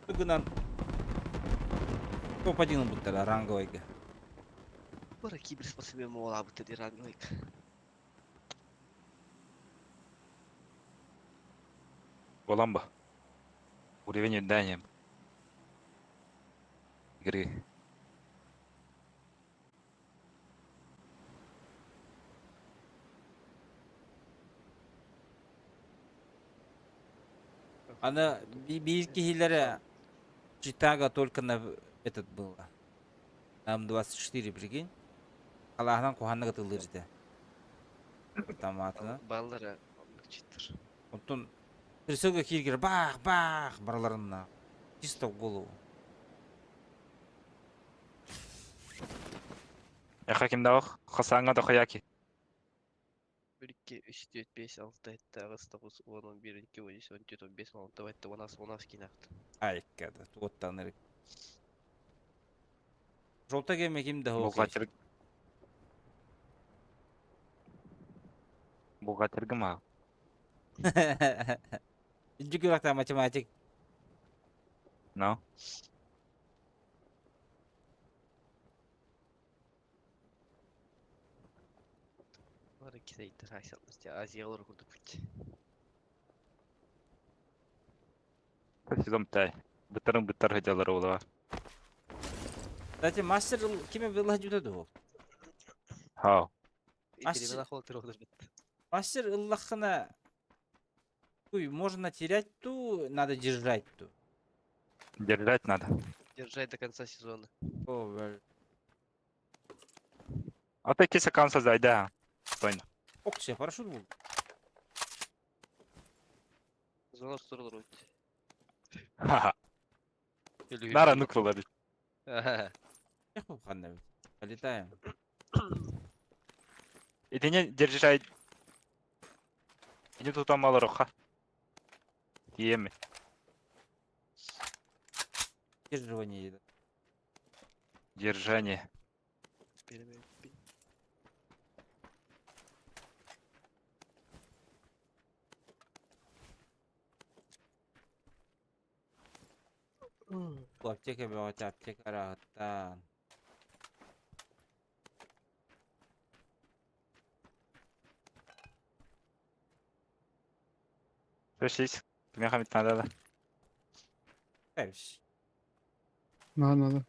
Бүгүнан топ один бутер ранговыйга. Бара кибер способен мола бутер ранговик. Olan bu. Уровень дания. Игры. Она бийки хиллери Читага только на этот было. Там 24, прикинь. Аллахнан куханна кытылыр жде. Таматына. Баллары читтер. Онтон трясёга киргер бах барларына. Чисто в голову. Ya hakimde bak. Hasanga da koyaki. 1 2 3 4 5 6 7 8 9 10 11 12 13 14 15 16 17 18 19 кинахты. Айкада. Туоттан эрик. Жолта кеме кимде Бухгалтер. Бухгалтер гыма. Инжики вакта математик. No. Бара кисейтер хайсатмыз. Азиялар курдук бит. Сезон тай. Бытырың хыжалары ола. Кстати, мастер кеме было жутады ол. Хау. Итирмен ахол тирохдур бит. Мастер ыллахына Ой, можно терять ту, надо держать ту. Держать надо. Держать до конца сезона. О, бля. А ты киса канса зайда. Спокойно. Ок, себе парашют был. Зона турулur бит. Ха-ха. Нара нукрулады. Ага. Эх, мы входим. Полетаем. И ты не держай. Иди тут мало роха. Еми. Держивание еда. Держание. Перемей. Bu aптека бе аптека рахаттан. Слышись. Ты меня хамить надо, да? Кайф. Надо.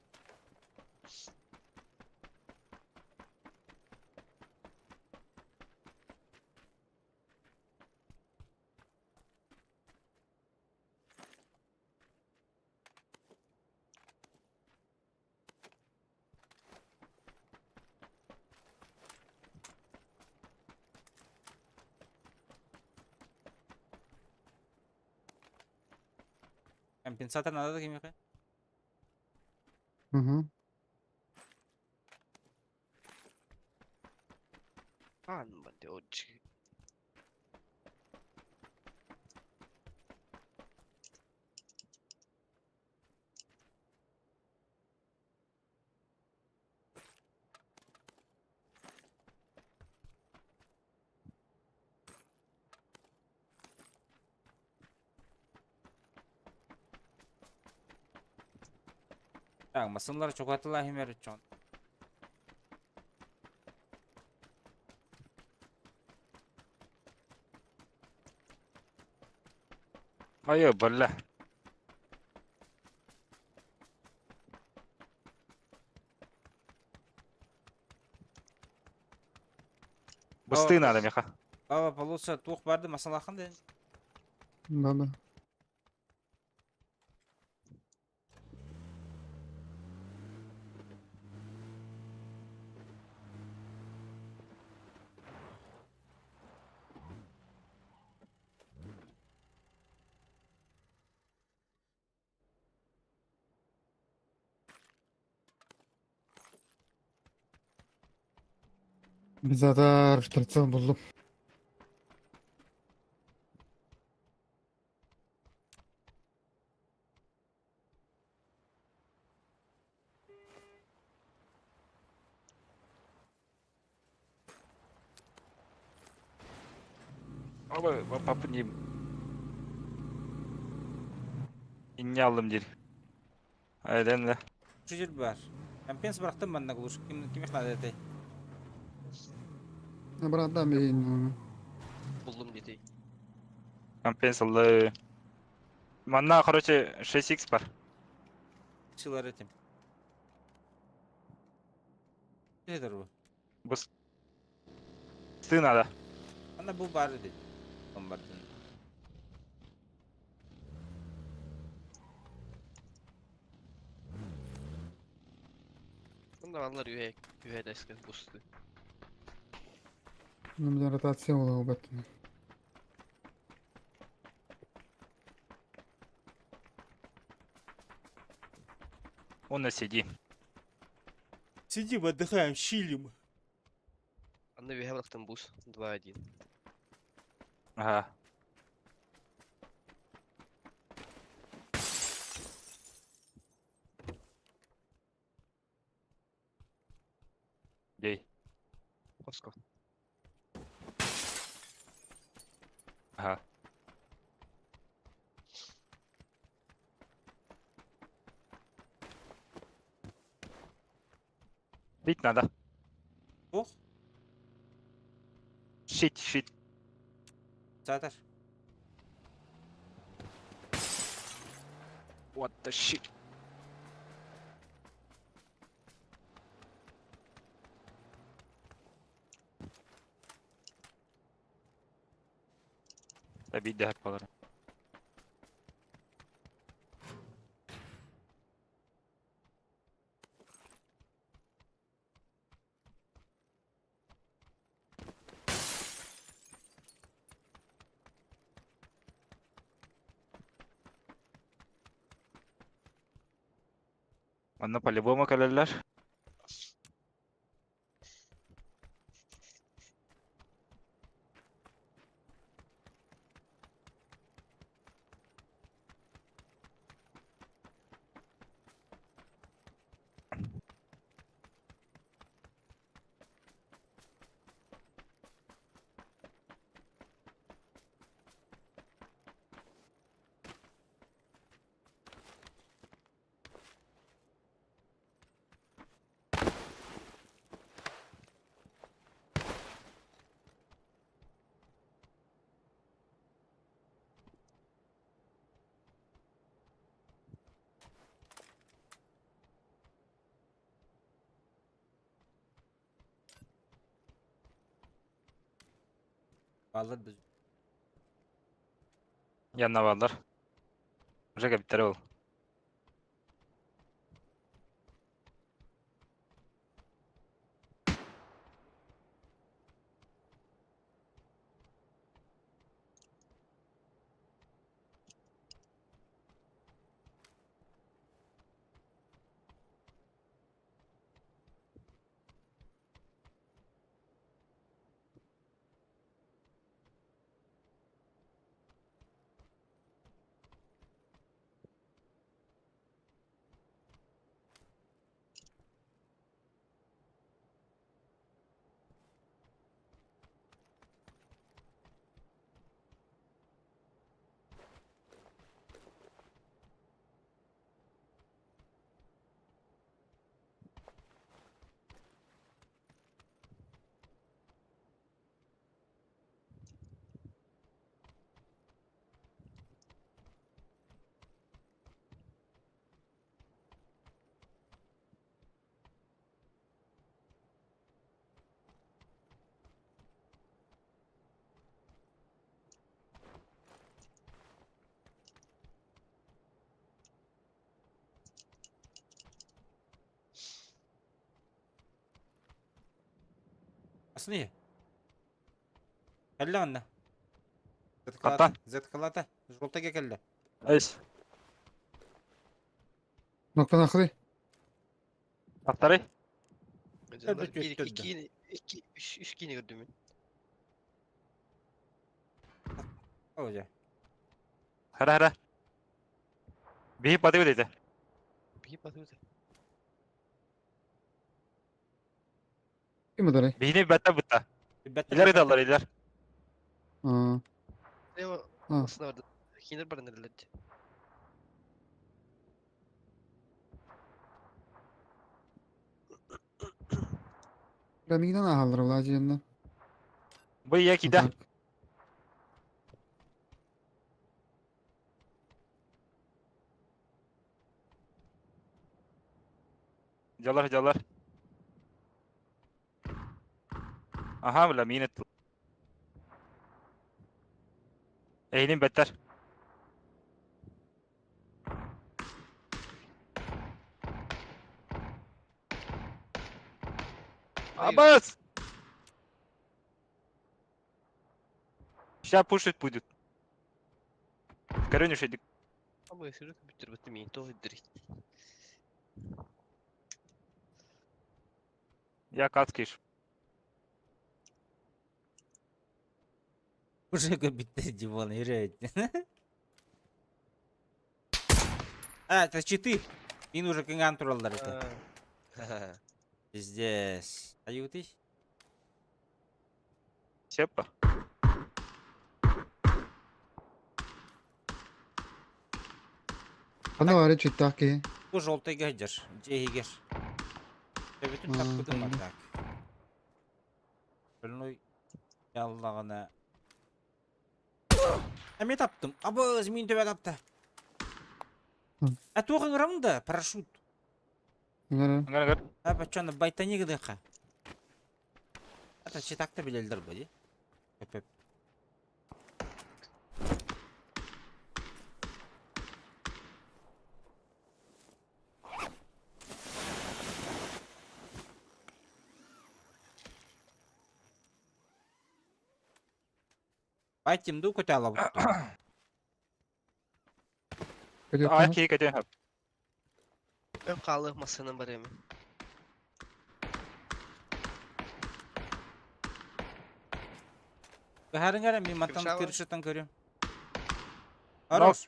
Компенсатор надо такими хэ? Угу. Анмады отчи. Так, масынлар чокатыла химер чон. Айо, бля. Бысты надо, меха. Баба получса тух барды масалахан ден. Да. Biz zaten araştırıcı buldum. Aba, papı neyim? İnne aldım değil. Ayden de. Şu jir var. Ben pens bıraktım ben de kuluş. Kim ihmal edey? Buradan bir Buldum dedi. Компенсалы. Манна, короче, 6х бар. Çığlar etim. Nedir bu? Бысты надо. Bana bu bari dedi. Ben bari dedi. Bunda anlar üye desken boost'u. bir rotasiya oluyor bu. Он сиди. Сидим, отдыхаем, чилим. Anda üye bıraktım boost. 2-1. Ага. Гей. Kosko. Ага. Бить надо. Oh. Щит. Zaten. What the shit. Да бить да палар. Аны по-любому калерлер. Kaldır biz. Yanına varlar. Уже капитал. Asını. Kelle anne. Kaptan. Zetkалата. Жолтайга келди. Eş. Noktan akıllı. Atları. Canlar Elbet 1 2 götürdü. 2 2 3 yine gördüm ben. Hoca. Hara hara. Bir batı dedi. Bir bakıyor. Kim o orayı? Bihini betta butta. İleri dallar iler. Aa. Ne o? Ha. Aslında orada. Kinder barın neler? Remingden ağırlar ulan acıyından. Bu iyi gider. Jalar jalar. Aha bula minet. Eğilim better. Abbas! Сейчас пушить будет. Короче, шедик. Ama ısırık bitir batımı. To direkt. Я кацкиш. Уже биtti Дивон, yürü. А, это читы. Мин уже кынган тураллар это. Здесь. Аютыш. Сепа. Bana var ya çittah ki. Bu жолтай гайдер. Жейгер. Bütün tapkıdım belli. atak. Ölünoy. Yallağına. Ами таптым. Абыз мен төбе тапты. А тоғын рамында парашют. Bunlara. Аңгар. А бачаны байтани гыдыха. Ата читакта билелдер бу ди. Өп. Байтимду көтө алып. Kötü Ай yapma. ки кетен хап. Ön kalı masanın var hemen. Гәрәң мен матан Киршава. киршетен көрөм. Хорош.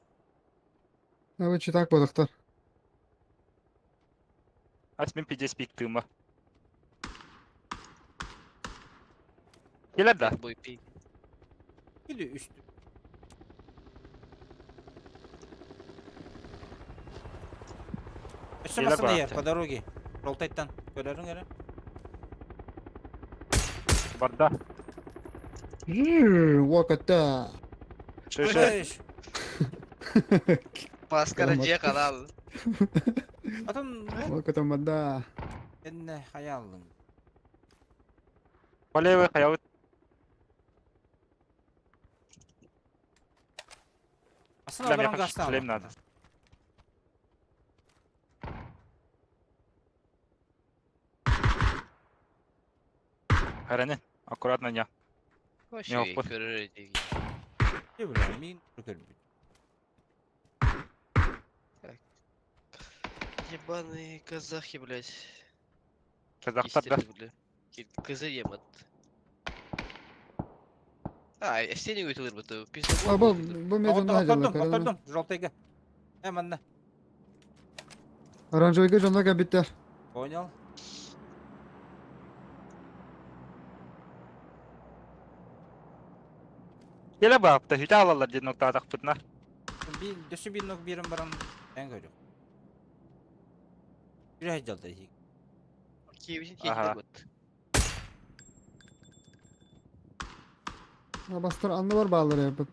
Evet çitak balıklar. Ас мен пиде спик тыма. Келер да. Boy pik. Gidiyor üstü. Gele Aşamasına yer, bıraktı. по дороге. Жолтайттан. Көрерің әрі? Барда. Vakıtta. Шеше. Paskara Kalamak. ciye kanal. Атын Vakıtta madda. энне хаялым. Полевый хаявыт. Асына Для баран меня гастал. шлем надо. Харане. Аккуратно не. Hoş Yok, iyi bak. görür diye. Не білем, мен көрмеймін. Ебаные казахи, блядь. Казахстан да. Кистери, бля. Кызы емат. А, сені götürür bu tabi. Biz de Aa, bu mezonda hacılar. Отырдым, жолтайга. Әмінні. Aranjoyga jonlar gel bitter. Понял. Келе бапты. Хүтә алалар дед нокта атак пытнар. Дөсі бір нөк берім барам. Ән көріп. Bir həcəldə yiyik. Kiyevicin Aha. keyifler bat. Ha bastır anlı var bağları yapıp.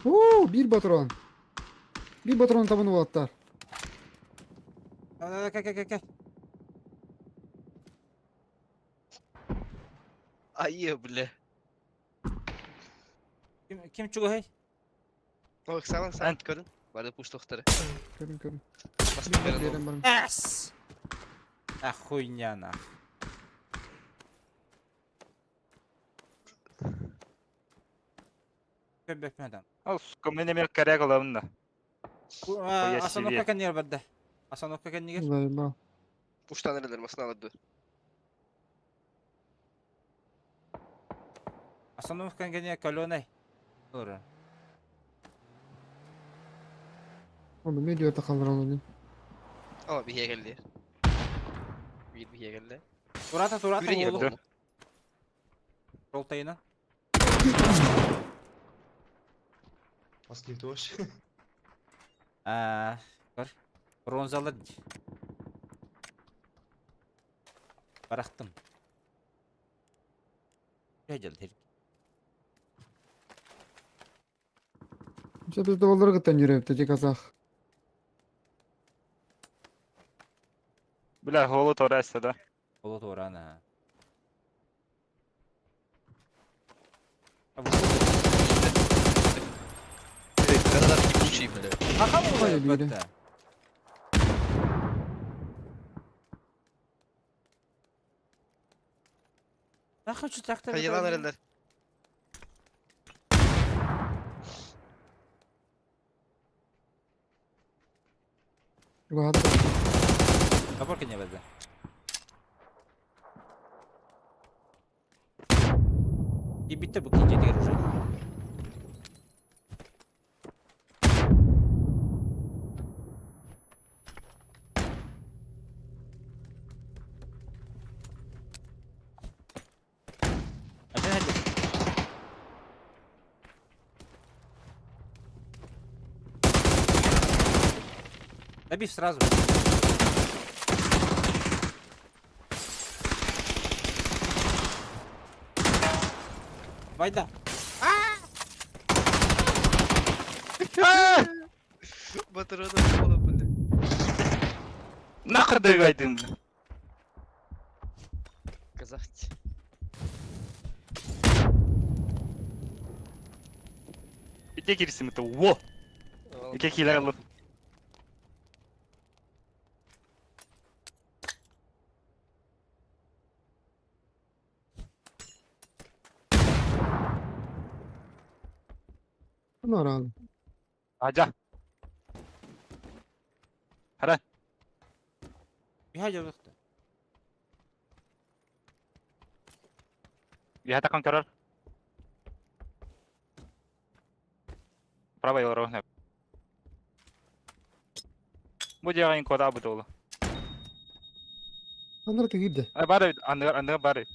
Oo, bir patron. Bir patron tabanı vattar. Кәй. Ayı bile. Kim çıkıyor hey? Bak sen Ben- görün. Var da push doktoru. Körün. Basma Bir görün. yerim var. Әс! Охуйняна. köbekmeden. Al sukamın emir karaya kalalım da. Bu Koya Asanokka seviye. kan yer berde. Asanokka kan yer. Zayıf. Uçtan nereler masını alırdı. Asanokka kan yer kalonay. Doğru. Oğlum ne diyor takalır onu. Ama bir geldi. Bir geldi. Turata Yüreği oğlum. yerim Roltayına. Маски тоже. Var. Bronzalı. Bıraktım. Güzel her. İşte biz de onları gıttan yürüyüp kazak. Bile holo torası da. Ola torana. Evet, ne kadar iyi bir şey böyle. Kaka mı Hayır, oluyor biri. götte? Kaka şu takta Hayır lan nereler. Rahat. Kapor kenya bende. İyi bitti bu ikinci diğer ucu. Hadi. Добив сразу. Вайда. Батарada oğlum böyle. Ne kadar gaydın? Kazakçı. İki girisi mi to? Wo. İki kiler alır. Bunlar abi. Aca. Bir hacer yoktu. Ya takkan karar. Prawa yol rohne. Bu jalan kota betul. Onları da gitti. Ay bari anda bari.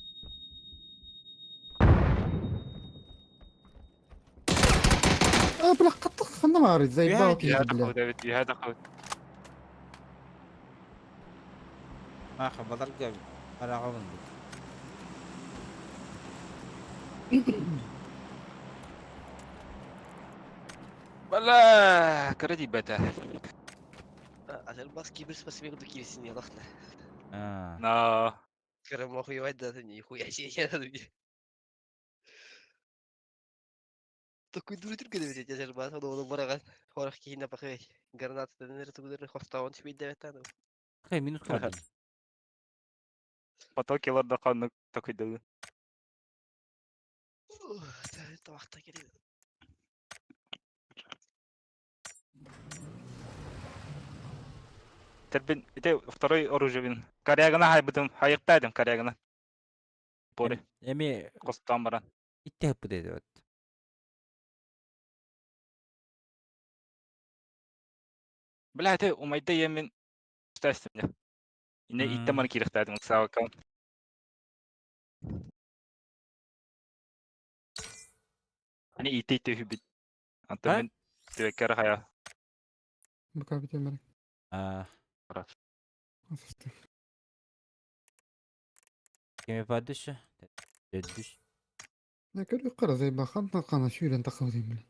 Bırak kattık. Kandı mı ağrıyor? Zayıf Ya, bak Ya iyi bile. takut evet ya takut. Ha kabalar gel. Para kalın. Wala kara di bata. Azel maski bir spasi bir kilisin ya lakna. Ha. No. Kara mo kuya wada ni kuya şey ya da bir. Takı durutur ki de azel bas o oğlum bırak. Horak ki yine bakay. Granat denir tuğdur hostawan bir de vetan. Hey minus kaldı. Pato killer da kanık takıdı. Sen tabakta geliyor. Терпен, это второй оружие. Корягана хайбытым, хайыктайдым корягана. Пори, Emi костан баран. itti hep bu dedi. Evet. Бля, это умайда емен стайстым я. Ине итте маны кирихтайдым, сау кам. Ани итте хүбит. Антамен тевеккер хая. Bu kapitan bırak. Ha. Барат. Asıstı. Kim yapardı şu? Düş. Ne kadar kara zayıf bak. Kandı kana şuyla takıldıyım bile.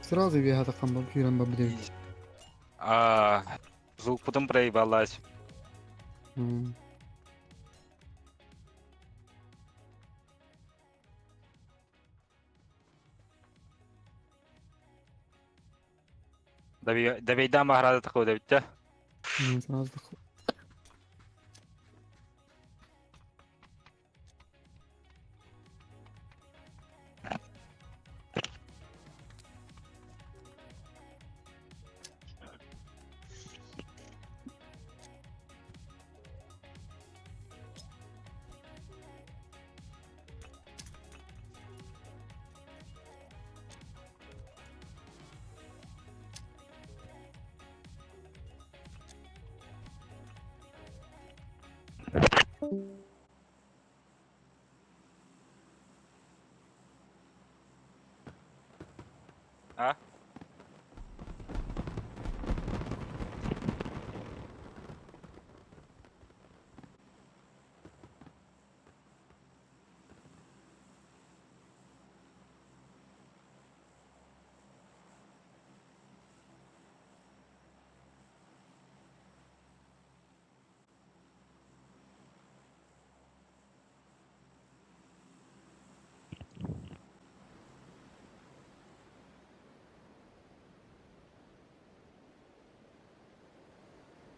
Сразу веха такан бол күйрен ба билем. Звук потом проебалась. Давейда махрада такой давидте. Сразу так. А?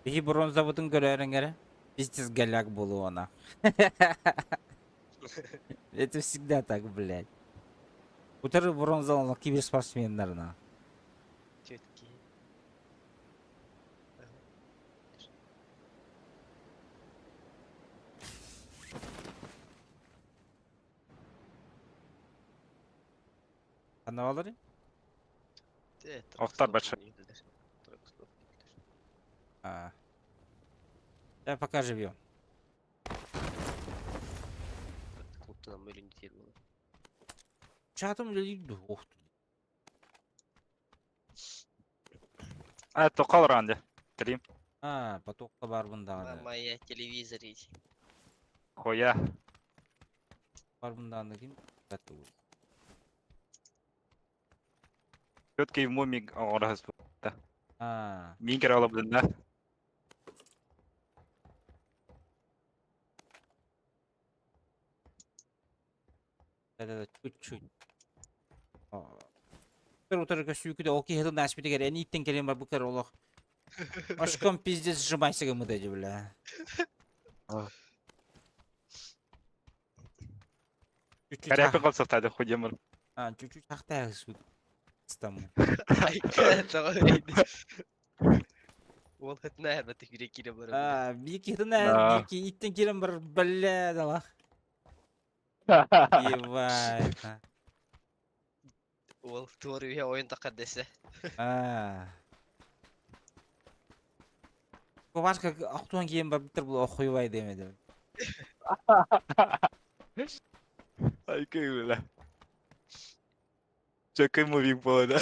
Bihi bronza butun görerengere. Пиздец голяк был она. Это всегда так, блядь. Утыры бронзаланы киберспортсмендерна. Чёткий. Каналары? Офтар большой. А. Я пока живем. Клубта нам или не было. Чатом люди. Ох ты. Тоқал ранды. Трим. Потокта бар бунда. Моя телевизор есть. Хоя. Бар бунда ким? Көткей мумик орас. А. Мигер алып да. Да, чуть-чуть. Утыры сүйкіде окей хеду наш битегер эн иттен келем бар букар олох. Ашком пиздец сжимайся мы дади, бля. Каряпы қалсақ тады ходемір. Чуть-чуть хахтая суд. Стаму. Ай, это говорит. Он хоть наверное ты перекинул бар. Бики хедна, бики иттен келем бар, бля, дала. Ебай. Ол туары я ойын тақаддесе. Ковашка ақтуан кейін бар бітір бұл оқойбай демеді. Ай, көйбілі. Чөккөй мувик болады.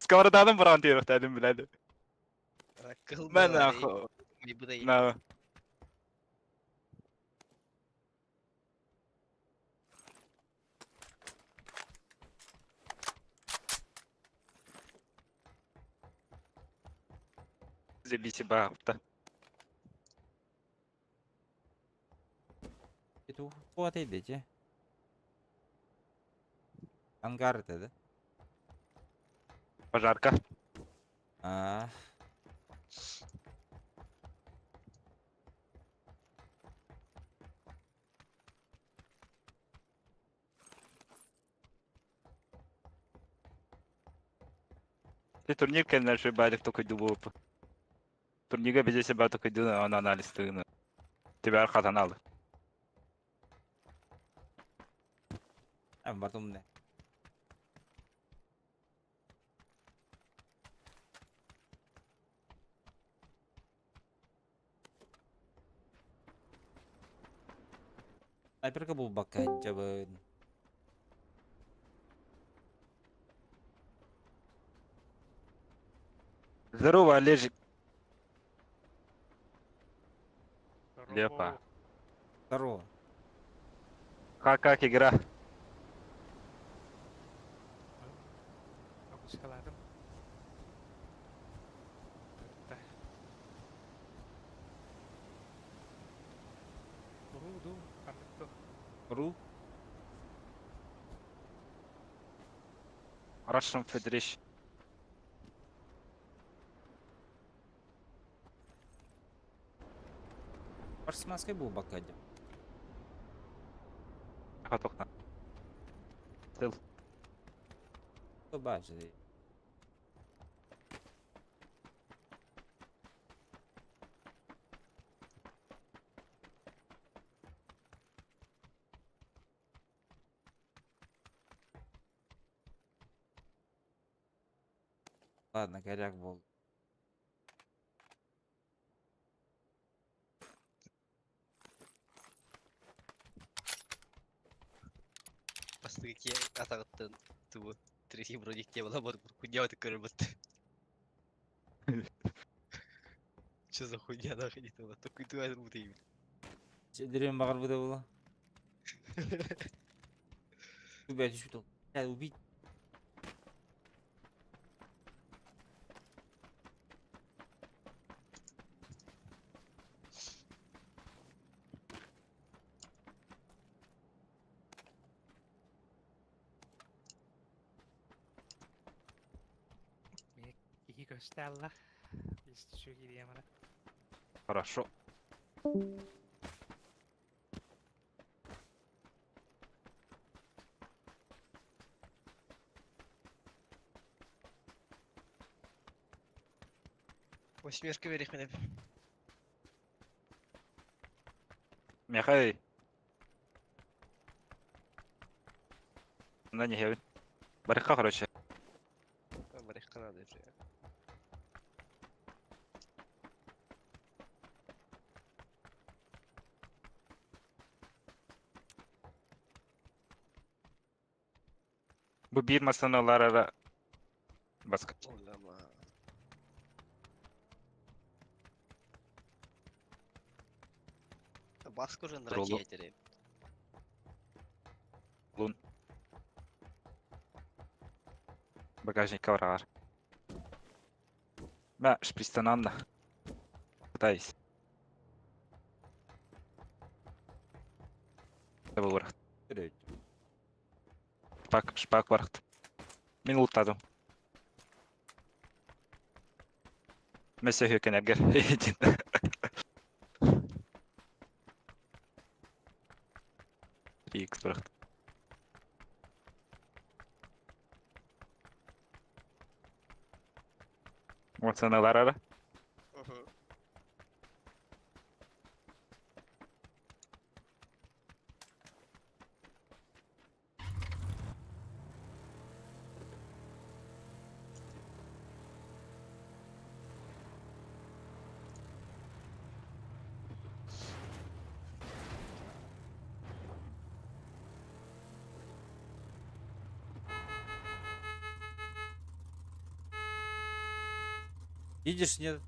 Скаварданың бір антируқ тәдім біледі. Мен ақы. Нау. Забейте бағыпта. Это вот идите. Ангар это, да? Пожарка. Ты турнир, конечно, же бадик только дубоп. Турнига без себя только дубоп, он анализ тыгны. Тебя архатан алды. Потом да. Снайперка был бака, жабын. Здорово, Олежик. Лепа. Здорово. Как игра? Ру. Russian Federation. Спортсменский был бакаде. Хатокна. Тыл. Кто бачит? Ладно, горяк был. Бастыки атагыттан туу третий броник те была бар хуйня ты көрбөт. Что за хуйня нахуй это вот такой дуайдер бутый. Седрем багар буде була. Убить что? Убить. Хорошо. Восьмерка верих менеп. Мехай. На не гевин. Бариха, короче. Барих Канады же. Bu bir masanalar ara. Баска. Олама. Баск уже Тролло. нравится теперь. Лун. Багажник var. Ben şpristan anla. Пытаюсь. Давай варахт. Вперед. Шпак варахт. Мен ултадым. Мәсә хөкән әгәр. Икс варахт. Вот саналар ара. Видишь, нет?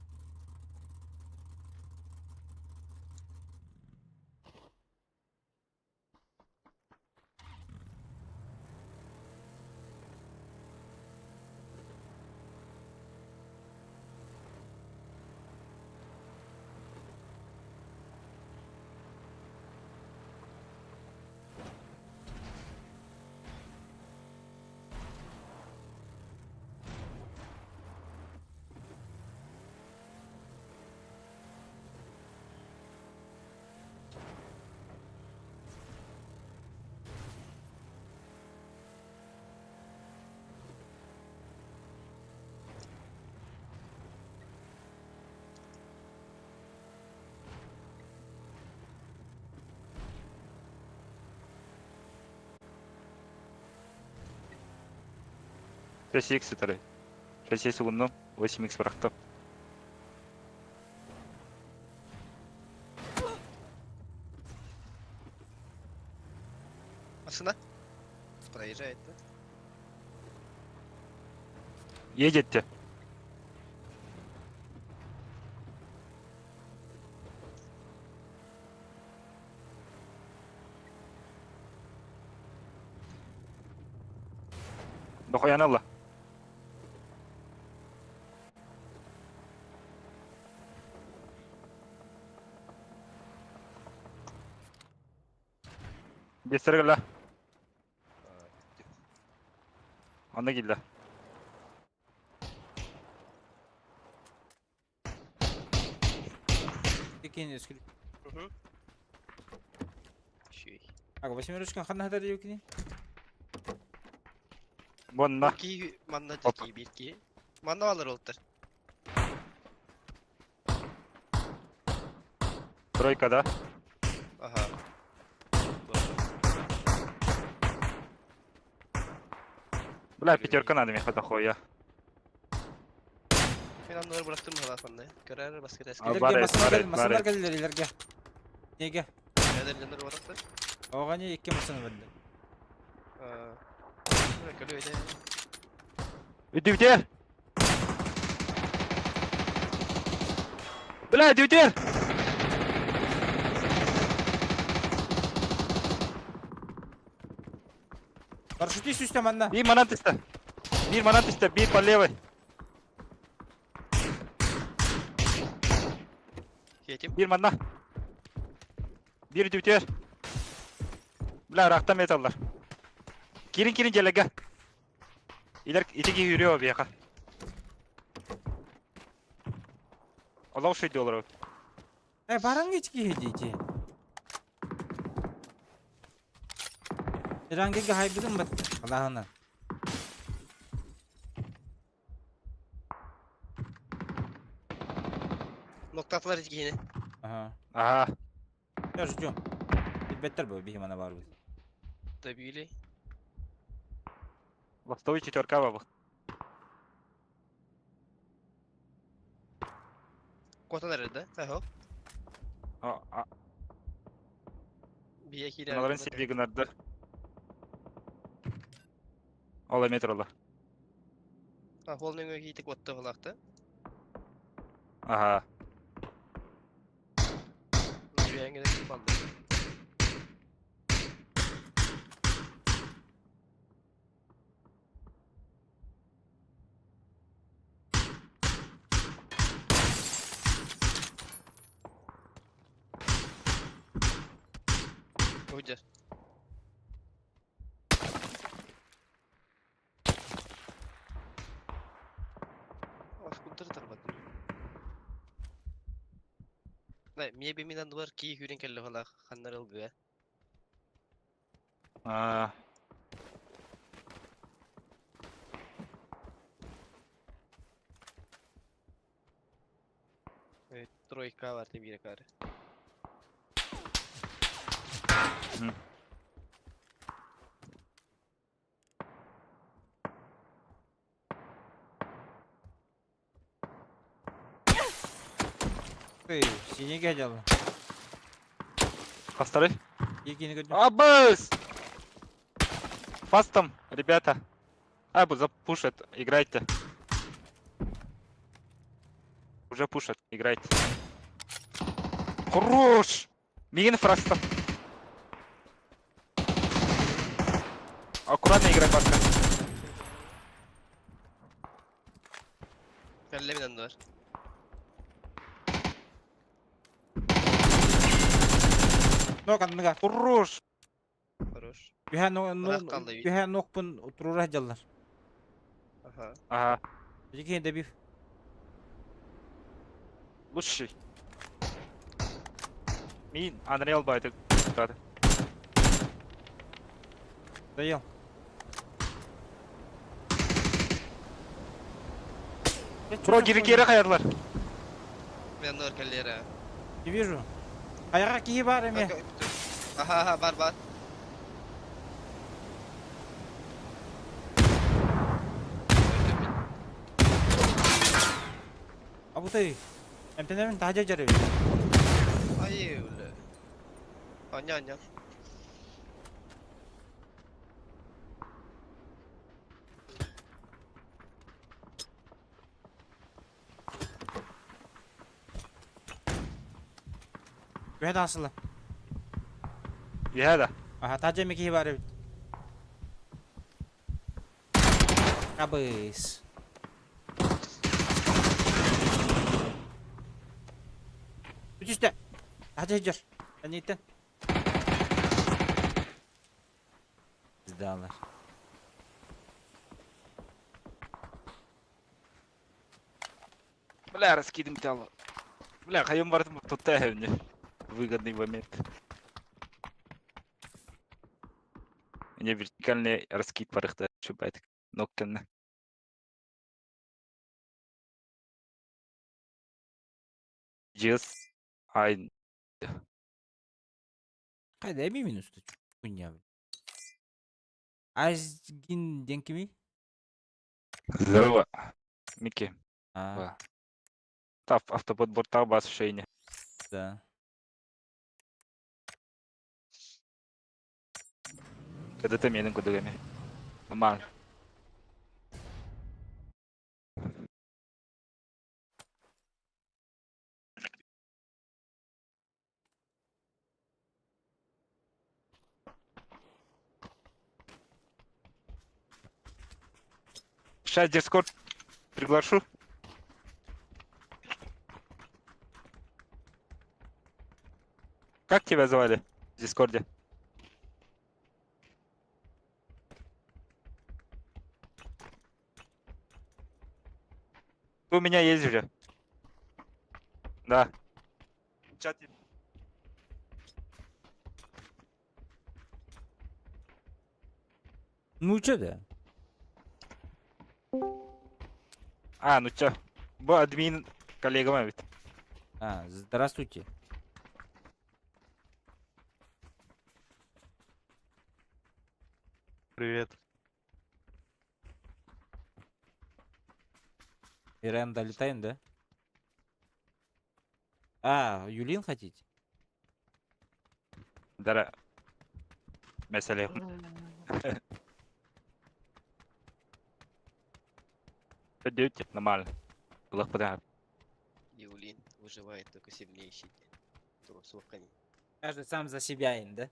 Шесть икс это. 6 секунд. 8 икс варахт. Машина? Проезжает, да? Едете. Дохуян алла. Дестерге ла. Аны келді. Екен өскіл. Шүй. Ага, 8 қанна хатар екен. Бонна. Ки манна жеки бирки. Манна алыр олтар. Тройкада. Ага. Бля, пятерка надо мне хата хоя. Ben onları bıraktım hala fanda. Karar basket eski. Abi, İlerge Барет, масалар барет. келділер илерге. Неге? Nedenleri bıraktı. Оған не екке масаны білді. Böyle öyle. Дютер! Бля, дютер! Парашютист үсте манда. Bir manat iste. Bir manat iste, bir по левой. Yetim. Bir manna. Bir dютер. Bля, rakta metallar. Kirin jelege. İler içi yürüyor bir yaka. Allah şey diyorlar. Баран кечке хедейте. Рангеге хайбыдым бат. Аллахына. Noktalar hiç yine. Ага. Aha. Я ждем. Беттер бу бихим ана барбыз. Tabiili. Ластовый четверка бабы. Kota nerede? Aha. Bir iki ileride. Bunların silvi gınardı. Ola metrola. Ha, holun önüne giydik otta holakta. Aha. Bir yenge de çıkmadı. Hoca. Askuntar tarafı. Ne, miye biminden duvar ki hürin kelle hala kanlar algı. Aa. Evet, Troika var tabii karı. Эй, синеге жалы. Кастары. Екені көдім. Абыс! Фастом, ребята. Абу запушат, играйте. Уже пушат, играйте. Хорош! Мигин фрастом. Аккуратно играй, Пашка. Kelle biminden duvar. Нок андыга. Хорош! Хорош. Бүһә қалды бит. бүһә нокпын турура жаллар. Aha. Ага, Жеке дебив. лучший. Мин, Unreal байды. Даял. Про кері қайырлар. Ben duvar kelle yere. Не вижу. Аяға киі бар эме. Aha, var. Абутай. Эмтенемин тажа жарып. Ay öyle. Anya. Бүһә да асылы. Яда. Аха, тажа эме киі бар эме. Абыс. Үтүстө. Тажа жар. Анеттен. сдалар. Бля, раскидываем тело. Бля, хаем вартым тут мне. Выгодный момент. Мне вертикальный раскид парыхта. Чубайт. Ноккенна. Жес. Айн. Haydi emin üstü kunya. Azgin denki mi? Здорово. Микки. Ha, Автоподбор бас шейне. да. Когда ты менен кудугами. Нормально. Сейчас Дискорд приглашу. Как тебя звали в Дискорде? У меня есть уже. Да. В чате. Ну чё да? А, ну чё? Бо админ коллега мой. А, здравствуйте. Привет. Иран долетаем, да? А, Юлин хотите? Дара. Меселе. Идёте, нормально. Благодарю. Юлин выживает только сильнейший. Трусов коней. Каждый сам за себя им, да?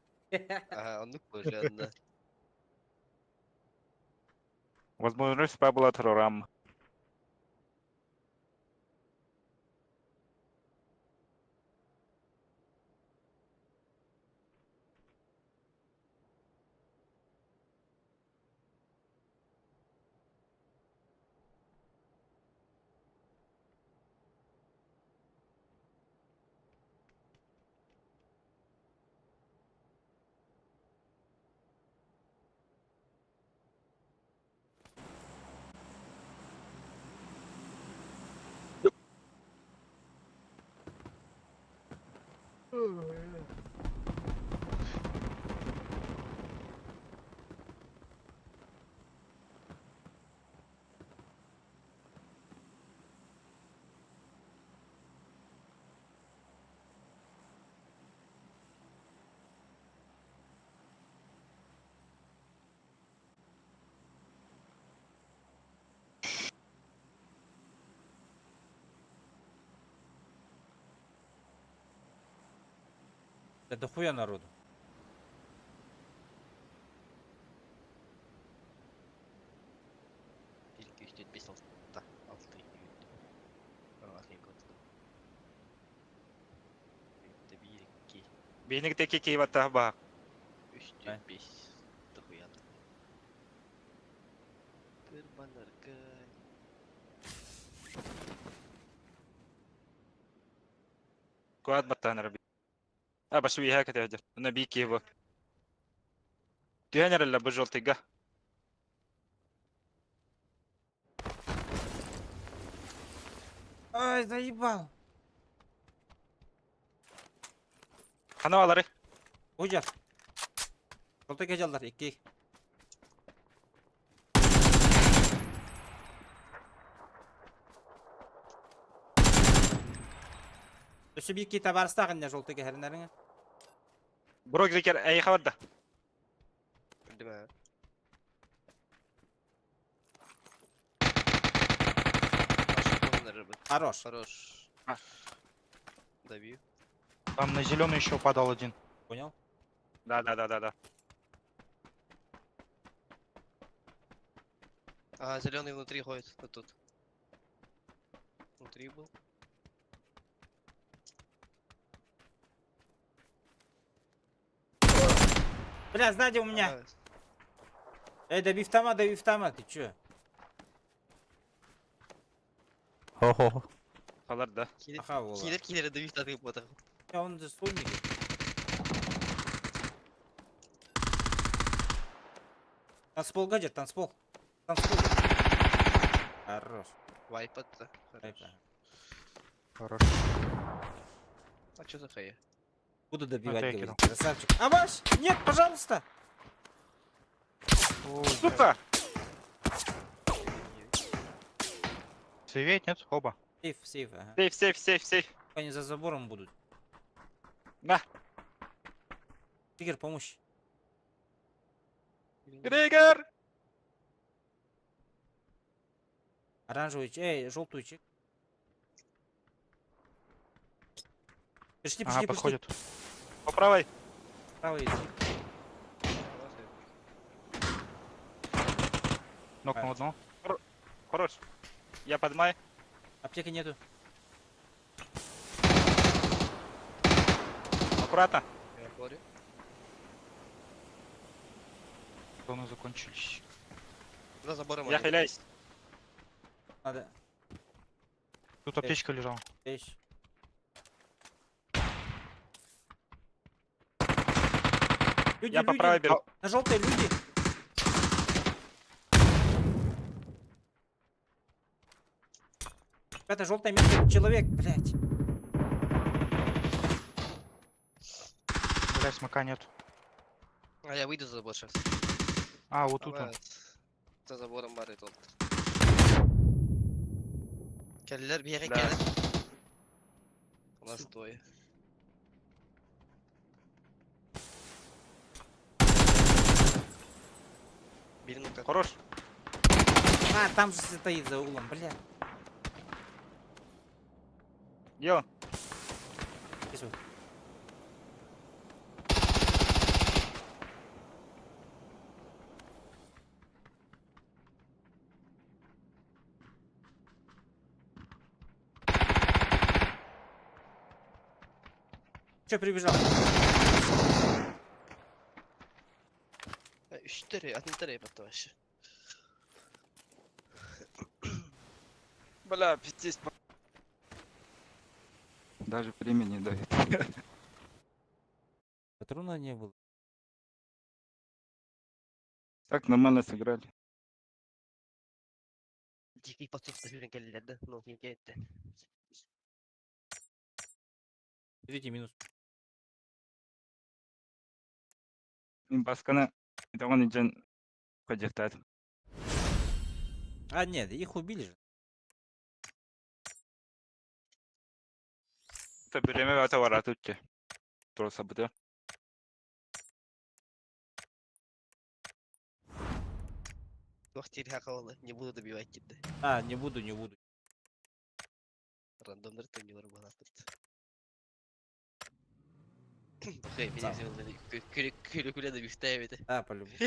Ага, ну позже, да. Возможность была террорам. Да дохуя народу. Ilk 3-4-5 altta. 6 yürüdü. Arkaya katıldım. Yürüdü 1-2. Бейник теки кейвата ба. 3-4-5. Дохуя. Кырбанаркай. Куад батан раби. А, башви хак тяжер. Наби кейва. Тянер ла бжолтыга. Ай, заебал. Ханавалары. Hocam. Koltuk geceler 2. Düşü bir kitap arasında kanne joltuk herinlerine. Брок зекер ай хаварда. Öldü mü? Хорош. Хорош. А. Добью. Там на зеленый еще падал один. Понял? Да. Ага, зеленый внутри ходит. Вот тут. Внутри был. Бля, сзади у меня. Ага, Добивтама, ты чё? Хо-хо. Қалар да. Аха, вола. Килер да вифт атып отыр. Я он же стольник. Танцпол гаджер, танцпол. Хорош. Вайп атты. Айпа. Хорош. А чё за хая? Буду добивать, я говорит. кинул. Красавчик. Аваш! Нет, пожалуйста! Сука! Сейветь, нет? Оба. Сейф, ага. Сейф. Они за забором будут. Да. Тигр, помощь. Грегор! Оранжевый, желтую чек. Пришли. Ага, подходит. По правой. Правый иди. Нокнул одного. Хорош. Я подмай. Аптеки нету. Аккуратно. Я говорю. Зоны закончились. За забором. Я один. хиляюсь. Надо. Тут аптечка лежала. Вещь. Люди, Я по правой беру. На желтые люди. Это желтая метка, человек, блядь. Блять, смока нет. А я выйду за забор сейчас. А, вот тут он. За забором бары тут. Келлер bir yere Да. gelir. У нас двое. Birinin как Хорош. А, там же стоит за углом, блядь. Дело. Здесь вот. Че прибежал? 3 один тарей battı вообще. Бля, пиздец. Даже время не дает. Патрона не было. Так нормально сыграли. Дикий пацан yürüyen gelirlerdi. No, yenge etti. Видите, минус. Басканы он идет поддержать. А, нет, их убили же. Это время это воротуте. Просто будет. Вахтер hakalı. Не буду добивать gitti. А, не буду. Randомları tanıyorlar bana attırdı. Okey, benim zevklerim külü de bifte evde. А, по-любому.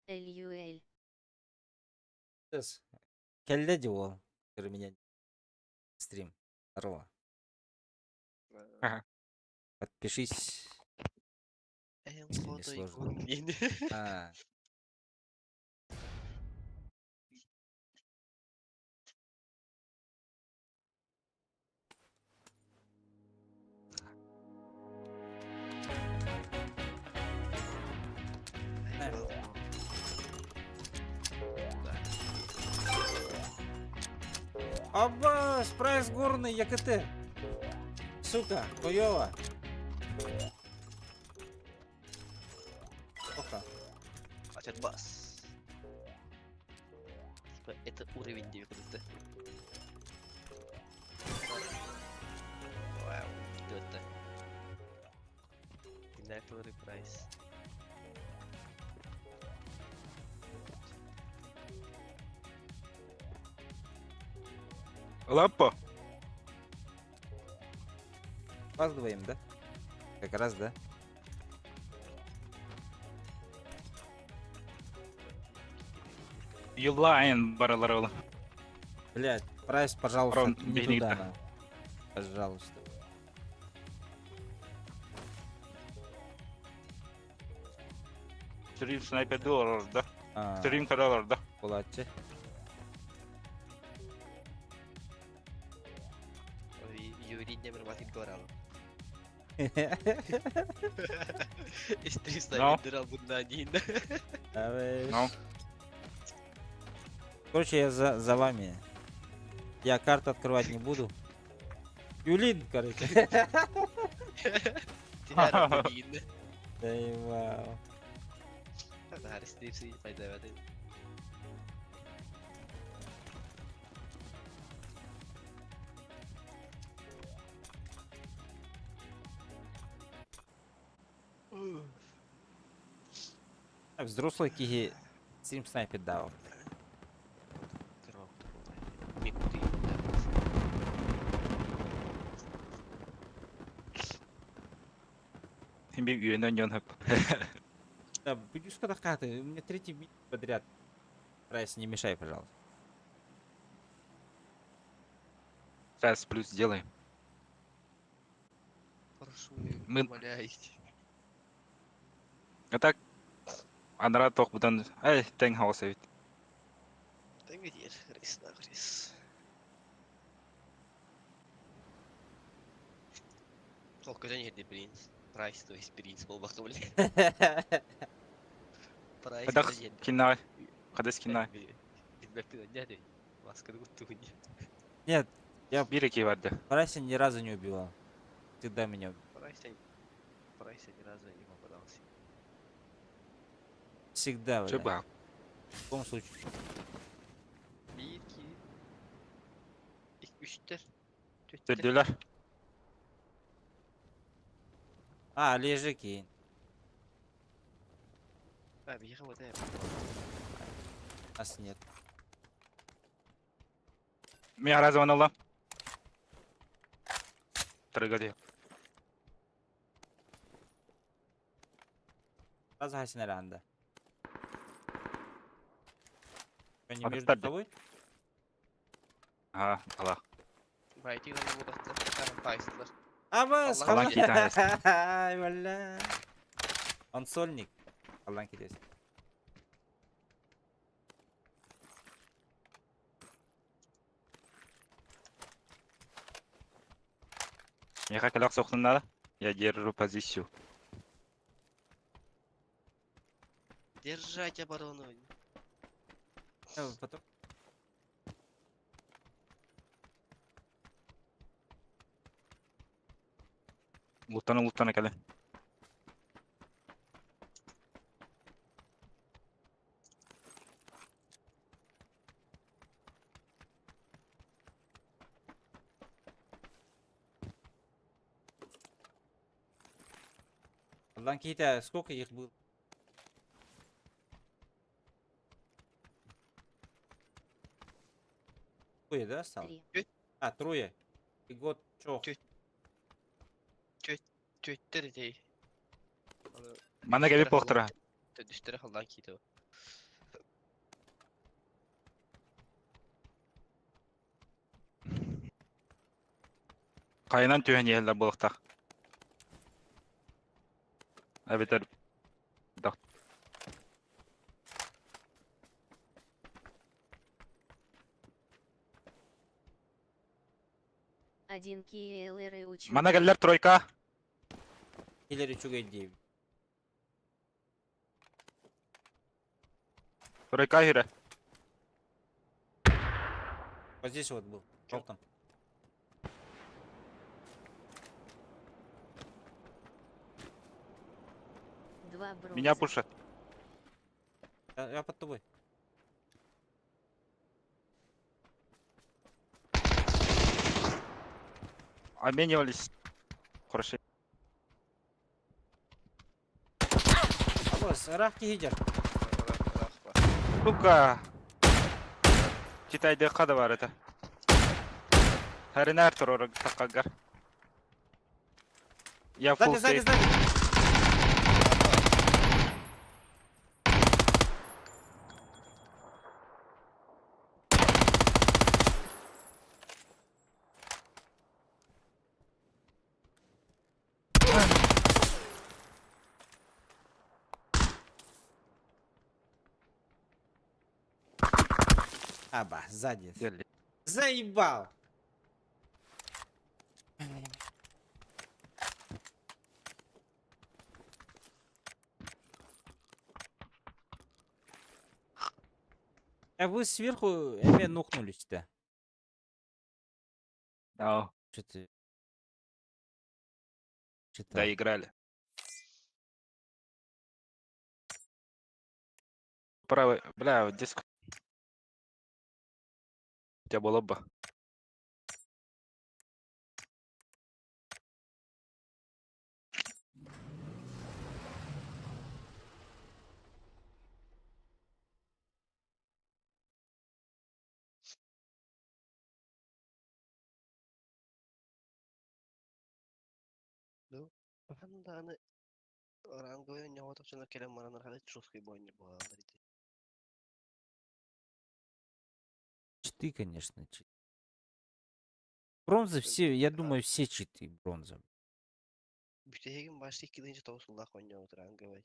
LUL. Сейчас. Кelle диво, который меня стрим. Здорово. Ага. Подпишись. En Или kodu сложно. ikon yeni. А, Оба, спрайс горний, як і ти. Сука, хуйова. Оха. Açar bas. Это уровень 9 круто. Вау, круто. Прайс. Лапа. Опаздываем, да? Как раз, да? Юлайн бараларыл. Блядь, прайс, пожалуйста, Рон, не бери туда, да. на. Пожалуйста. Стрим снайпер доллар, да? А, Стрим доллар, да? Булатчы. Юрий Немер Матин Горал. Стрим No. снайпер bundan değil. Давай. Ну. Короче, я за вами. Я карту открывать не буду. Юлин, короче. Diğer değil. Да и вау. Her stream seni fayda verdi. Взрослый киги стрим снайпер дал. Микути. Химбик юэнэн ёнхэп. Да, будешь когда карты, у меня третий бит подряд. Прайс, не мешай, пожалуйста. Сейчас плюс сделай. Прошу, Мы- умоляюсь. А так, анара тох будан. Эй, тэнг хаос эвит. Да где Хрис на Хрис. Только же не принц. Прайс, то есть принц был бахнули. Прайс, Адах кинай. Хадес кинай. Билбекти не дядя. Масканы куттуни. Нет, Биреки варды. Прайса ни разу не убивал. Всегда меня убивал. Прайс ни разу не попадался. Всегда, Чё блядь. ба? В любом случае. Bir, iki, üçtür. Төрдүлөр. А, лежи, Кейн. Abi yıkamadı hep. Нас нет. Меня развануло. Трыгали. Разгасен ранда. Они А, между кстати. собой? Ага, ала. Bayti'yi de bu baktı. Hemen Pays'tılar. Абас! Аллах Аллах китайс. Ай, бля. Он сольник. Аллах китайс. Я как лак соқтың надо. Я держу позицию. Держать оборону. Потом. Лутана кәлі. Аллах китай, сколько их было? Трое, да, стало? 3. А, трое. И год чё? Tüttür değil. Мана кәбі поқтыра. Düştüre haldan kiydi o. Қайынан түйен елі болықтақ. Әбетер. Один КЛР учил. Мана кәлілер тройка. Или чугай 9. Тройка хире. Вот здесь вот был. В желтом. Два бронзы. Меня пушат. Я под тобой. Обменивались. Хорошо. Ос, ырак кихижер. Сука! Читайды қада бар это. Харин әр тұроры таққағар. Я фул Сзади, сейф. Аба, сзади. Дели. Заебал. А вы сверху эми нухнулись-то. Ау, Что-то... Что-то... доиграли. Правый, бля, вот диск. У тебя было бы. Ну, анда аны ранговый не вот что келем манар хадать шусский бойни была. Читы, конечно, читы. Бронзы все, я думаю, все читы бронза. Бүтегин башты 2-нче тавысылда койня вот ранговый.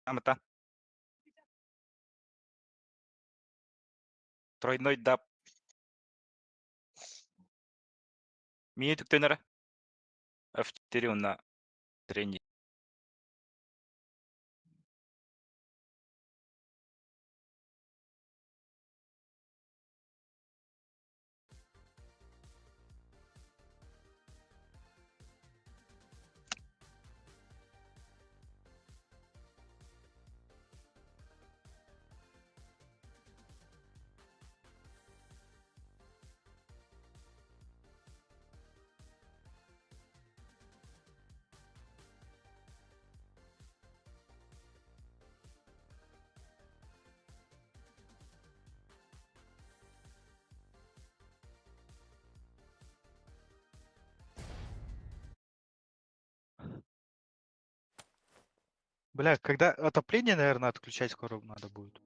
Амата. Тройной даб. Минутик тенера. F4 на тренинг. Бля, когда отопление, наверное, отключать скоро надо будет.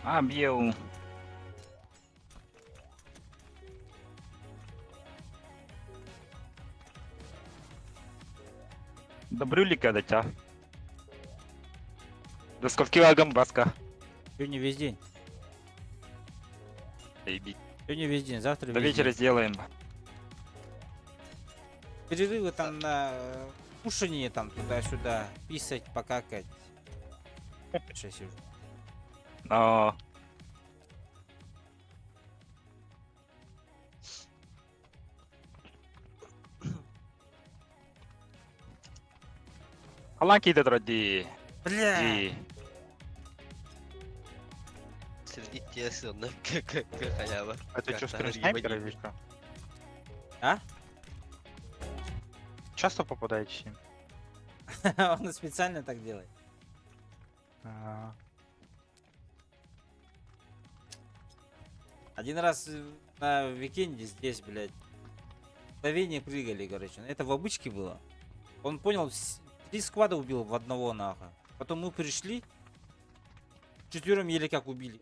А, бьел. Добрюлика до тебя. До скольки вагам баска? Сегодня весь день. Заебись. Сегодня весь день, завтра До весь вечера день. сделаем. Перерывы там на кушание, там туда-сюда, писать, покакать. Сейчас сижу. Но... Аланки да дроди. Бля! И... Среди тесно, как хаява. А ты что, Как-то стрим energy снайпера бодит. или что? А? Часто попадаете с ним? Он специально так делает. А, Один раз на викенде здесь, блядь, в Словении прыгали, короче. Это в обычке было. Он понял, 3 сквада убил в одного, нахуй. Потом мы пришли, 4 еле как убили.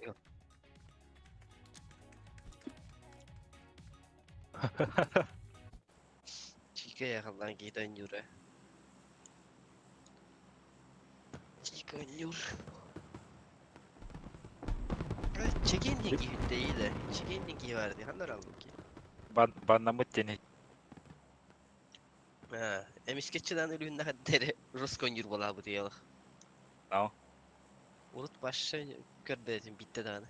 Чика яғалдан кейден юрі. Чика юр. Çeken dengi değil de. Çeken dengi vardı. Hanlar aldım ki. Баннамыт дене. Ha, emisketçiden ölüğünde hadderi Ruskon yur bala bu diyelik. Ау. Unut başa gördüm bitti daha.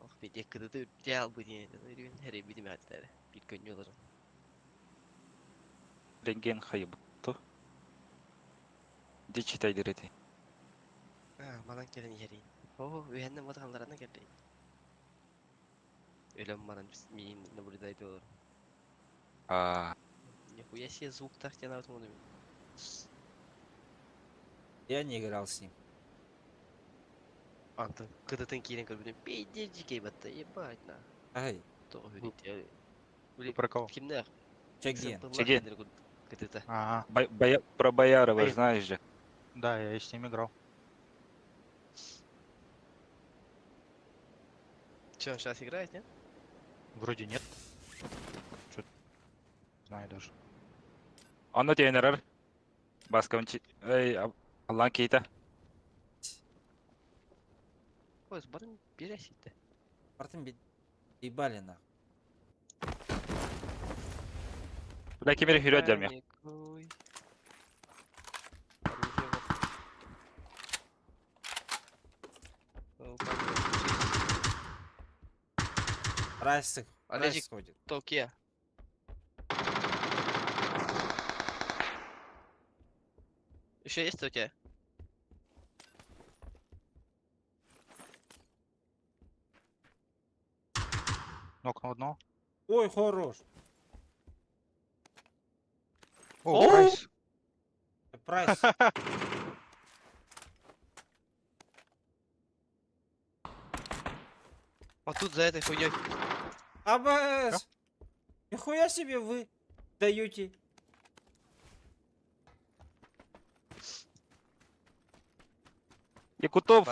Oh bir de kıdı da değil bu diye. Ölüğün her bilim hadderi. Bir gün yollarım. Рентген хайбытту. Дичи тайдырети. Ha, malan gelen yerin. Oh, üyenle madanlarına geldi. Ölüm malan miyim ne buradaydı olur. А, Нихуя себе звук так тебя на автомобиле. Я не играл с ним. Антон, когда ты кинен, как бы, пиздец, гейбата, ебать, на. Ай, То, говорит, я... Блин, про кого? Кимнер. Чеген. Когда-то. А, про Боярова Ай. знаешь же. Да, я и с ним играл. Че, он сейчас играет, нет? Вроде нет. Чё-то знаю даже. Аны тенерер. Баскавын эй, Аллан кейта. Ой, с баром бересит-то. Потом ебали нахуй. Туда кемер хюрет дерме. Паникуй. Оружие вот. Ну, как бы, Райс Олежик. ходит. Толке. Еще есть Толке? Нокнул одного. Ой, хорош. О, Прайс. Прайс. А тут за этой хуйней. АБС! Нихуя себе вы даете. Якутов.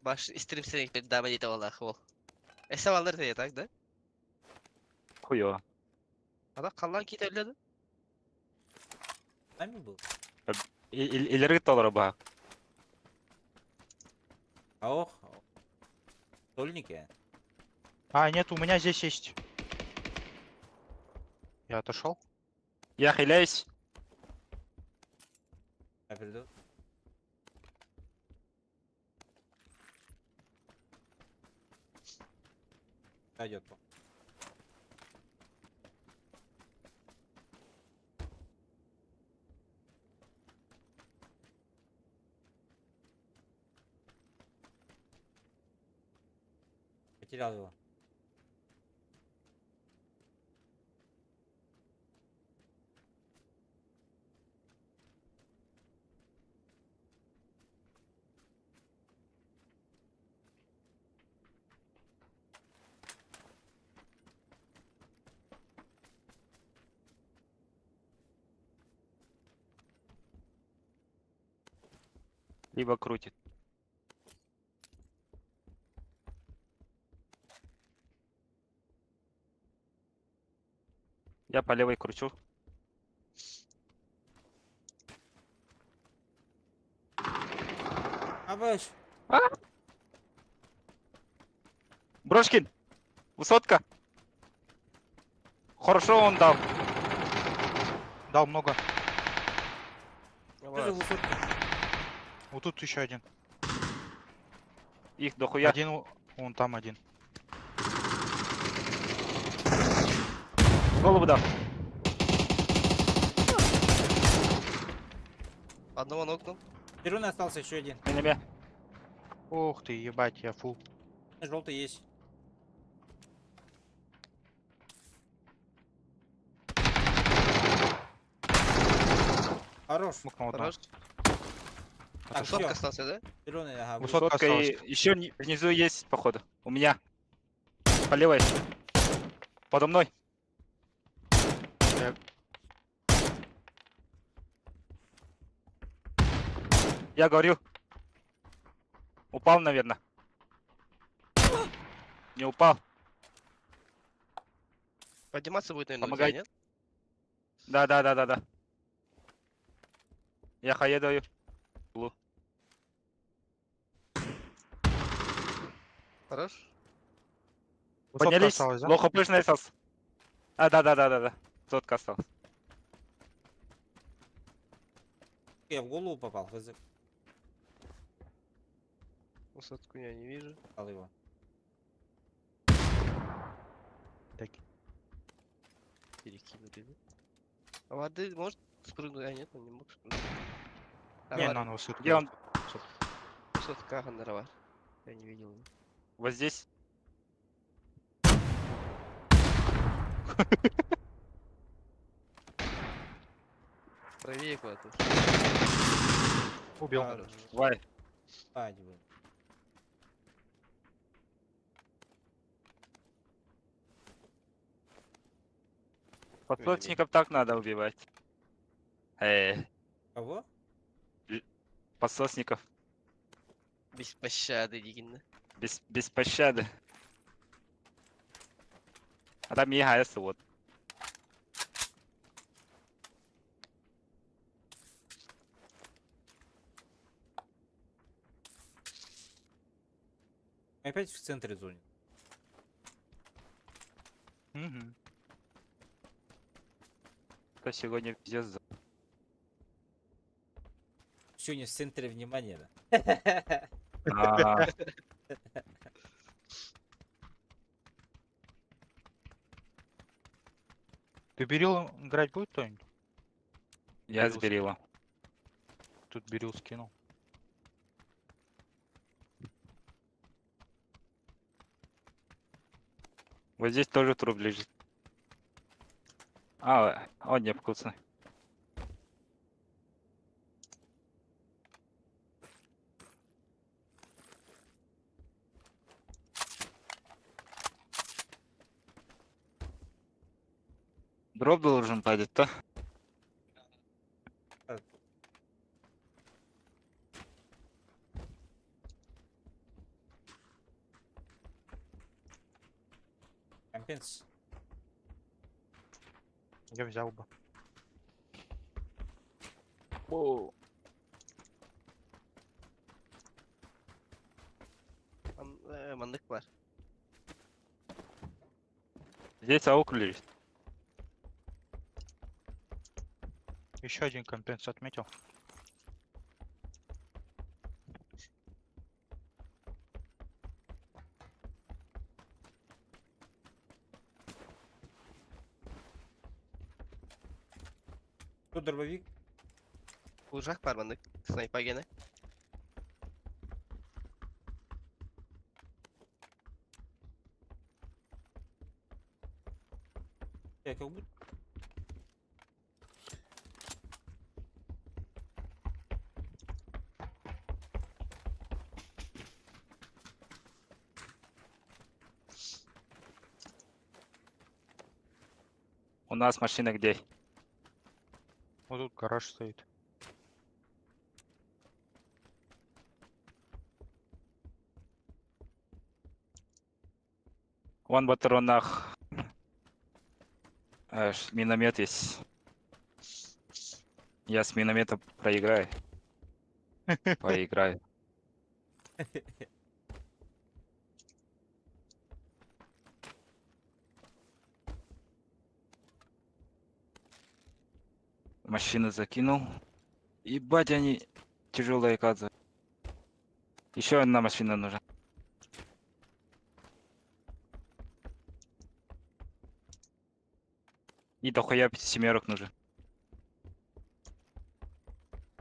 Baş isterim seni bir davet et valla hol. Esam alır diye tak da. Хуё. Ada kallan kit evladı. Нами был. Илерги толора ба. А ох. Стольники. А, нет, у меня здесь есть. Я отошел. Я хиляюсь. Я приду. Пойдет. Потерял его. Либо крутит. Я по левой кручу. АБС. Брошкин! Высотка! Хорошо он дал. Дал много. Тоже высотка. Вот тут еще один. Их дохуя. Один, вон там один. Голову дал. Одного нокнул. Перун остался еще один. На небе. Ух ты, ебать, я фул. Желтый есть. Хорош. Смокнул одного. Хорош. Так, Высотка всё. остался, да? Зелёный, ага, вы- Высотка осталась. и еще внизу есть, походу. У меня. По левой. Подо мной. Я- Я говорю. Упал, наверное. Не упал. Подниматься будет, наверное, Помогай. нет? Да. Я хае даю. Хорош. Высотка Поднялись. осталась, да? Лоха пышный остался. А, да. Сотка осталась. Я в голову попал, вы Высотку я не вижу. закал его. Перекинули, да? А воды может спрыгнуть? А нет, он не мог спрыгнуть. А, Не, ладно, на высотку. Где он? высотка Хандарова. Я не видел его. Вот здесь. Правее куда-то. Убил. Хорош. Вай. Пать вы. Подсосников так надо убивать. Кого? Подсосников. Без пощады, Дигин. Без пощады. А там ЕГС вот. Опять в центре зоны. Угу. Это сегодня пиздец. Сегодня в центре внимания, да? А, Ты Берил играть будет кто-нибудь? Я с Берила. Тут Берил скинул. Вот здесь тоже труп лежит. А, он не вкусный. Дроп должен падать, то? Компенс. Я взял бы. Мандык бар. Здесь аук лежит. Еще один компенс отметил. Тут дробовик. Ужак бар мандык. Снайпа гене. Я как будто... У нас машина где? Вот тут гараж стоит. Вон в патронах. Миномет есть. Я с миномета проиграю. Поиграю. Машину закинул. Ебать, они тяжелые оказываются. Еще одна машина нужна. И дохуя семерок нужен.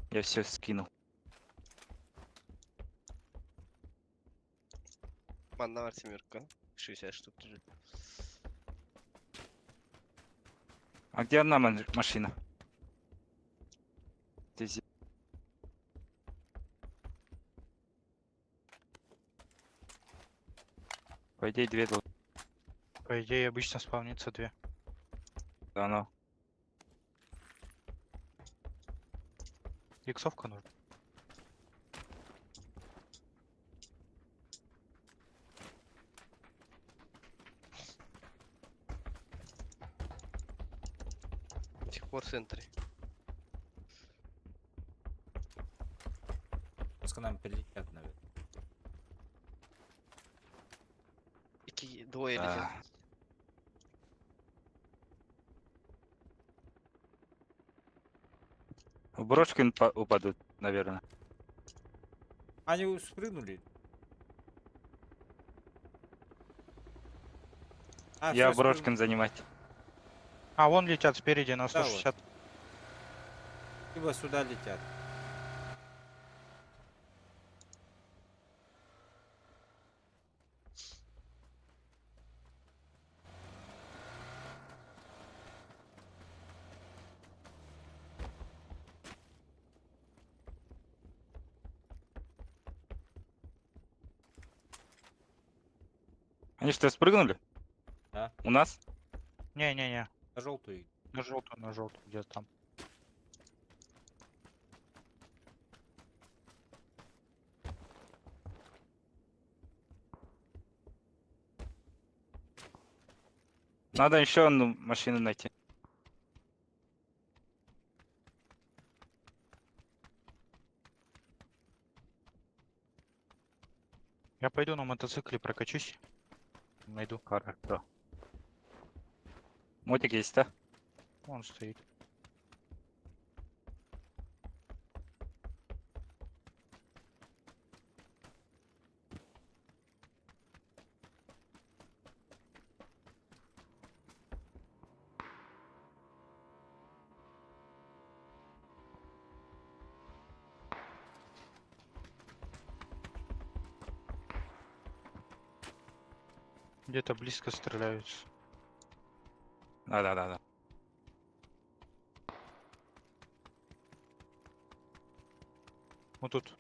Я все скинул. Манда бар семерка. 60 штук лежит. А где одна машина? По идее, 2 должны. По идее, обычно спавнится 2. Да, ну. Иксовка нужна. До сих пор в центре. Сейчас к нам прилетят, наверное. Двое летят. Да. В брошку упадут, наверное. Они спрыгнули. А, Я всё, Брошкин занимать. А, вон летят спереди на Да, вот. 160. либо сюда летят. Они что, спрыгнули? Да. У нас? Не-не-не. На желтую. На желтую, где-то там. Надо еще одну машину найти. Я пойду на мотоцикле прокачусь. Найду. Хорошо. Мотик есть, да? Он стоит. Где-то близко стреляются. Да. Вот тут.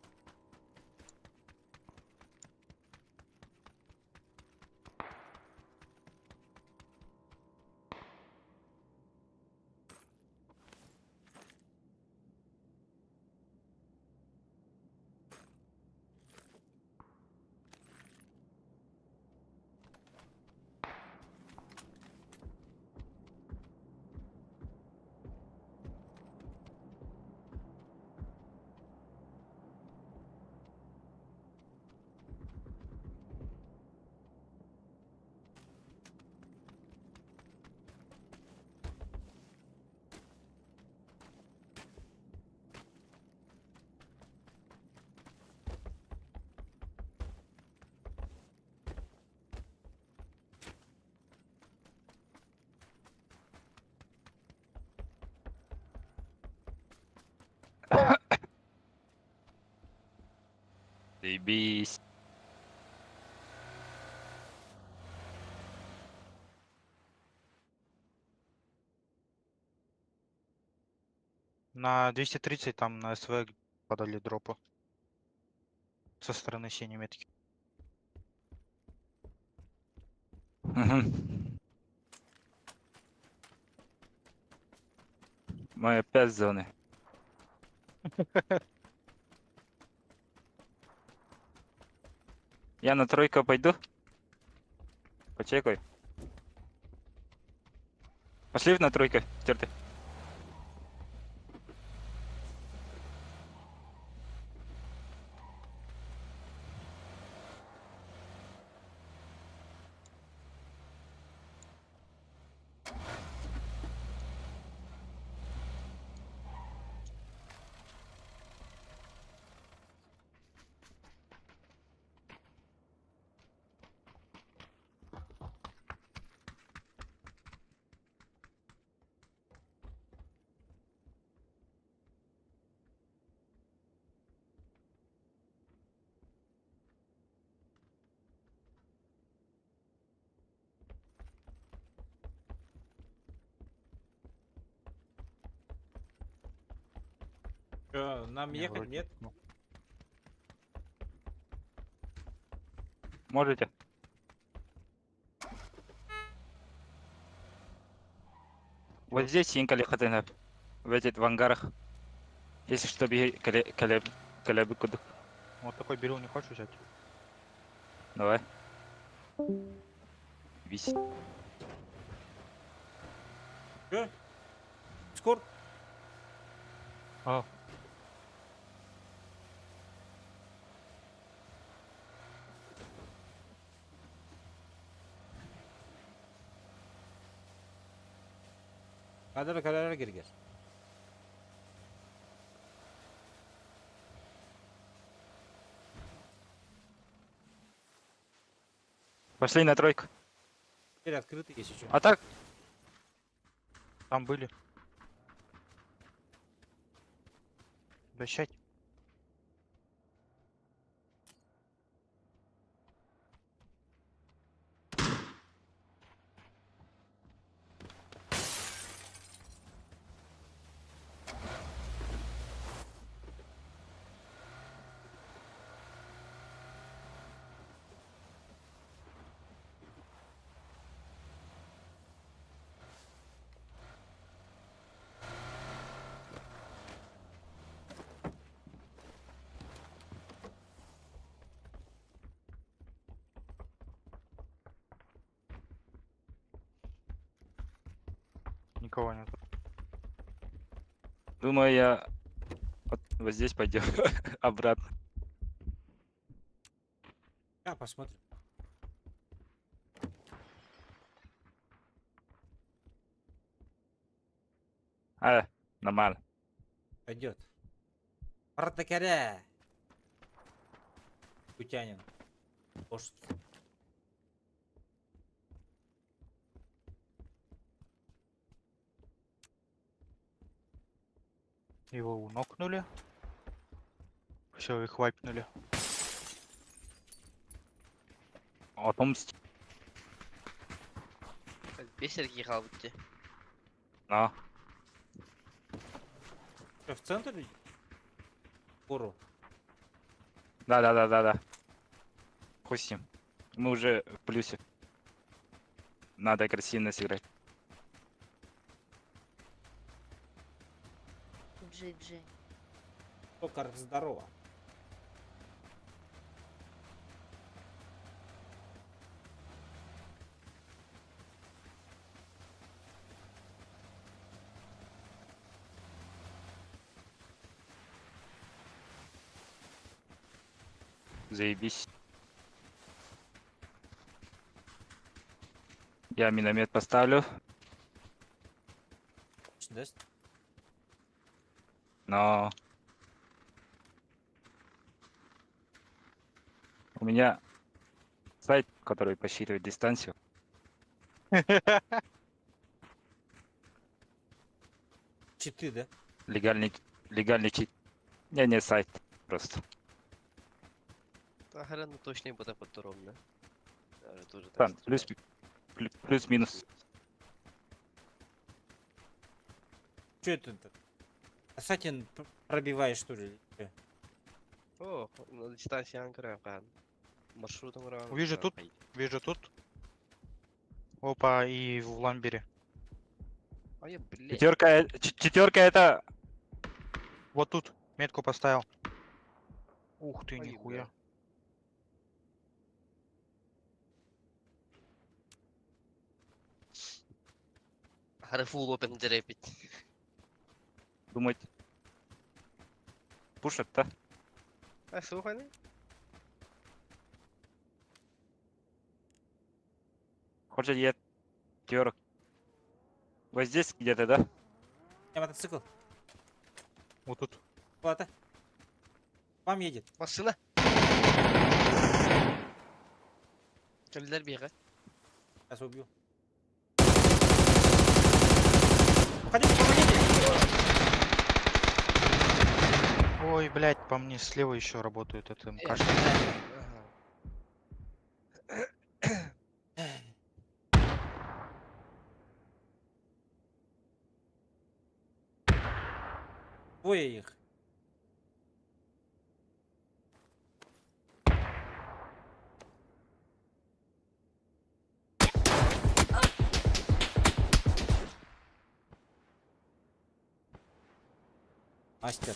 Заебись. На 230 там на СВ подали дропу. Со стороны синей метки. Мгм. Мы опять в зоны. Я на тройку пойду. Почекай. Пошли на тройку, стерты. Чё, нам Не, ехать, вроде. нет? Можете? Вот здесь синкали хатына. В этих в ангарах. Если что, беги колебы куда. Вот такой берил не хочешь взять? Давай. Вись. Чё? Скоро? А. Кадар киргер. Пошли на тройку. Дверь открыты, если что. А так, Там были. Обещать. Никого нет. думаю, я вот здесь пойдем обратно. А, посмотрим. Нормально. Пойдет. Протокоря. Кутянин. Может. Его нокнули. Все, их вайпнули. Отомсти. Бесерги қалбытты. А, Что, в центре? Пору. да. Хуй с ним. Мы уже в плюсе. Надо агрессивно сыграть. GG. Только здорово. Заебись. Я миномет поставлю, Да? но у меня сайт, который посчитывает дистанцию. Читы, да? Легальный чит. Не сайт просто. Охрана точно не буде подробно. Тоже Там плюс-минус. Что это? Касатин пробиваешь, что ли? Чё? О, на дистанции анкера, кан. Маршрутом рано. Вижу тут. Вижу тут. Опа, и в ламбере. А я, блядь. Четверка это. Вот тут. Метку поставил. Ух ты, Ой, нихуя. Фул опен дерепить. Думать. Пушат, да? А, слухай, не? Хочет я четверок. Вот здесь где-то, да? Я мотоцикл. Вот тут. Ладно. К вам едет. Машина. Кабельдер бега. Сейчас убью. Уходите, помогите! Ой, блядь, по мне слева еще работают. Это МК. Двое их. Мастер.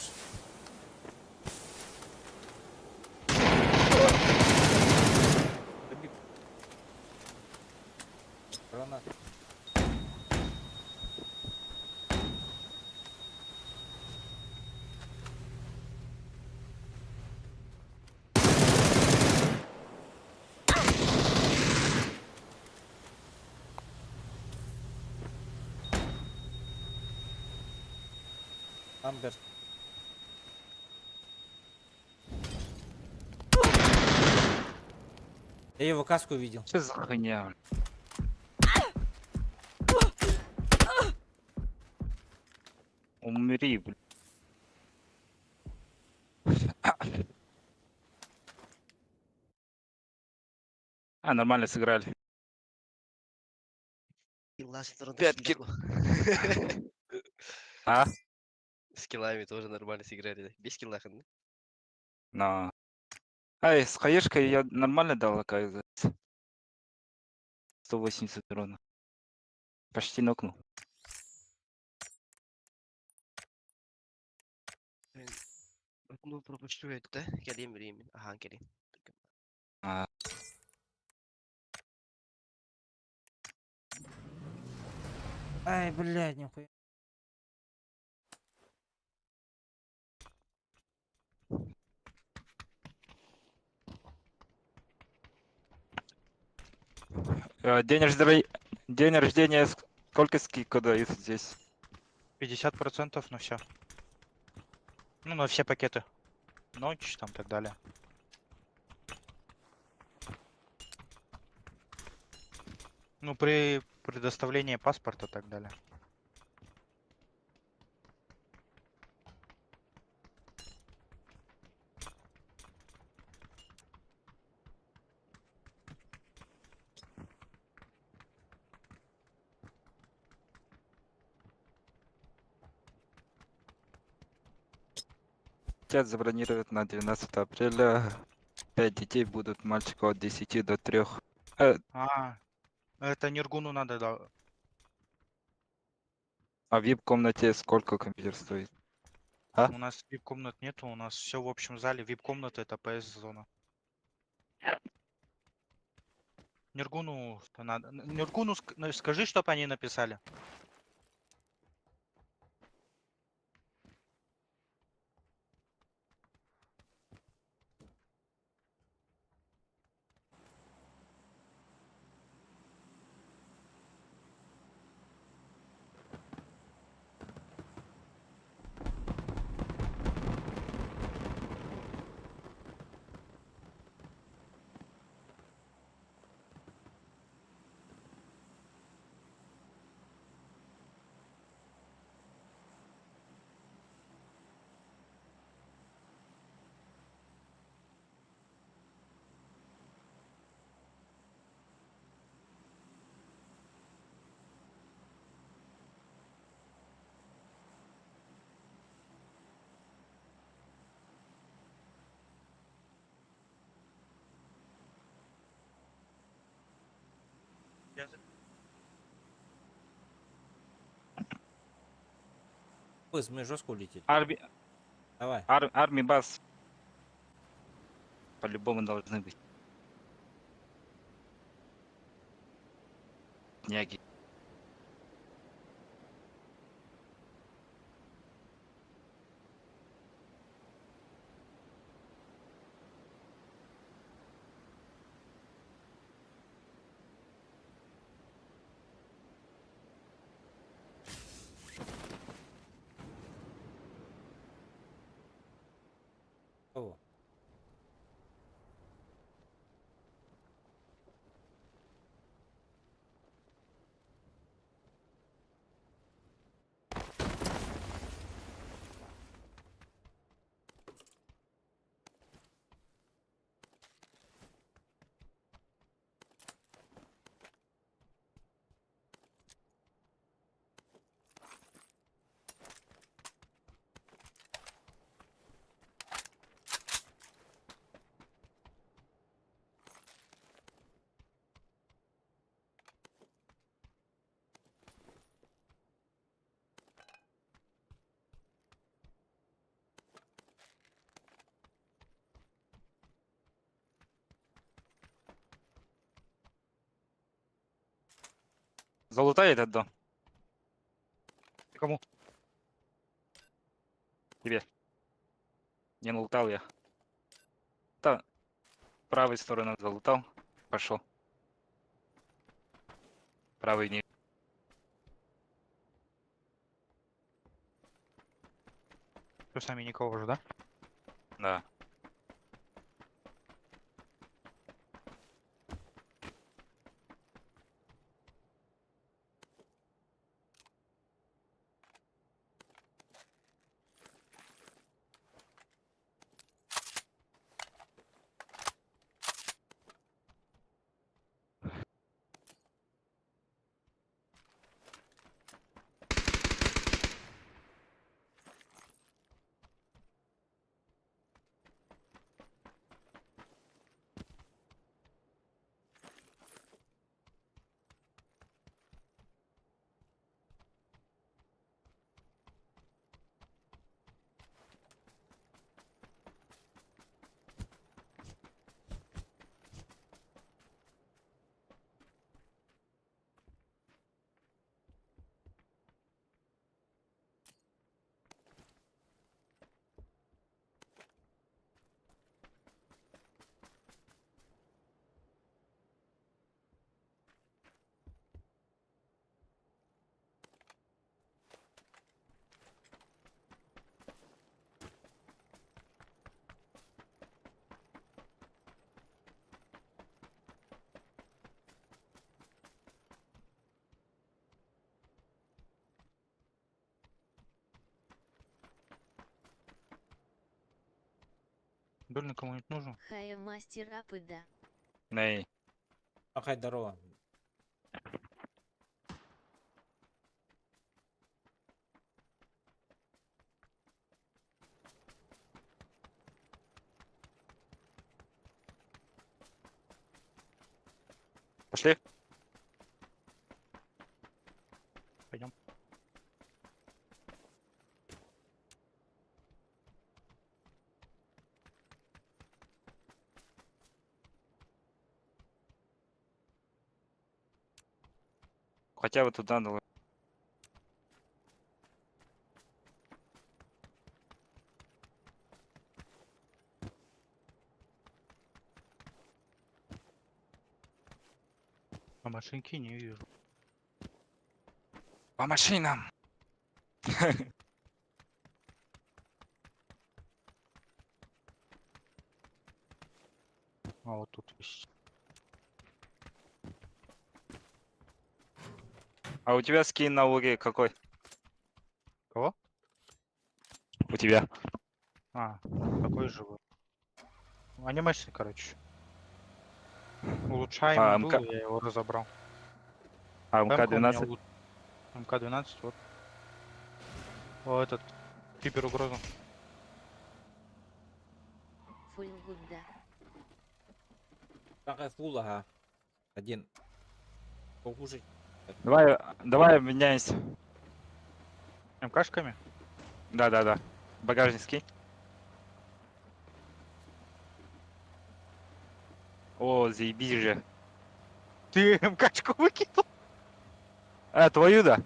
Тобі- Гранат. Амбер. Я его каску видел. Что за хуйня? Умри, блин. А, нормально сыграли. Скилла стороны 5 сильно. А? С киллами тоже нормально сыграли. Да? Без килла, да? На. Ай, с хаешкой я нормально дал, оказывается. 180 урона. Почти нокнул. Ну, пропущу это, Келим время. Ага, Келим. А, Ай, блядь, нихуя. день рождения сколько скидка дают здесь? 50% на все. Ну, на все пакеты. Ночь, там, так далее. Ну, при предоставлении паспорта и так далее. Хотят забронировать на 12 апреля. 5 детей будут, мальчиков от 10 до 3. А, это Ниргуну надо, да. А в VIP-комнате сколько компьютер стоит? А? У нас вип-комнат нету, у нас все в общем зале. Вип-комната это PS-зона. Ниргуну надо. Ниргуну скажи, чтобы они написали. Пыс, мы жестко улетели. Давай. Армии баз по-любому должны быть. Няги. Кого? Залутай этот дом. Кому? Тебе. Не налутал я. Та, правой стороной залутал. Пошел. Правый не. Тут сами никого уже, да? Да. Дольно кому-нибудь нужен? Хая мастер апыда. Ней. Какая дорога? Пошли. Пойдем. Хотя бы туда надо. А машинки не вижу. По машинам. А вот тут есть. А у тебя скин на луге какой? Кого? У тебя. А, такой живой. Анимешный, короче. Улучшаемый А, был, МК. я его разобрал. А МК у меня МК-12? МК-12, вот. О, этот. Киберугроза. Фуль гудда. Какая фул, ага. Один. Покушать. Давай обменяемся. МКшками? Да. Багажник скинь. О, заебись же. Ты МКшку выкинул? А, твою, да?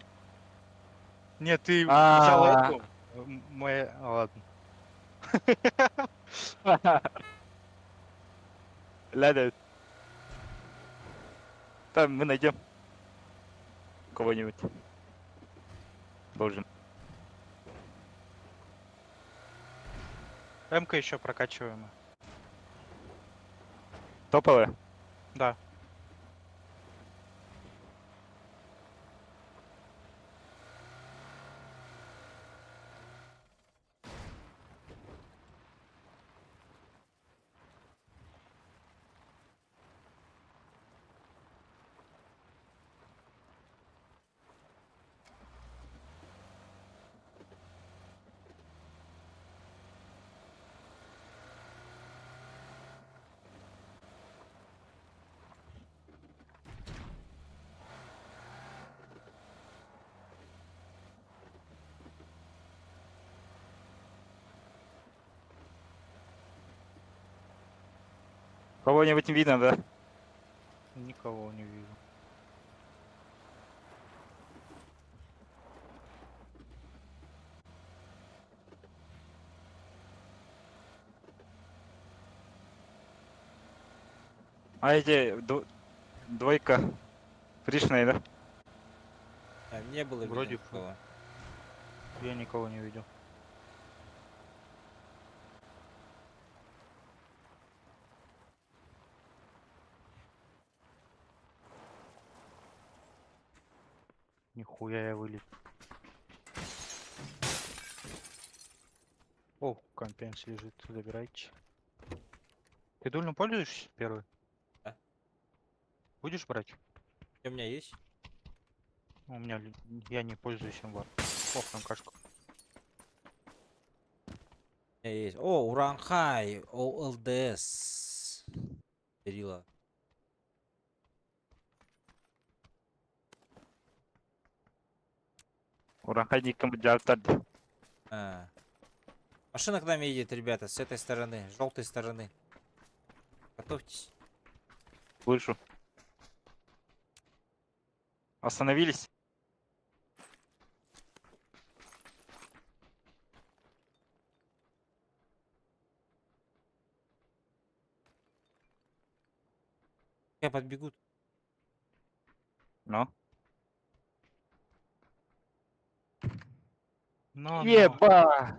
Нет, ты А. взял эту. Моя... Ладно. Ладно. Там мы найдем кого-нибудь. Должен. МК еще прокачиваемая. Топовая? Да. Кого-нибудь не видно, да? Никого не вижу. А эти двойка Фришная, да? Не было видно Вроде никого. Я никого не видел. Нихуя я вылет. О, компенс лежит, забирайте. Ты дульно пользуешься первый? Да. Будешь брать? У меня есть? У меня я не пользуюсь им вот. Ох, там кашка. У меня есть. О, Уранхай, ОЛДС. Перила. Ураходником джартад. А. Машина к нам едет, ребята, с этой стороны, с желтой стороны. Готовьтесь. Слышу. Остановились? Подбегут. Ну. Но. Еба!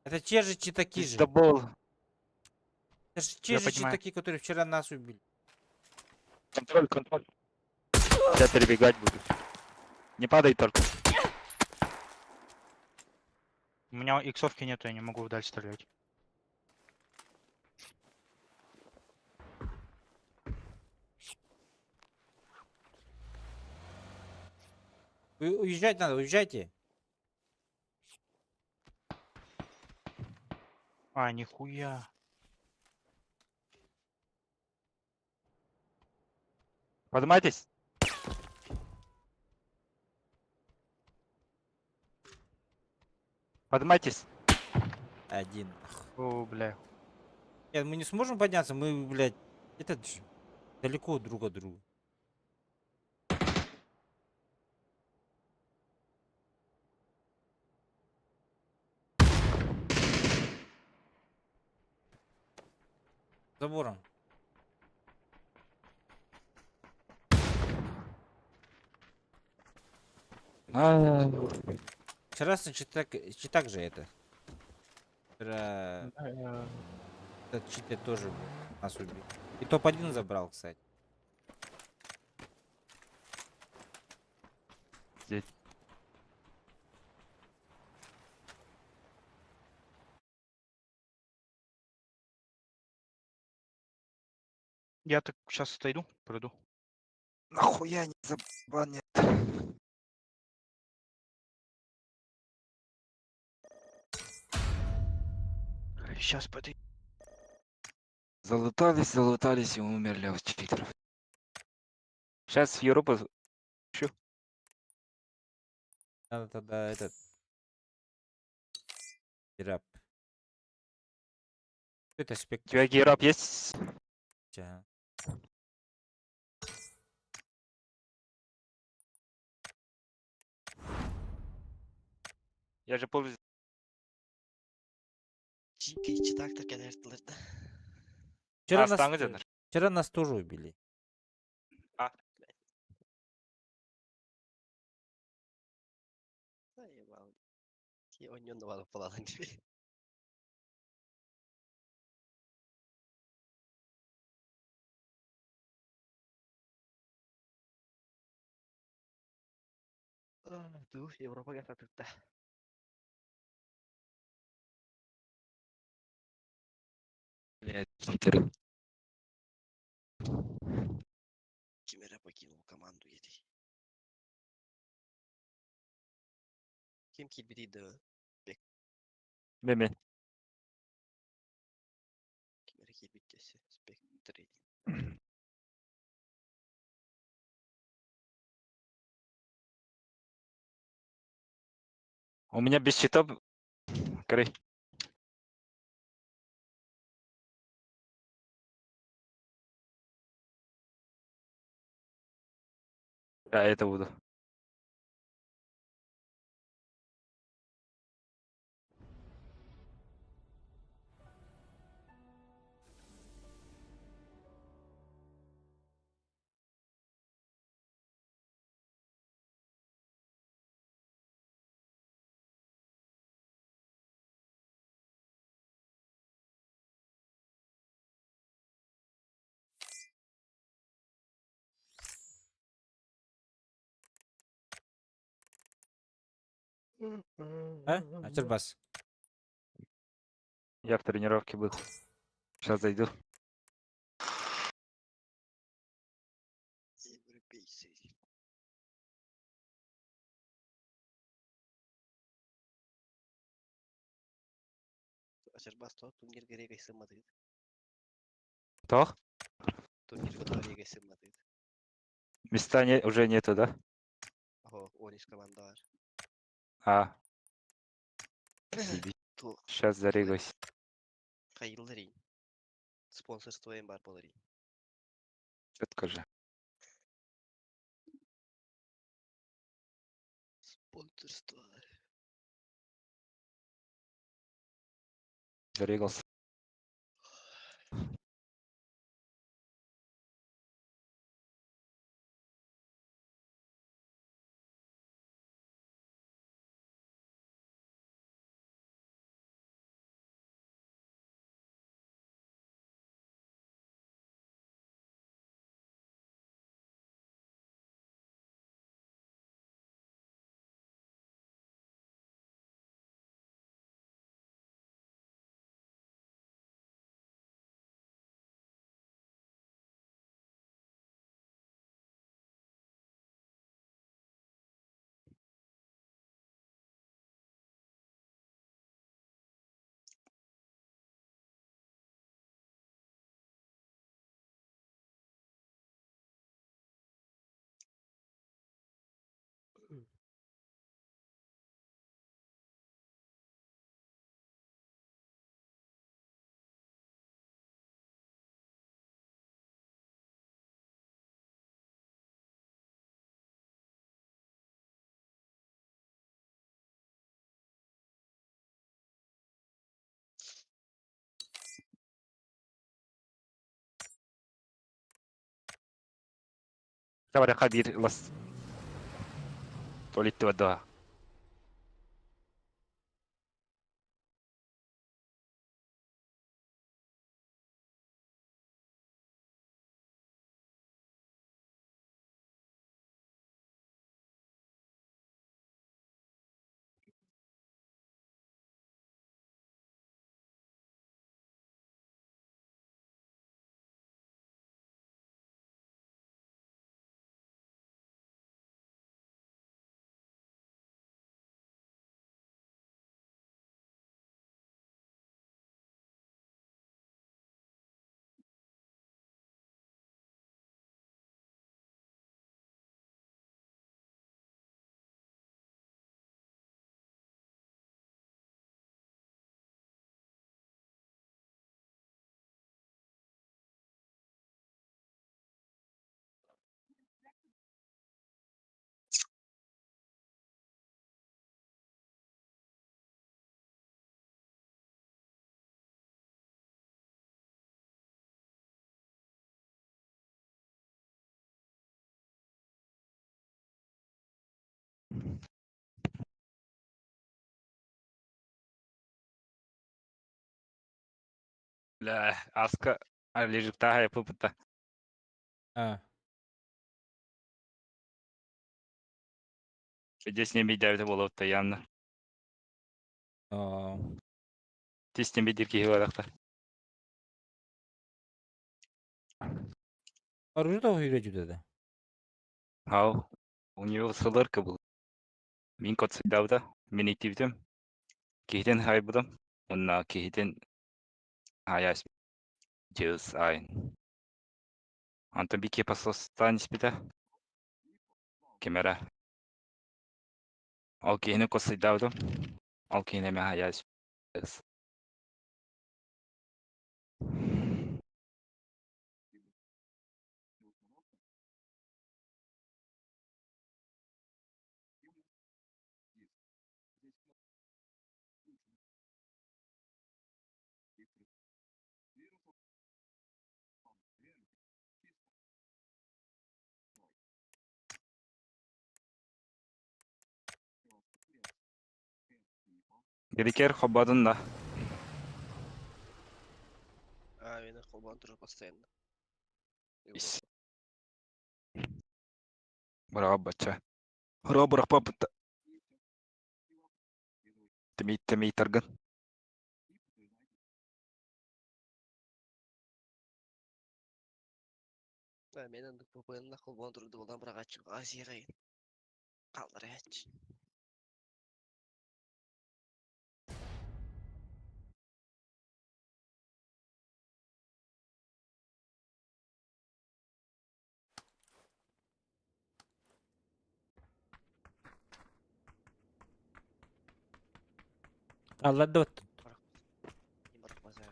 Это те же читаки же. Пиздобол. Это же те Я же понимаю. читаки, которые вчера нас убили. Контроль, контроль. Сейчас перебегать буду. Не падай только. У меня иксовки нету, я не могу вдаль стрелять. Уезжать надо, уезжайте. А, нихуя. Поднимайтесь. Поднимайтесь. Один. О, бля. Нет, мы не сможем подняться, мы, блядь, этот же далеко друг от друга. Забором. А, Вчера читак же это. Вчера этот читер тоже нас убил. И топ-1 забрал, кстати. Здесь. Я так сейчас отойду, пройду. Нахуя не забанят? Сейчас подойду. Залутались, залутались и умерли от читеров. Сейчас в Европу. Надо тогда этот... Раб. Это У спектр. тебя гейрап есть? Я же пользуюсь. Читактар келердилер да. Вчера нас, Астаңы жанр. вчера нас тоже убили. Ебал. Ki oynuyorsun da falan gibi. Tuh, Европаға сатып та. Блядь, читеры. Кимера покинул команду еди. Kim kibiriydi? Мен. Kimera kibiriydi? Spectre. У меня без щитов. Корей. Я это буду. А? Ачыр бас. Я в тренировке был. Сейчас зайду. Ачыр бас то турнир керек айсымады. Тох? Турнир готовы айсымады. Места уже нету, да? Ого, 13 команда var. А, То сейчас зарегаюсь. кайылдар ин. Спонсорство em бар болар ин. Четко же. Спонсорство. Зарегался. Табаряка бир лас. Туалетті вадда. Ля, аска. Лежит тага yapıp da. А, Здесь не бедявит болып та yanına. о, Тис не бедер кейі барақта. Оружие да үйретуде да. Ау. У него сылырка был. Мен код сыдавда. Мен итивдім. Кейден хай будым. Онна кейден хаяс. Жыз айын. Антон бике посостан испита. Кемера. Ал кейіне код сыдавдым. Ал кейіне мен хаяс. Герикер хоббадын да. А, мені қолбан тұрып постоянно. Ис. Браво, бача. Браво, браво, папа. Темей тарган. Мен андык ППН колбон турду болан бирок ачык азирайын. Калдырыч. Алларды баттын. Имарак базара.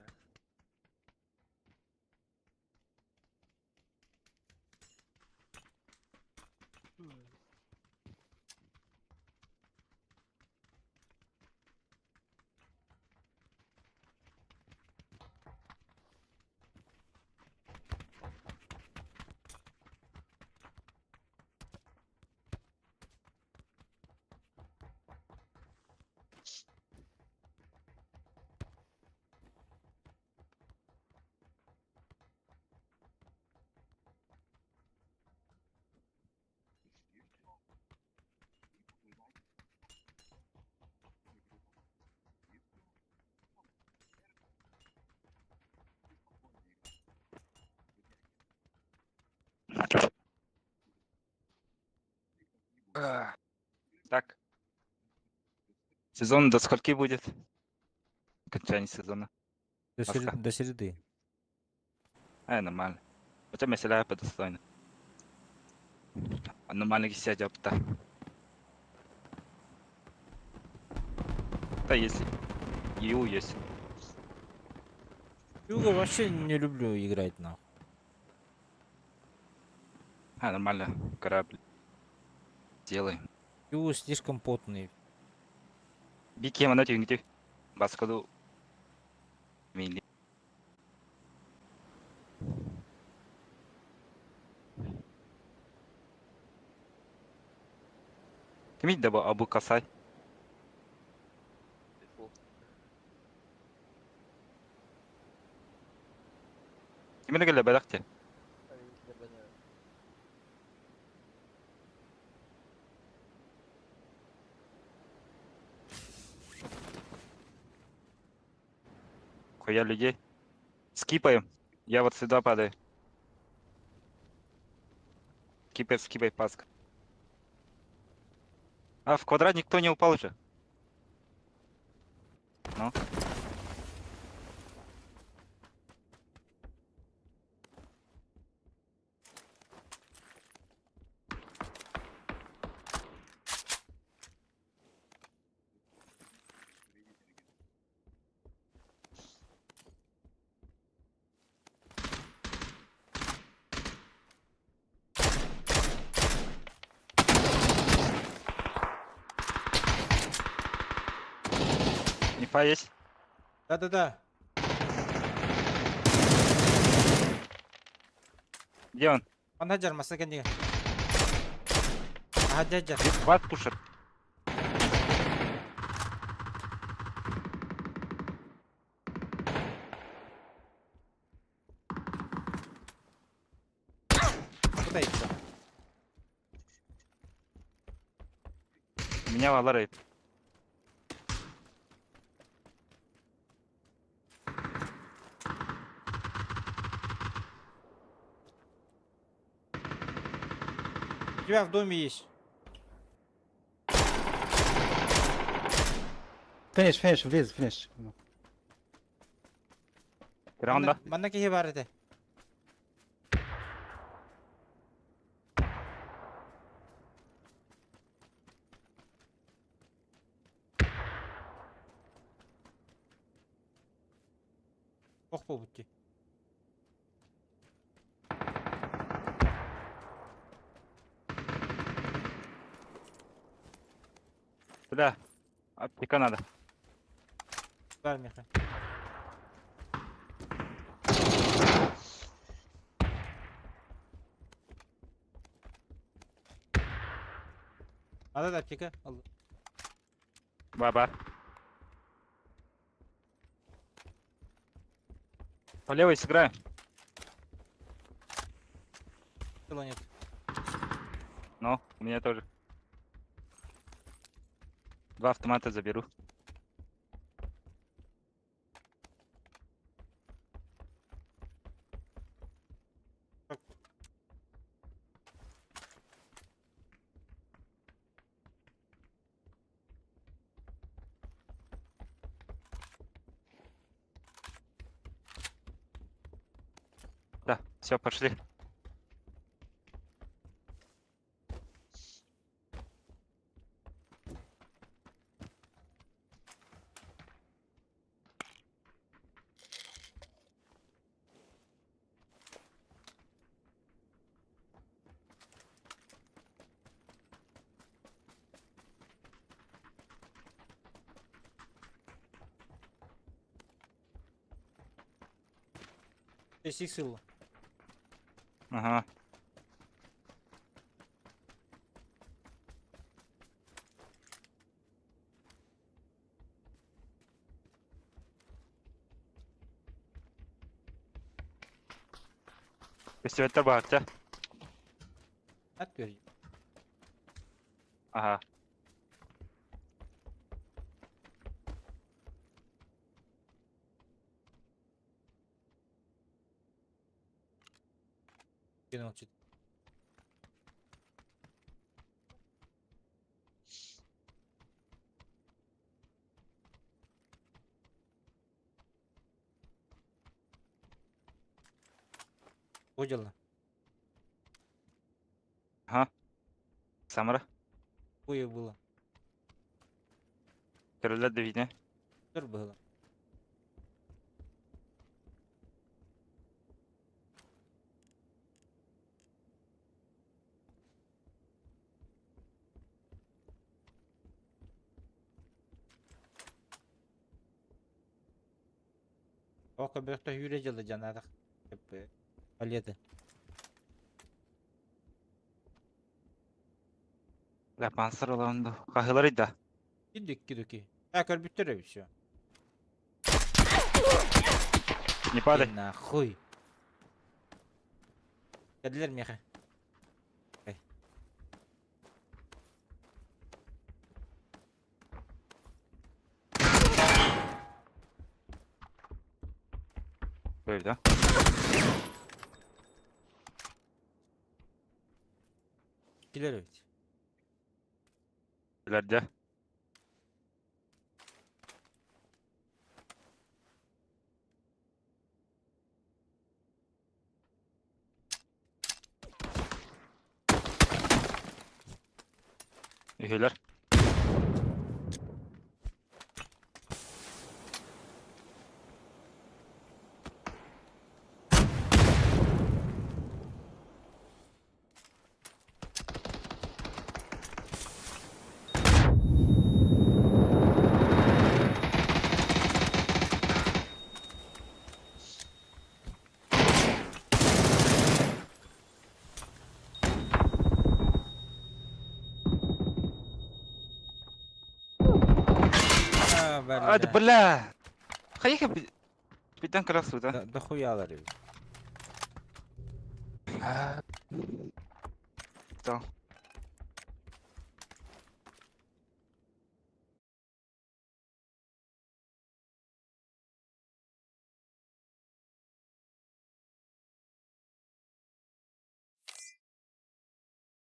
Так. Сезон до скольки будет? Окончание сезона. Ласка. До середы. Нормально. Хотя mesela по достойно. Нормально сядь опыта. Да если. ИУ есть. Юга вообще не люблю играть нахуй. Нормально. Корабль. Делаем. Юга слишком потный. Бики мана тегнити. Баскаду. Мили. Кими даба Абу Касай. Кими геле бадакте. Хуя людей. Скипаем. Я вот сюда падаю. Скипай, паск. А, в квадрат никто не упал уже. Ну. Инфа есть? Да-да-да. Где он? Он хаджар, маса кендиге. Хаджар. Вас пушит. Пытается. Меня валарает. У тебя в доме есть. Finish, please, finish. Раунда. Манна кеге бар эте. Ох по пути. Бля. Аптека надо. Бар, Миха. Да, аптека. Алды. Баба. По левой сыграю. Сила нет. Ну, у меня тоже. 2 автомата заберу. Да, все, пошли. Сик сыл. Ага. Фестивальтер бар, да? At gör. Ага. Gene olacak. Hocalar. Ага. Самара. Хуя было. Короля Давиде. Dur было. Oka bökte yüreceğiz canarak. Hep haliyede. La пансыр оланды. Кахылар ида. Giddik. Akar bitir все. Не падай. Нахуй. Geldiler mi yaka? Böyle de. Gidiler evet. İleride. Üyeler. Hadi bля. Hayır birden krasу, да? Да хуяlar evet. Tamam.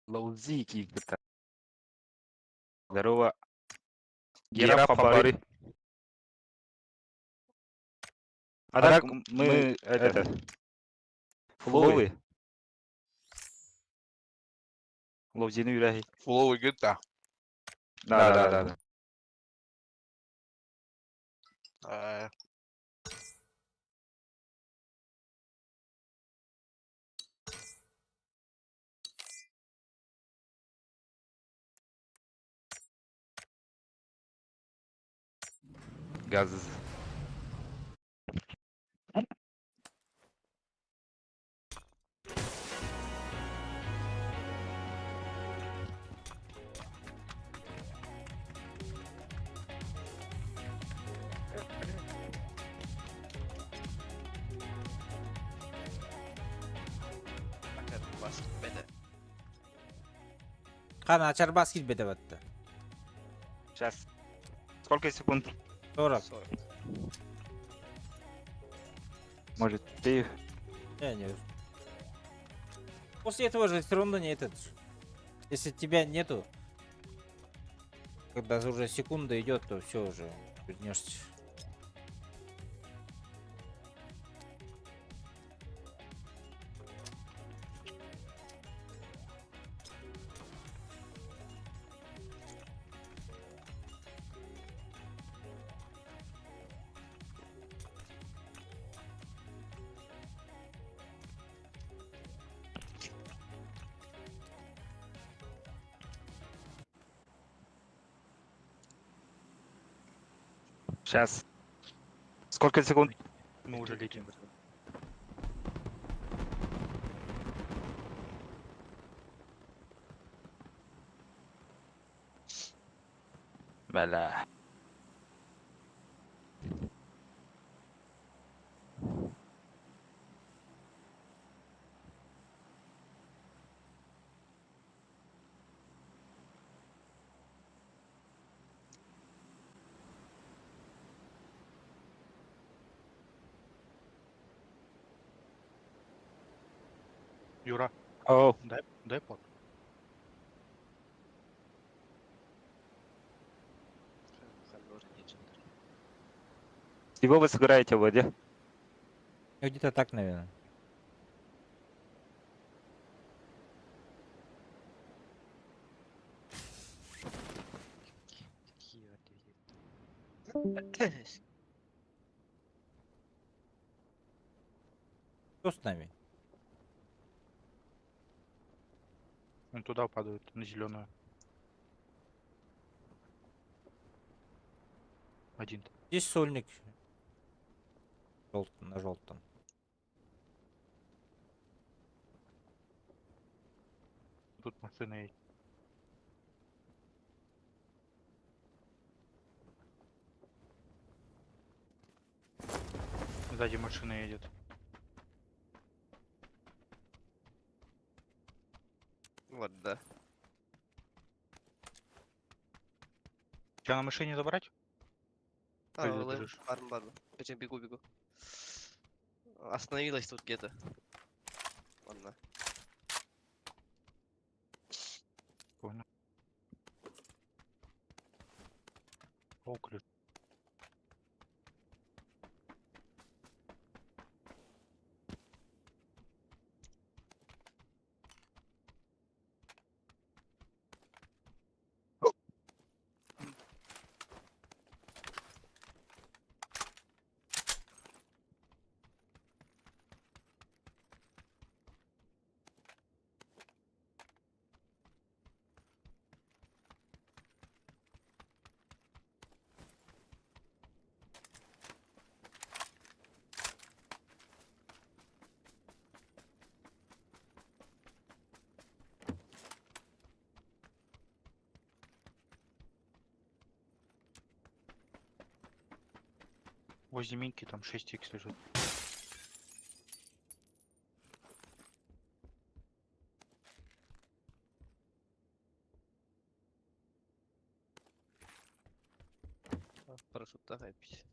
Лаузики где-то. Здорово. Гера Хабари. А так мы это фуловые. Лаузины юряги. Фуловый GTA. Да. Gaz. Kana açar bas git bede battı. Сейчас. Сколько секунд? 40. Может, ты... Не. После этого же все равно не этот. Если тебя нету, когда уже секунда идет, то все уже вернешься. Сейчас. Сколько секунд? Мы уже летим. Бля. Юра, О, дай пот. всего вы сыграете в воде? Ну, где-то так, наверное. Кто с нами? Он туда падает, на зеленую. Один. Здесь сольник. На желтом. Тут машина едет. Сзади машина едет. Вот, да. Тебя на машине забрать? А, Ой, лэм, забежишь. барн. Хотя бегу. Остановилась тут где-то. Ладно. Понял. Оклик. Возле Минки там 6х лежит. Парашют, давай пить.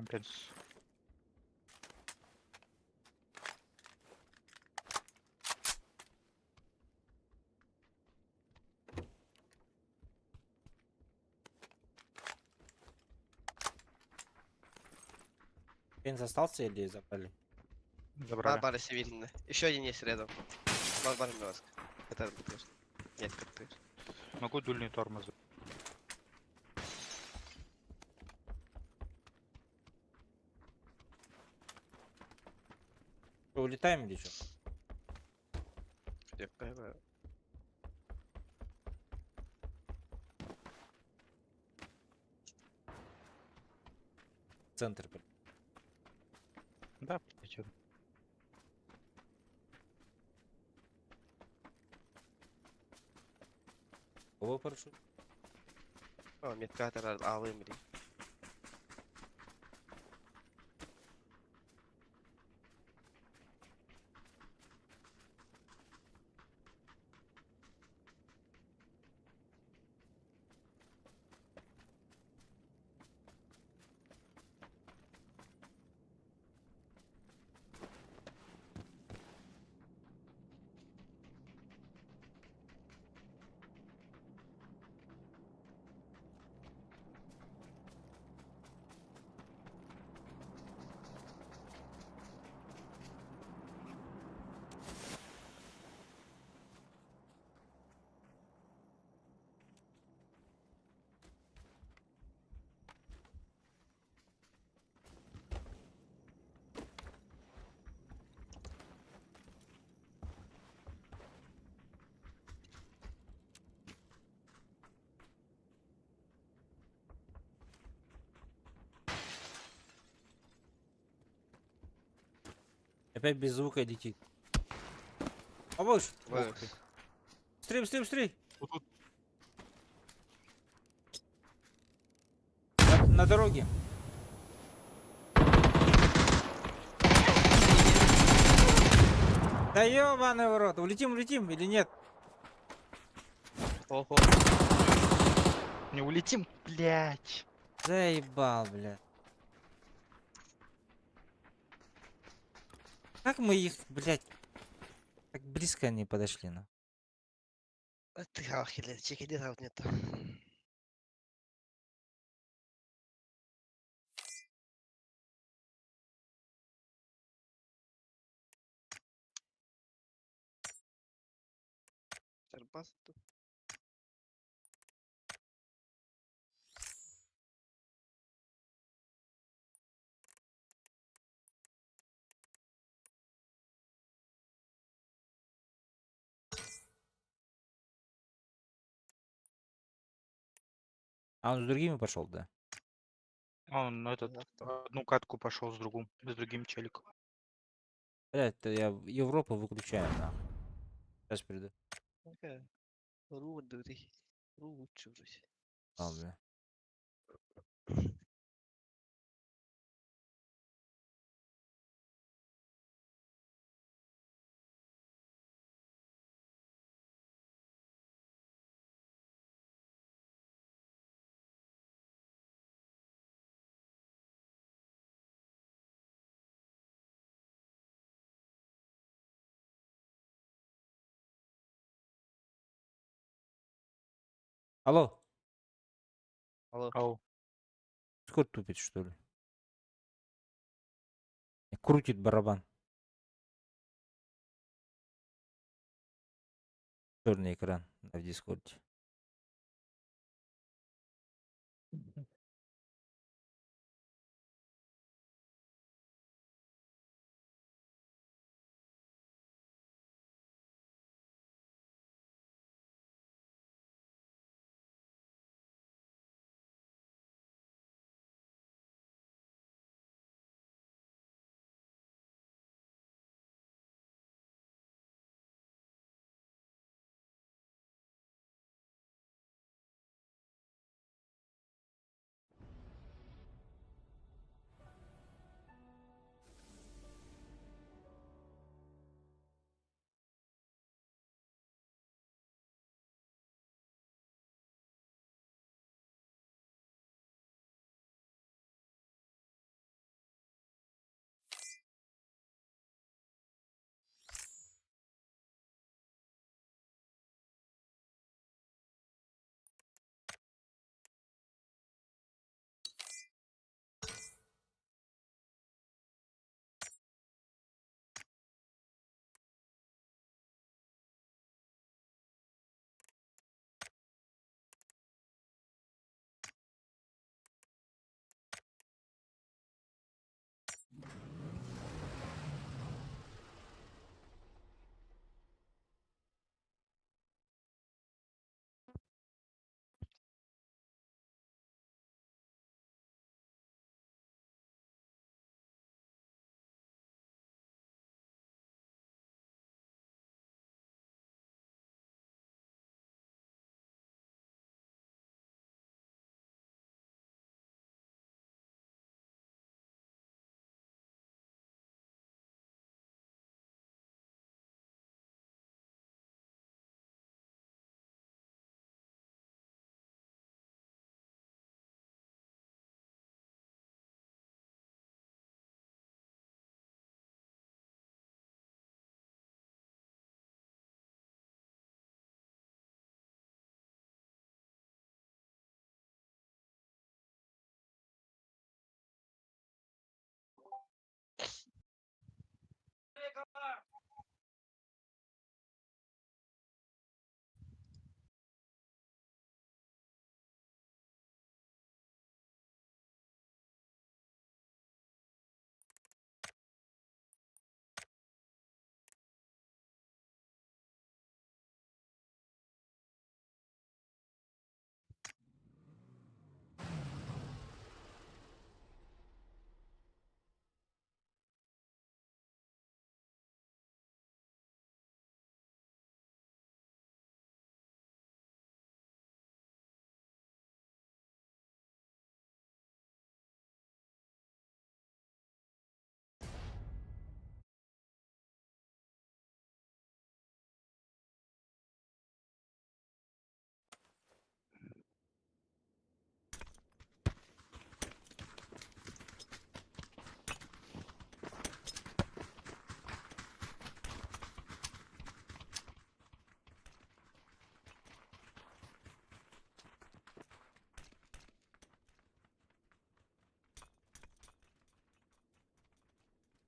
Компенс. Пенс остался или забрали? Забрали. Барбара Северина. Еще один есть рядом. Барбара Миласка. Это конечно. Нет, как ты. Могу дульный тормоз. Что, улетаем или что? Я понимаю. Центр. Да, прилетел. Кого парашют? О, медкатер алым. Опять без звука летит. Побольше. Вырос. Быстрей, быстрей, быстрей. На дороге. Да ёбаный в рот. Улетим, улетим или нет? Ого. Не улетим, блядь. Заебал, бля. Как мы их, блядь, так близко они подошли, ну? Ты ахиле, чекиди раут нет. Тербас тут. А он с другими пошел, да? Он одну катку пошел с другим челиком. Блядь, это я Европу выключаю, нахуй. Сейчас приду. Окей. Ру дури. Ру чужусь. А, бля. Алло, Алло. Ау. Дискорд тупит, что ли? Крутит барабан. Черный экран в Дискорде.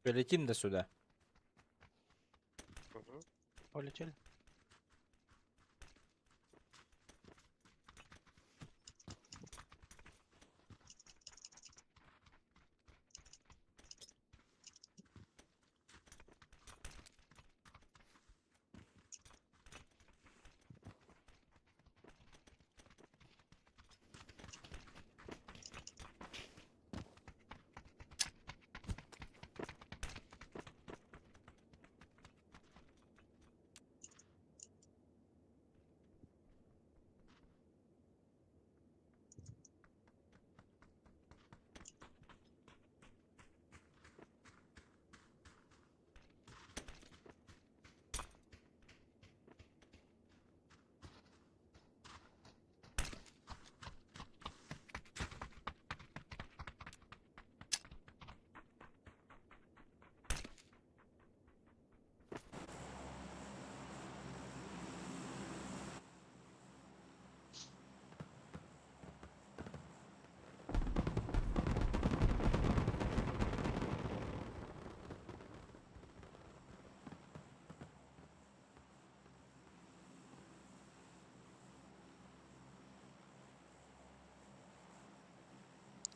Полетим до сюда. Полетели.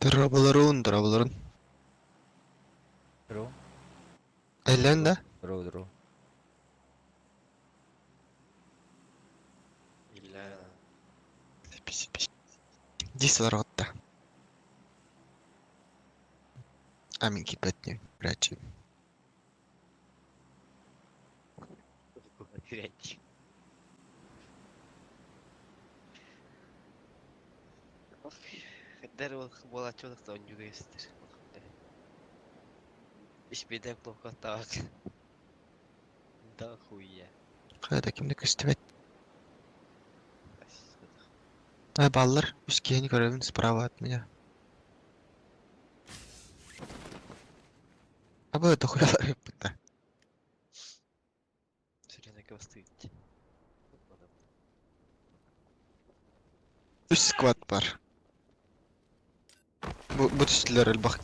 Дырабылырын. Дро. Элен да? Дро. Дисалар отта. Амин кипетне. Прячи. Хәддәр ул булачылыкта онюга истер. Ишбедән клопка так. Да хуя. Кайда кимде кыстыбет. Ай баллар, үскени көрөбүн справа от меня. А bu дохуялар yapıda. Сирена кастыйт. Üst squad var. Bu üstler el bak.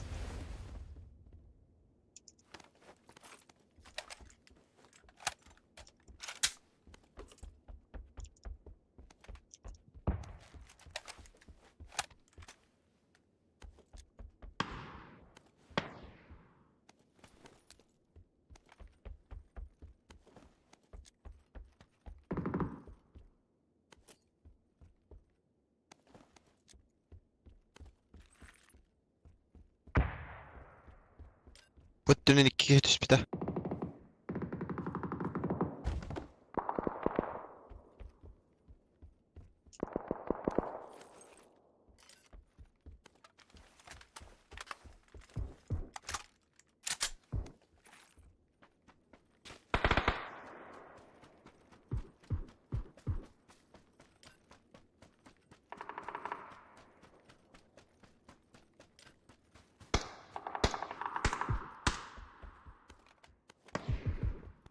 Göttünün iki düş bir de.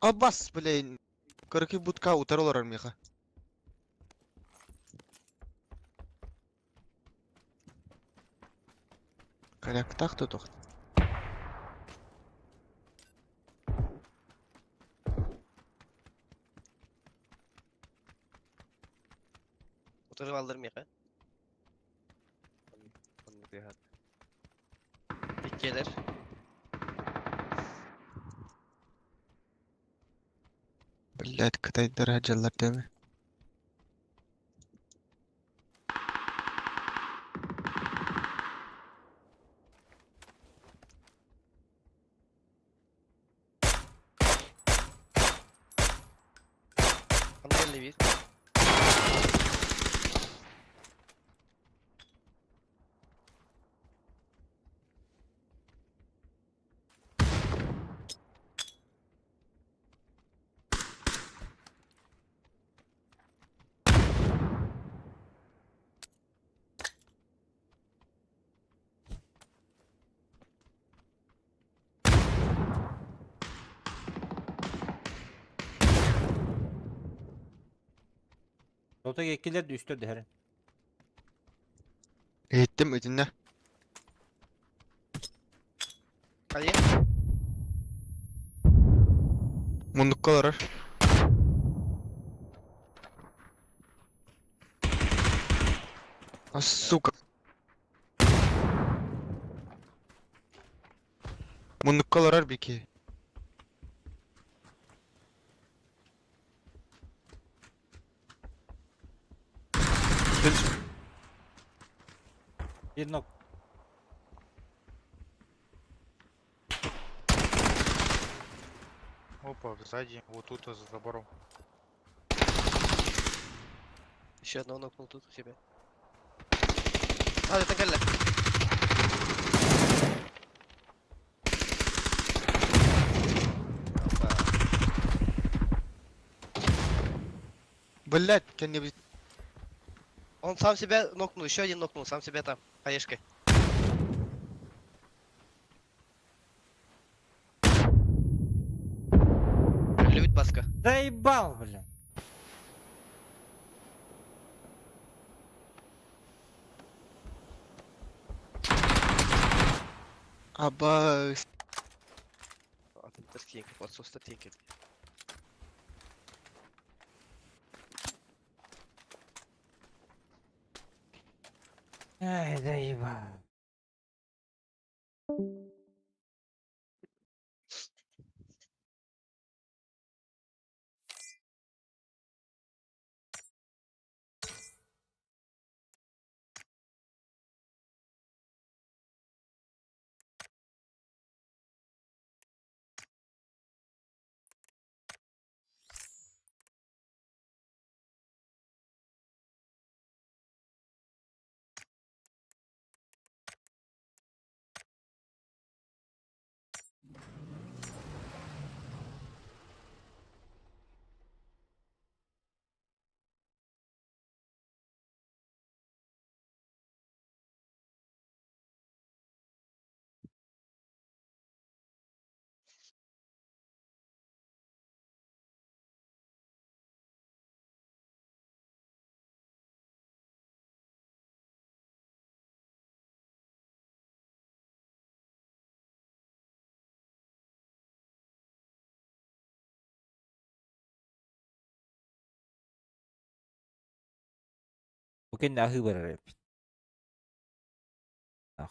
Abbas, блин. Короче, будка утарылар армияга. Коляк так тут. Oturup aldırmıyor ha. Pikkeler. Блядь, Кытайдар хаджалар деме. Angelli bir. Rota gekkiler de üstte her. Eğittim ödünle. Hadi. Мундукка олорор. А, сука. Мундукка олорор бики. Bir nok. Опа, сзади, вот тут за забором. Еще одного нокнул тут у себя. А, это Галля. Блять, не би- Он сам себя нокнул, еще один нокнул, сам себя там, хаешкой. Любит Баска. Заебал, блин. Аба. А, статинка, подсос статинки. Ай, заебал. Mungkin dah berapa? Ah,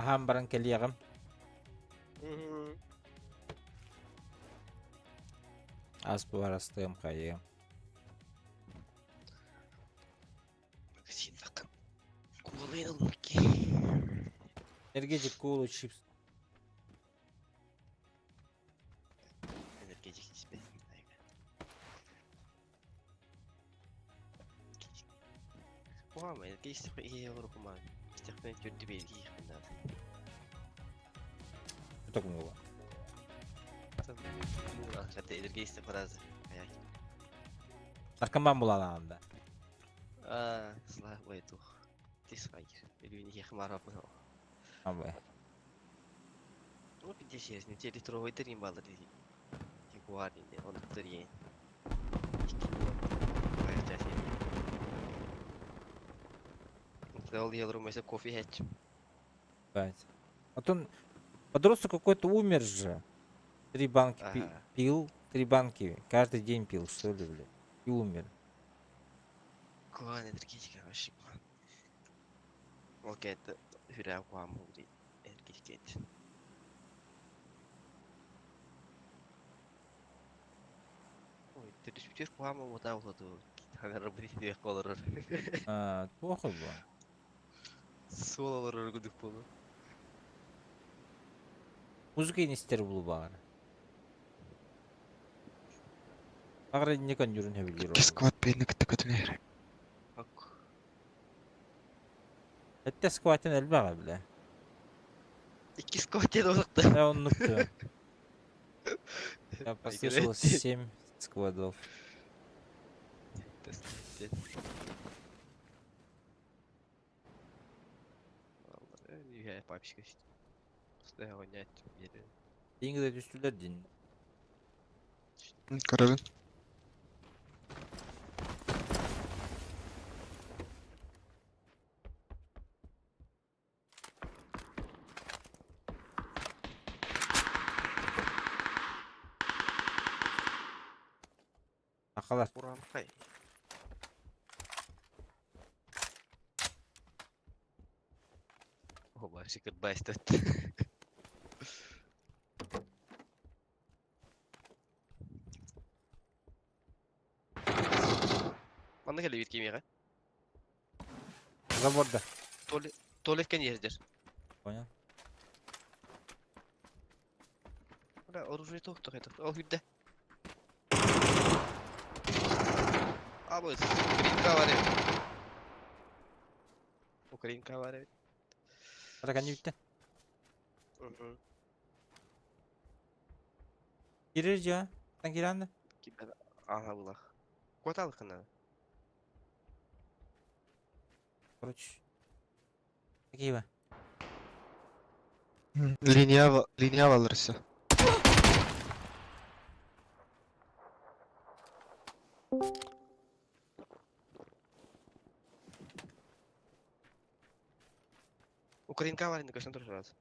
Aham baran keliyagam. Az bu arastığım kayığım. Син такан. Кулын алмаки. Ergecik kulu chips. Энергетик испез. Оама энергетик iyi olur kuma. İstekten kötü bir iyi yapınlar. Tutuk mu bu? Hatta energetik biraz. Ayak. Sarkımban bulalağında. Слава богу. Ты свайгер. Или не хмара было. Abi. Ну, 50 недели трое трим баллы. Ягуарин, он трин. Дал я думаю, кофе хэтч. Evet. Потом подросток какой-то умер же. 3 банки Ага. пил, 3 банки каждый день пил, что ли, блядь. И умер. Куан энергетика вообще. Окей, это хюря куан муди энергетика. Ой, ты диспетчер куан му вот так вот. Хагар работать не колор. Плохо было. Сололар örgüdük bunu. Музыка не стер был бар. Агра не kan жүрүн хебилер. Сквад бейник тыкатынер. Bak. Hatta скватен элбага биле. İki squat yedi oldu. Я он нукту. Я послышал 7 сквадов. Я папочка. Стоя гонять. Деньги de düştüler din. Kararın. Akalar. Buram kay. Oba şıkır başlat. Bana geliyor bitki mi? Заборда. Tuvalet kan yerdir. Понял. Bana orujayı toktuk etok. Al hüdde. Abi Ukrayinka var evet. Ukrayinka var evet. Bırak anne bitti. Hı. Girir ya. Sen gir anne. Ki ben aha bulak. Kotalı kana. Короче. Такие вы. Linya alırsa. Украинка var indi kaçtan durur lazım.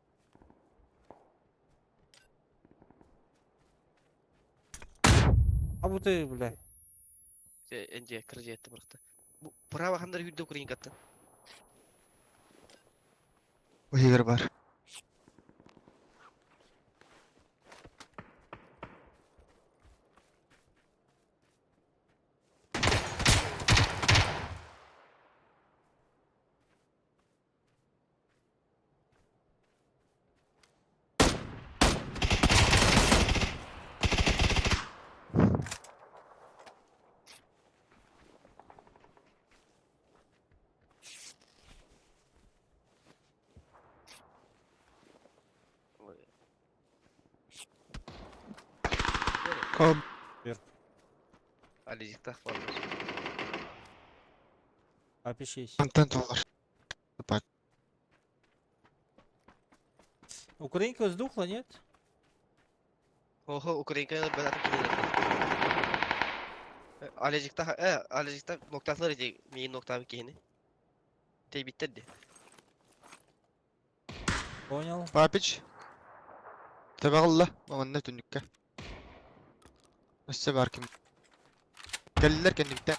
А bu da bile. Ence kırıcı etti bıraktı. Bu prava handır hüdde Ukrayinka attı. O higer var. Kom. Alecik tak var. Опишись. Контент var. Украинка сдохла, нет? Oho Ukrayinka ben artık gidelim. Alecik'te noktalar edecek. Neyin nokta bir kehini. Tey bitti. Понял. Papiç. Tabağılla. Aman ne dönükke. Nasıl barkim. Geldiler kendimden.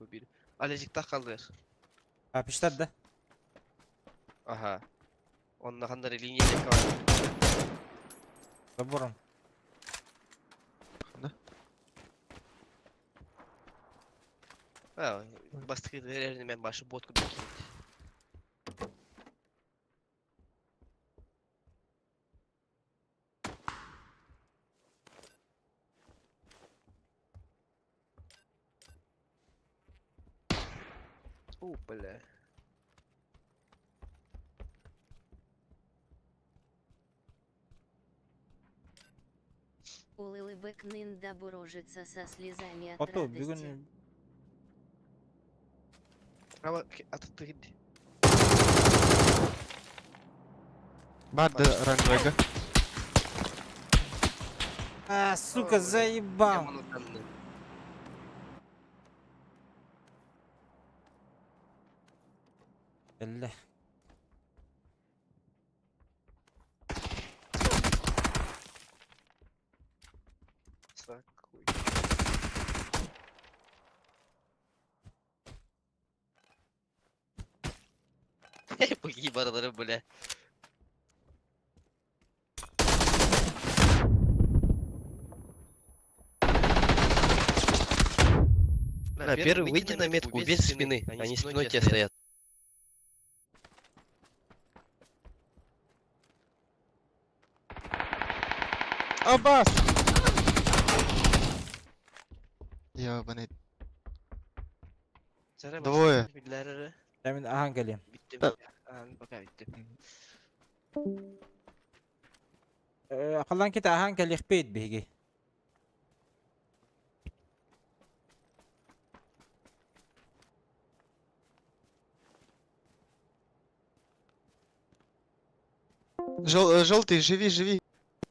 bu bir. Alecik'te kalır. Ha piştadi. Aha. Onunla kanlar elin yedek var. Забором. Ha, bastık verelim ben başı bot gibi. Бля. Улыбек Нинда бурожится со слезами от Ото радости. бүгін Ama atı gitti. Барды ранжайга. А, сука, заебал. Yaman utandı. Элле. Sak koy. Bu iyi baraları böyle. На, первый выйди на метку, убей со спины. Они спиной тебе стоят. Аббас! Ябаный. Sana Двое. başka bilgiler Demin ahan geleyim. bitti. Baka bitti. Akıllan kiti ahan gel ikbeyt bihgi. Желтый, живи, живи.